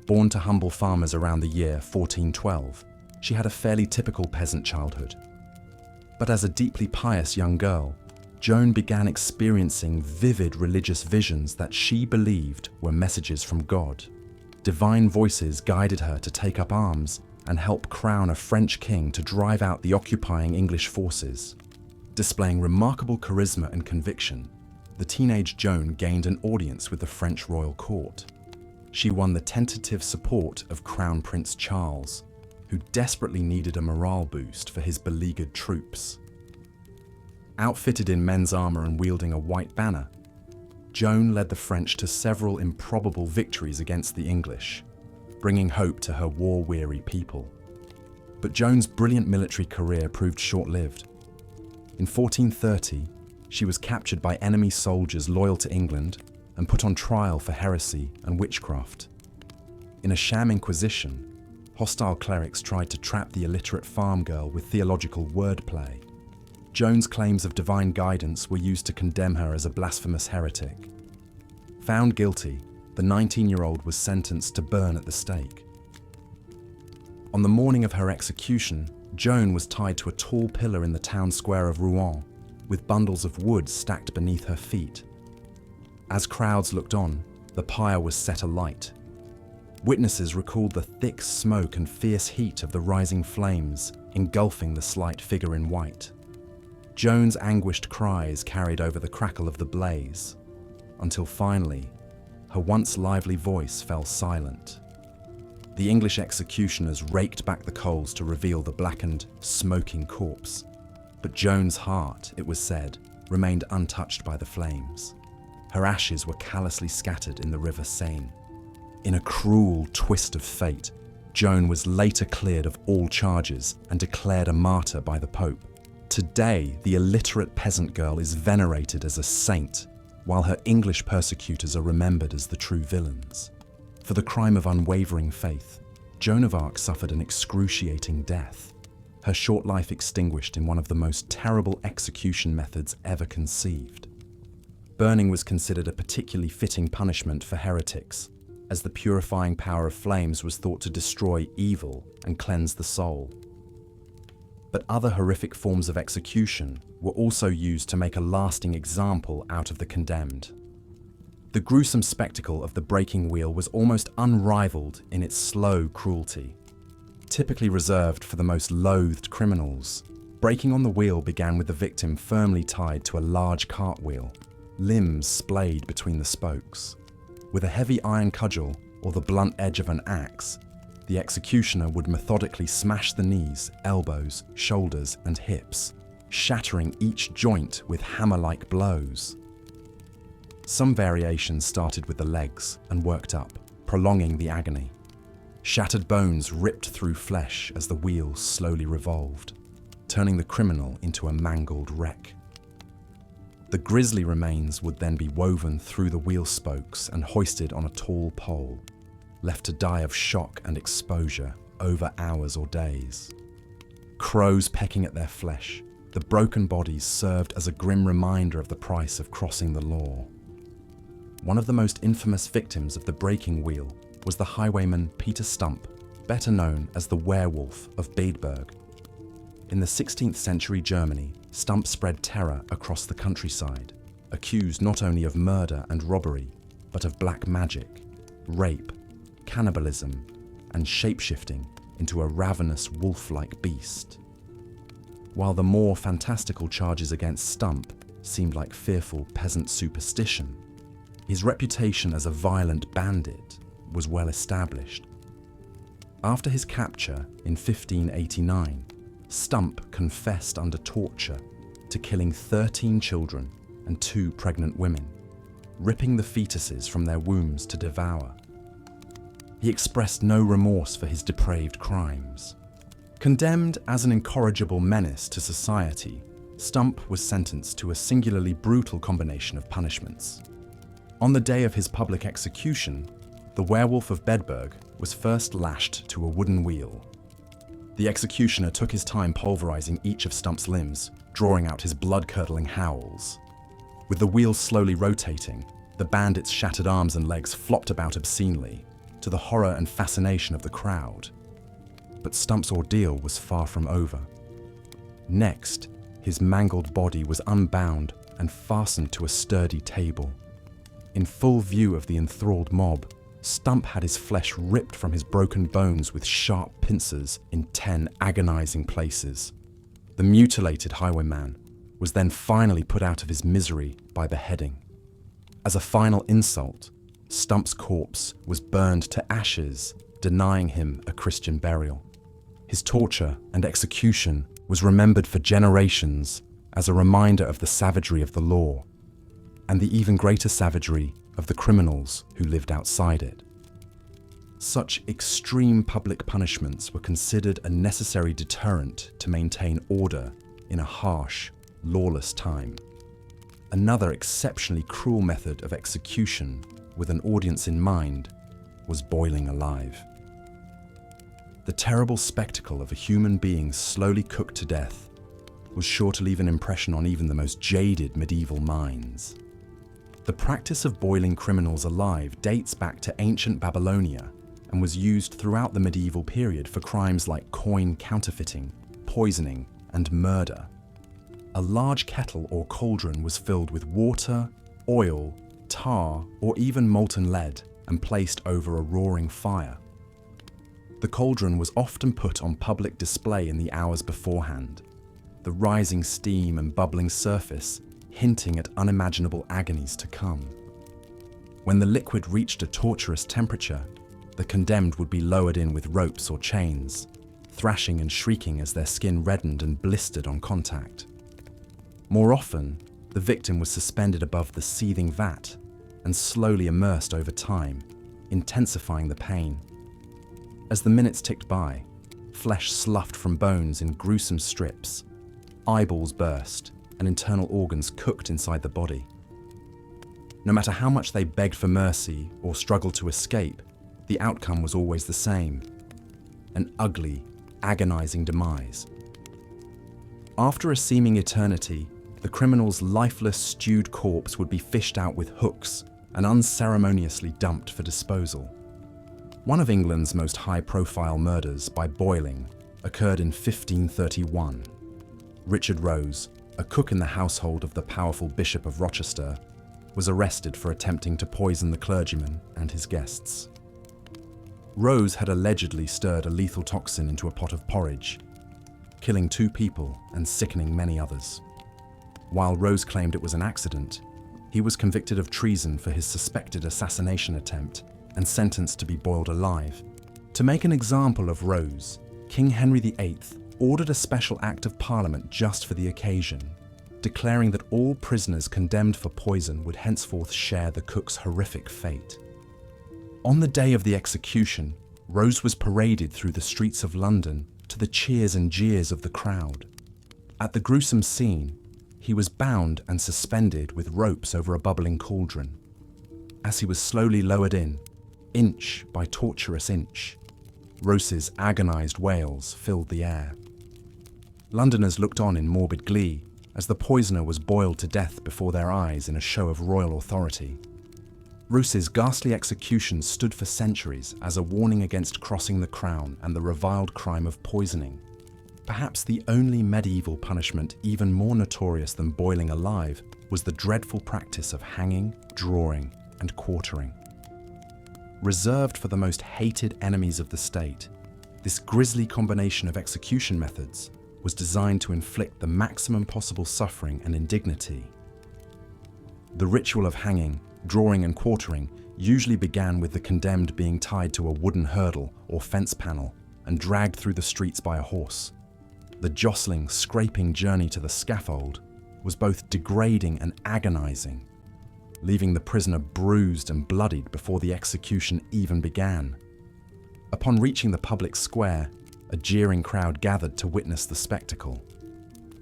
Born to humble farmers around the year 1412, she had a fairly typical peasant childhood. But as a deeply pious young girl, Joan began experiencing vivid religious visions that she believed were messages from God. Divine voices guided her to take up arms and help crown a French king to drive out the occupying English forces. Displaying remarkable charisma and conviction, the teenage Joan gained an audience with the French royal court. She won the tentative support of Crown Prince Charles, who desperately needed a morale boost for his beleaguered troops. Outfitted in men's armor and wielding a white banner, Joan led the French to several improbable victories against the English, bringing hope to her war-weary people. But Joan's brilliant military career proved short-lived. In 1430, she was captured by enemy soldiers loyal to England and put on trial for heresy and witchcraft. In a sham inquisition, hostile clerics tried to trap the illiterate farm girl with theological wordplay. Joan's claims of divine guidance were used to condemn her as a blasphemous heretic. Found guilty, the 19-year-old was sentenced to burn at the stake. On the morning of her execution, Joan was tied to a tall pillar in the town square of Rouen, with bundles of wood stacked beneath her feet. As crowds looked on, the pyre was set alight. Witnesses recalled the thick smoke and fierce heat of the rising flames, engulfing the slight figure in white. Joan's anguished cries carried over the crackle of the blaze, until finally, her once lively voice fell silent. The English executioners raked back the coals to reveal the blackened, smoking corpse. But Joan's heart, it was said, remained untouched by the flames. Her ashes were callously scattered in the River Seine. In a cruel twist of fate, Joan was later cleared of all charges and declared a martyr by the Pope. Today, the illiterate peasant girl is venerated as a saint, while her English persecutors are remembered as the true villains. For the crime of unwavering faith, Joan of Arc suffered an excruciating death, her short life extinguished in one of the most terrible execution methods ever conceived. Burning was considered a particularly fitting punishment for heretics, as the purifying power of flames was thought to destroy evil and cleanse the soul. But other horrific forms of execution were also used to make a lasting example out of the condemned. The gruesome spectacle of the breaking wheel was almost unrivaled in its slow cruelty. Typically reserved for the most loathed criminals, breaking on the wheel began with the victim firmly tied to a large cartwheel, limbs splayed between the spokes. With a heavy iron cudgel or the blunt edge of an axe, the executioner would methodically smash the knees, elbows, shoulders, and hips, shattering each joint with hammer-like blows. Some variations started with the legs and worked up, prolonging the agony. Shattered bones ripped through flesh as the wheel slowly revolved, turning the criminal into a mangled wreck. The grisly remains would then be woven through the wheel spokes and hoisted on a tall pole, left to die of shock and exposure over hours or days. Crows pecking at their flesh, the broken bodies served as a grim reminder of the price of crossing the law. One of the most infamous victims of the breaking wheel was the highwayman Peter Stump, better known as the Werewolf of Bedburg. In the 16th century Germany, Stump spread terror across the countryside, accused not only of murder and robbery, but of black magic, rape, cannibalism, and shapeshifting into a ravenous wolf-like beast. While the more fantastical charges against Stump seemed like fearful peasant superstition, his reputation as a violent bandit was well established. After his capture in 1589, Stump confessed under torture to killing 13 children and 2 pregnant women, ripping the fetuses from their wombs to devour. He expressed no remorse for his depraved crimes. Condemned as an incorrigible menace to society, Stump was sentenced to a singularly brutal combination of punishments. On the day of his public execution, the Werewolf of Bedburg was first lashed to a wooden wheel. The executioner took his time pulverizing each of Stump's limbs, drawing out his blood-curdling howls. With the wheel slowly rotating, the bandit's shattered arms and legs flopped about obscenely, to the horror and fascination of the crowd. But Stump's ordeal was far from over. Next, his mangled body was unbound, and fastened to a sturdy table. In full view of the enthralled mob, Stump had his flesh ripped from his broken bones with sharp pincers in 10 agonizing places. The mutilated highwayman was then finally put out of his misery by beheading. As a final insult, Stump's corpse was burned to ashes, denying him a Christian burial. His torture and execution was remembered for generations as a reminder of the savagery of the law and the even greater savagery of the criminals who lived outside it. Such extreme public punishments were considered a necessary deterrent to maintain order in a harsh, lawless time. Another exceptionally cruel method of execution with an audience in mind was boiling alive. The terrible spectacle of a human being slowly cooked to death was sure to leave an impression on even the most jaded medieval minds. The practice of boiling criminals alive dates back to ancient Babylonia and was used throughout the medieval period for crimes like coin counterfeiting, poisoning, and murder. A large kettle or cauldron was filled with water, oil, tar, or even molten lead and placed over a roaring fire. The cauldron was often put on public display in the hours beforehand, the rising steam and bubbling surface hinting at unimaginable agonies to come. When the liquid reached a torturous temperature, the condemned would be lowered in with ropes or chains, thrashing and shrieking as their skin reddened and blistered on contact. More often, the victim was suspended above the seething vat and slowly immersed over time, intensifying the pain. As the minutes ticked by, flesh sloughed from bones in gruesome strips, eyeballs burst, and internal organs cooked inside the body. No matter how much they begged for mercy or struggled to escape, the outcome was always the same: an ugly, agonizing demise. After a seeming eternity, the criminal's lifeless, stewed corpse would be fished out with hooks and unceremoniously dumped for disposal. One of England's most high-profile murders by boiling occurred in 1531. Richard Rose, a cook in the household of the powerful Bishop of Rochester, was arrested for attempting to poison the clergyman and his guests. Rose had allegedly stirred a lethal toxin into a pot of porridge, killing 2 people and sickening many others. While Rose claimed it was an accident, he was convicted of treason for his suspected assassination attempt and sentenced to be boiled alive. To make an example of Rose, King Henry VIII ordered a special Act of Parliament just for the occasion, declaring that all prisoners condemned for poison would henceforth share the cook's horrific fate. On the day of the execution, Rose was paraded through the streets of London to the cheers and jeers of the crowd. At the gruesome scene, he was bound and suspended with ropes over a bubbling cauldron. As he was slowly lowered in, inch by torturous inch, Rose's agonized wails filled the air. Londoners looked on in morbid glee as the poisoner was boiled to death before their eyes in a show of royal authority. Rose's ghastly execution stood for centuries as a warning against crossing the crown and the reviled crime of poisoning. Perhaps the only medieval punishment even more notorious than boiling alive was the dreadful practice of hanging, drawing, and quartering. Reserved for the most hated enemies of the state, this grisly combination of execution methods was designed to inflict the maximum possible suffering and indignity. The ritual of hanging, drawing, and quartering usually began with the condemned being tied to a wooden hurdle or fence panel and dragged through the streets by a horse. The jostling, scraping journey to the scaffold was both degrading and agonizing, leaving the prisoner bruised and bloodied before the execution even began. Upon reaching the public square, a jeering crowd gathered to witness the spectacle.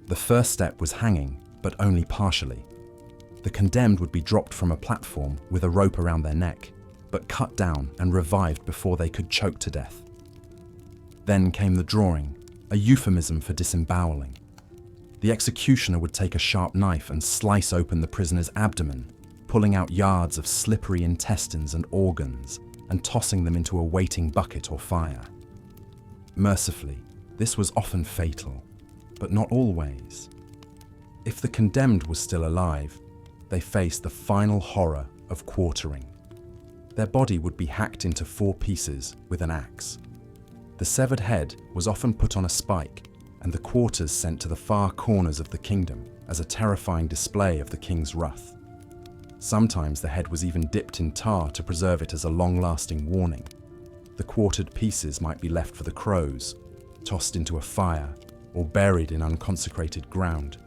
The first step was hanging, but only partially. The condemned would be dropped from a platform with a rope around their neck, but cut down and revived before they could choke to death. Then came the drawing, a euphemism for disemboweling. The executioner would take a sharp knife and slice open the prisoner's abdomen, pulling out yards of slippery intestines and organs and tossing them into a waiting bucket or fire. Mercifully, this was often fatal, but not always. If the condemned was still alive, they faced the final horror of quartering. Their body would be hacked into 4 pieces with an axe. The severed head was often put on a spike and the quarters sent to the far corners of the kingdom as a terrifying display of the king's wrath. Sometimes the head was even dipped in tar to preserve it as a long-lasting warning. The quartered pieces might be left for the crows, tossed into a fire, or buried in unconsecrated ground,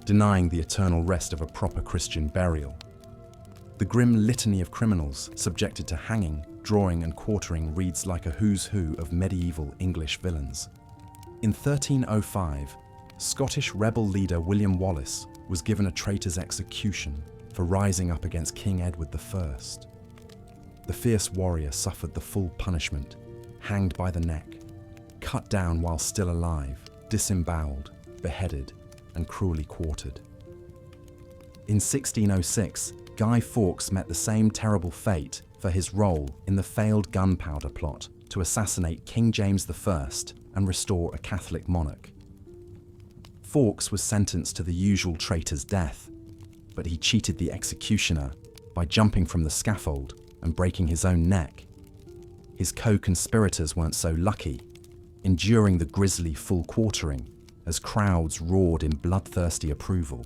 denying the eternal rest of a proper Christian burial. The grim litany of criminals subjected to hanging, drawing and quartering reads like a who's who of medieval English villains. In 1305, Scottish rebel leader William Wallace was given a traitor's execution for rising up against King Edward I. The fierce warrior suffered the full punishment, hanged by the neck, cut down while still alive, disemboweled, beheaded, and cruelly quartered. In 1606, Guy Fawkes met the same terrible fate for his role in the failed gunpowder plot to assassinate King James I and restore a Catholic monarch. Fawkes was sentenced to the usual traitor's death, but he cheated the executioner by jumping from the scaffold and breaking his own neck. His co-conspirators weren't so lucky, enduring the grisly full quartering as crowds roared in bloodthirsty approval.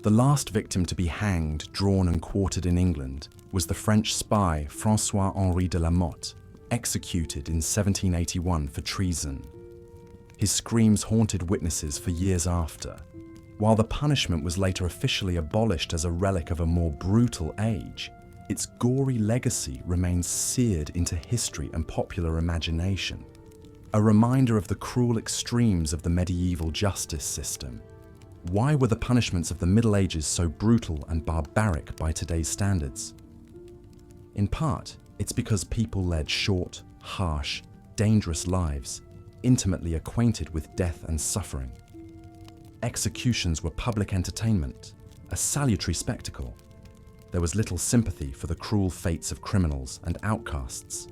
The last victim to be hanged, drawn and quartered in England was the French spy François-Henri de la Motte, executed in 1781 for treason. His screams haunted witnesses for years after. While the punishment was later officially abolished as a relic of a more brutal age, its gory legacy remains seared into history and popular imagination, a reminder of the cruel extremes of the medieval justice system. Why were the punishments of the Middle Ages so brutal and barbaric by today's standards? In part, it's because people led short, harsh, dangerous lives, intimately acquainted with death and suffering. Executions were public entertainment, a salutary spectacle. There was little sympathy for the cruel fates of criminals and outcasts.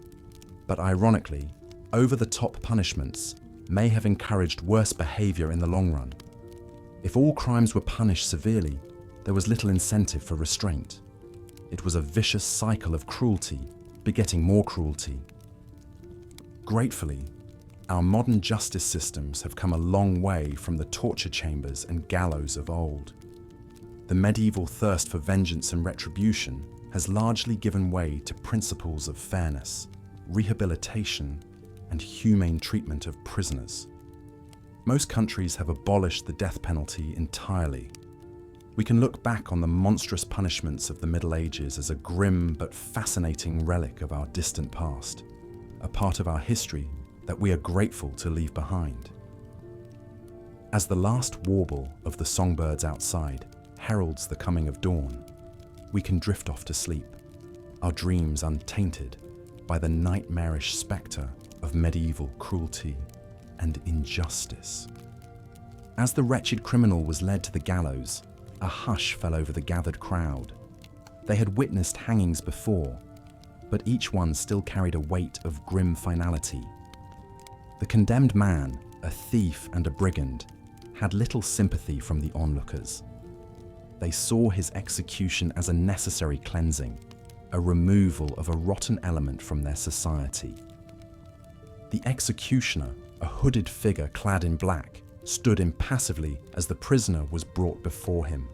But ironically, over-the-top punishments may have encouraged worse behavior in the long run. If all crimes were punished severely, there was little incentive for restraint. It was a vicious cycle of cruelty, begetting more cruelty. Gratefully, our modern justice systems have come a long way from the torture chambers and gallows of old. The medieval thirst for vengeance and retribution has largely given way to principles of fairness, rehabilitation, and humane treatment of prisoners. Most countries have abolished the death penalty entirely. We can look back on the monstrous punishments of the Middle Ages as a grim but fascinating relic of our distant past, a part of our history that we are grateful to leave behind. As the last warble of the songbirds outside heralds the coming of dawn, we can drift off to sleep, our dreams untainted by the nightmarish spectre of medieval cruelty and injustice. As the wretched criminal was led to the gallows, a hush fell over the gathered crowd. They had witnessed hangings before, but each one still carried a weight of grim finality. The condemned man, a thief and a brigand, had little sympathy from the onlookers. They saw his execution as a necessary cleansing, a removal of a rotten element from their society. The executioner, a hooded figure clad in black, stood impassively as the prisoner was brought before him.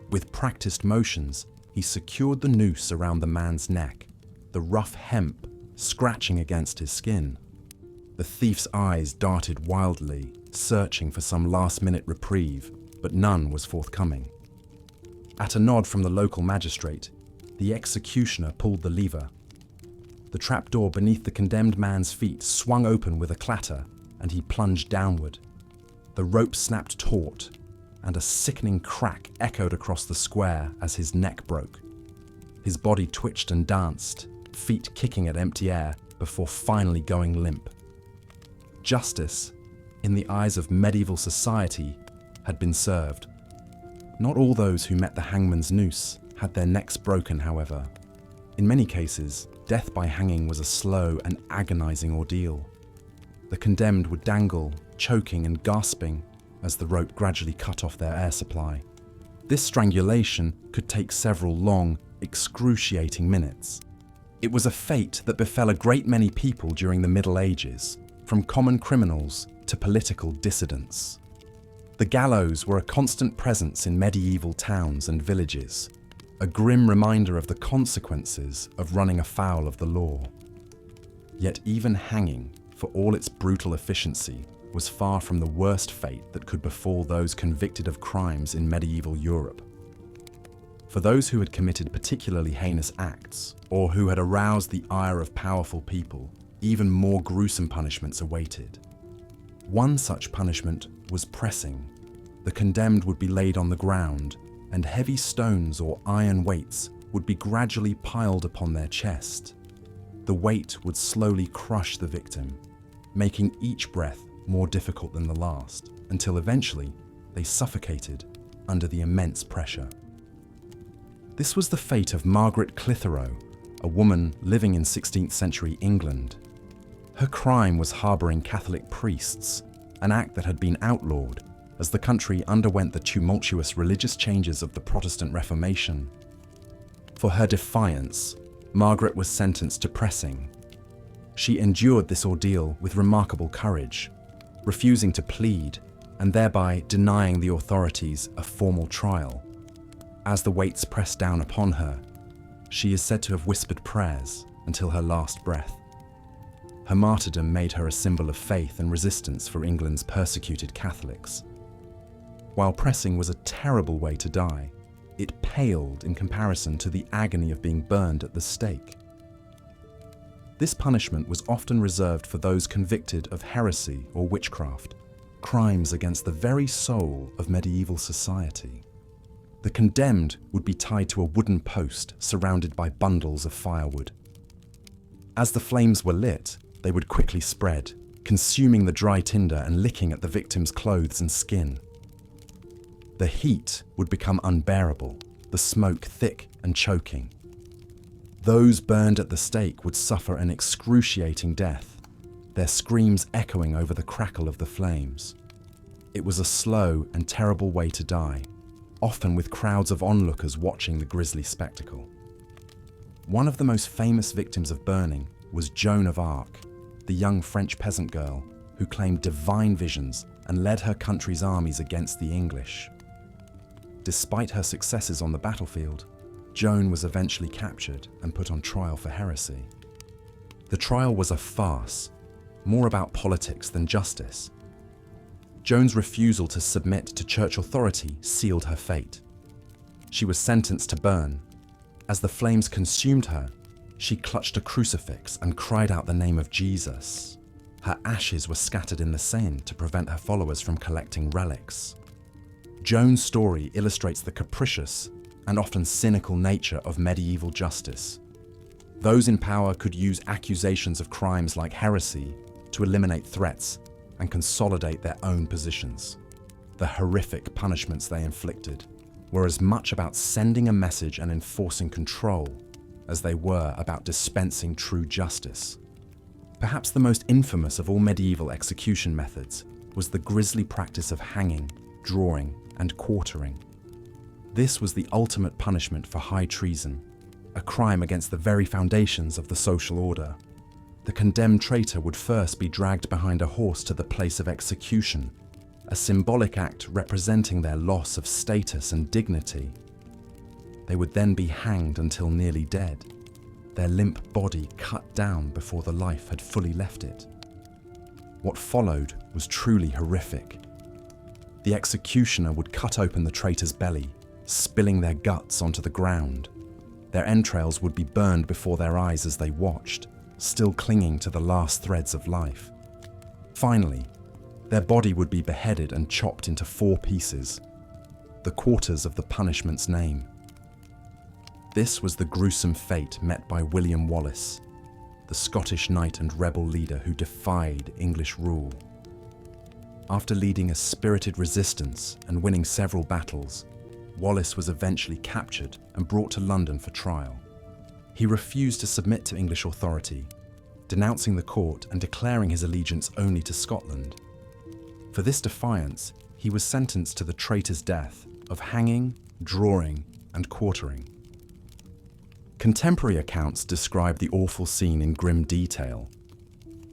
With practiced motions, he secured the noose around the man's neck, the rough hemp scratching against his skin. The thief's eyes darted wildly, searching for some last-minute reprieve, but none was forthcoming. At a nod from the local magistrate, the executioner pulled the lever. The trapdoor beneath the condemned man's feet swung open with a clatter, and he plunged downward. The rope snapped taut, and a sickening crack echoed across the square as his neck broke. His body twitched and danced, feet kicking at empty air, before finally going limp. Justice, in the eyes of medieval society, had been served. Not all those who met the hangman's noose had their necks broken, however. In many cases, death by hanging was a slow and agonizing ordeal. The condemned would dangle, choking and gasping, as the rope gradually cut off their air supply. This strangulation could take several long, excruciating minutes. It was a fate that befell a great many people during the Middle Ages, from common criminals to political dissidents. The gallows were a constant presence in medieval towns and villages, a grim reminder of the consequences of running afoul of the law. Yet even hanging, for all its brutal efficiency, was far from the worst fate that could befall those convicted of crimes in medieval Europe. For those who had committed particularly heinous acts, or who had aroused the ire of powerful people, even more gruesome punishments awaited. One such punishment was pressing. The condemned would be laid on the ground, and heavy stones or iron weights would be gradually piled upon their chest. The weight would slowly crush the victim, making each breath more difficult than the last, until eventually they suffocated under the immense pressure. This was the fate of Margaret Clitheroe, a woman living in 16th century England. Her crime was harbouring Catholic priests, an act that had been outlawed as the country underwent the tumultuous religious changes of the Protestant Reformation. For her defiance, Margaret was sentenced to pressing. She endured this ordeal with remarkable courage, refusing to plead and thereby denying the authorities a formal trial. As the weights pressed down upon her, she is said to have whispered prayers until her last breath. Her martyrdom made her a symbol of faith and resistance for England's persecuted Catholics. While pressing was a terrible way to die, it paled in comparison to the agony of being burned at the stake. This punishment was often reserved for those convicted of heresy or witchcraft, crimes against the very soul of medieval society. The condemned would be tied to a wooden post surrounded by bundles of firewood. As the flames were lit, they would quickly spread, consuming the dry tinder and licking at the victim's clothes and skin. The heat would become unbearable, the smoke thick and choking. Those burned at the stake would suffer an excruciating death, their screams echoing over the crackle of the flames. It was a slow and terrible way to die, often with crowds of onlookers watching the grisly spectacle. One of the most famous victims of burning was Joan of Arc, the young French peasant girl who claimed divine visions and led her country's armies against the English. Despite her successes on the battlefield, Joan was eventually captured and put on trial for heresy. The trial was a farce, more about politics than justice. Joan's refusal to submit to church authority sealed her fate. She was sentenced to burn. As the flames consumed her, she clutched a crucifix and cried out the name of Jesus. Her ashes were scattered in the Seine to prevent her followers from collecting relics. Joan's story illustrates the capricious and often cynical nature of medieval justice. Those in power could use accusations of crimes like heresy to eliminate threats and consolidate their own positions. The horrific punishments they inflicted were as much about sending a message and enforcing control as they were about dispensing true justice. Perhaps the most infamous of all medieval execution methods was the grisly practice of hanging, drawing, and quartering. This was the ultimate punishment for high treason, a crime against the very foundations of the social order. The condemned traitor would first be dragged behind a horse to the place of execution, a symbolic act representing their loss of status and dignity. They would then be hanged until nearly dead, their limp body cut down before the life had fully left it. What followed was truly horrific. The executioner would cut open the traitor's belly, spilling their guts onto the ground. Their entrails would be burned before their eyes as they watched, still clinging to the last threads of life. Finally, their body would be beheaded and chopped into 4 pieces, the quarters of the punishment's name. This was the gruesome fate met by William Wallace, the Scottish knight and rebel leader who defied English rule. After leading a spirited resistance and winning several battles, Wallace was eventually captured and brought to London for trial. He refused to submit to English authority, denouncing the court and declaring his allegiance only to Scotland. For this defiance, he was sentenced to the traitor's death of hanging, drawing, and quartering. Contemporary accounts describe the awful scene in grim detail.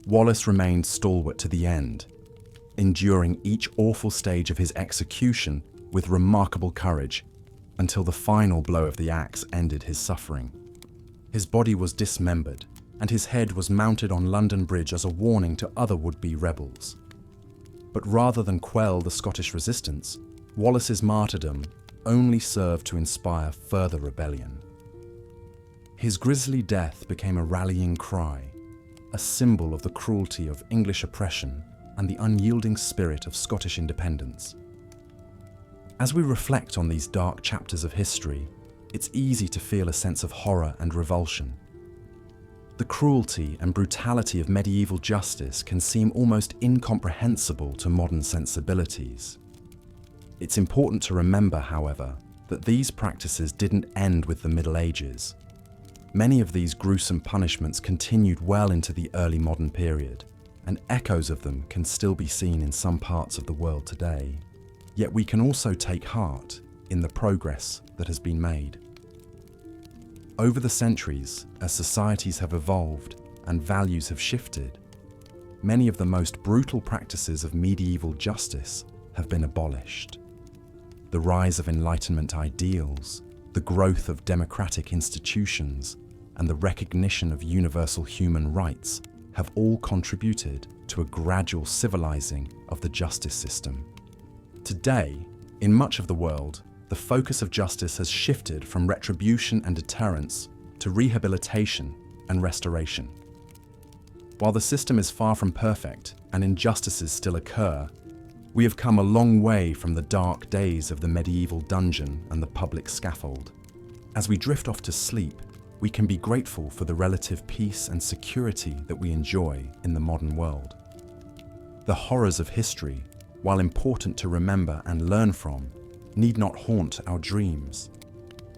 Wallace remained stalwart to the end, enduring each awful stage of his execution with remarkable courage until the final blow of the axe ended his suffering. His body was dismembered, and his head was mounted on London Bridge as a warning to other would-be rebels. But rather than quell the Scottish resistance, Wallace's martyrdom only served to inspire further rebellion. His grisly death became a rallying cry, a symbol of the cruelty of English oppression and the unyielding spirit of Scottish independence. As we reflect on these dark chapters of history, it's easy to feel a sense of horror and revulsion. The cruelty and brutality of medieval justice can seem almost incomprehensible to modern sensibilities. It's important to remember, however, that these practices didn't end with the Middle Ages. Many of these gruesome punishments continued well into the early modern period, and echoes of them can still be seen in some parts of the world today. Yet we can also take heart in the progress that has been made. Over the centuries, as societies have evolved and values have shifted, many of the most brutal practices of medieval justice have been abolished. The rise of Enlightenment ideals, the growth of democratic institutions, and the recognition of universal human rights have all contributed to a gradual civilizing of the justice system. Today, in much of the world, the focus of justice has shifted from retribution and deterrence to rehabilitation and restoration. While the system is far from perfect and injustices still occur, we have come a long way from the dark days of the medieval dungeon and the public scaffold. As we drift off to sleep, we can be grateful for the relative peace and security that we enjoy in the modern world. The horrors of history, while important to remember and learn from, need not haunt our dreams.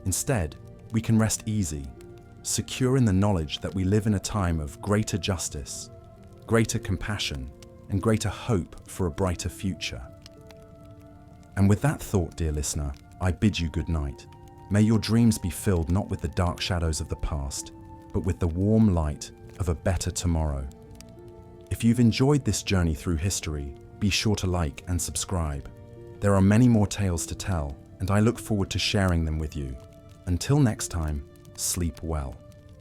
Instead, we can rest easy, secure in the knowledge that we live in a time of greater justice, greater compassion, and greater hope for a brighter future. And with that thought, dear listener, I bid you good night. May your dreams be filled not with the dark shadows of the past, but with the warm light of a better tomorrow. If you've enjoyed this journey through history, be sure to like and subscribe. There are many more tales to tell, and I look forward to sharing them with you. Until next time, sleep well.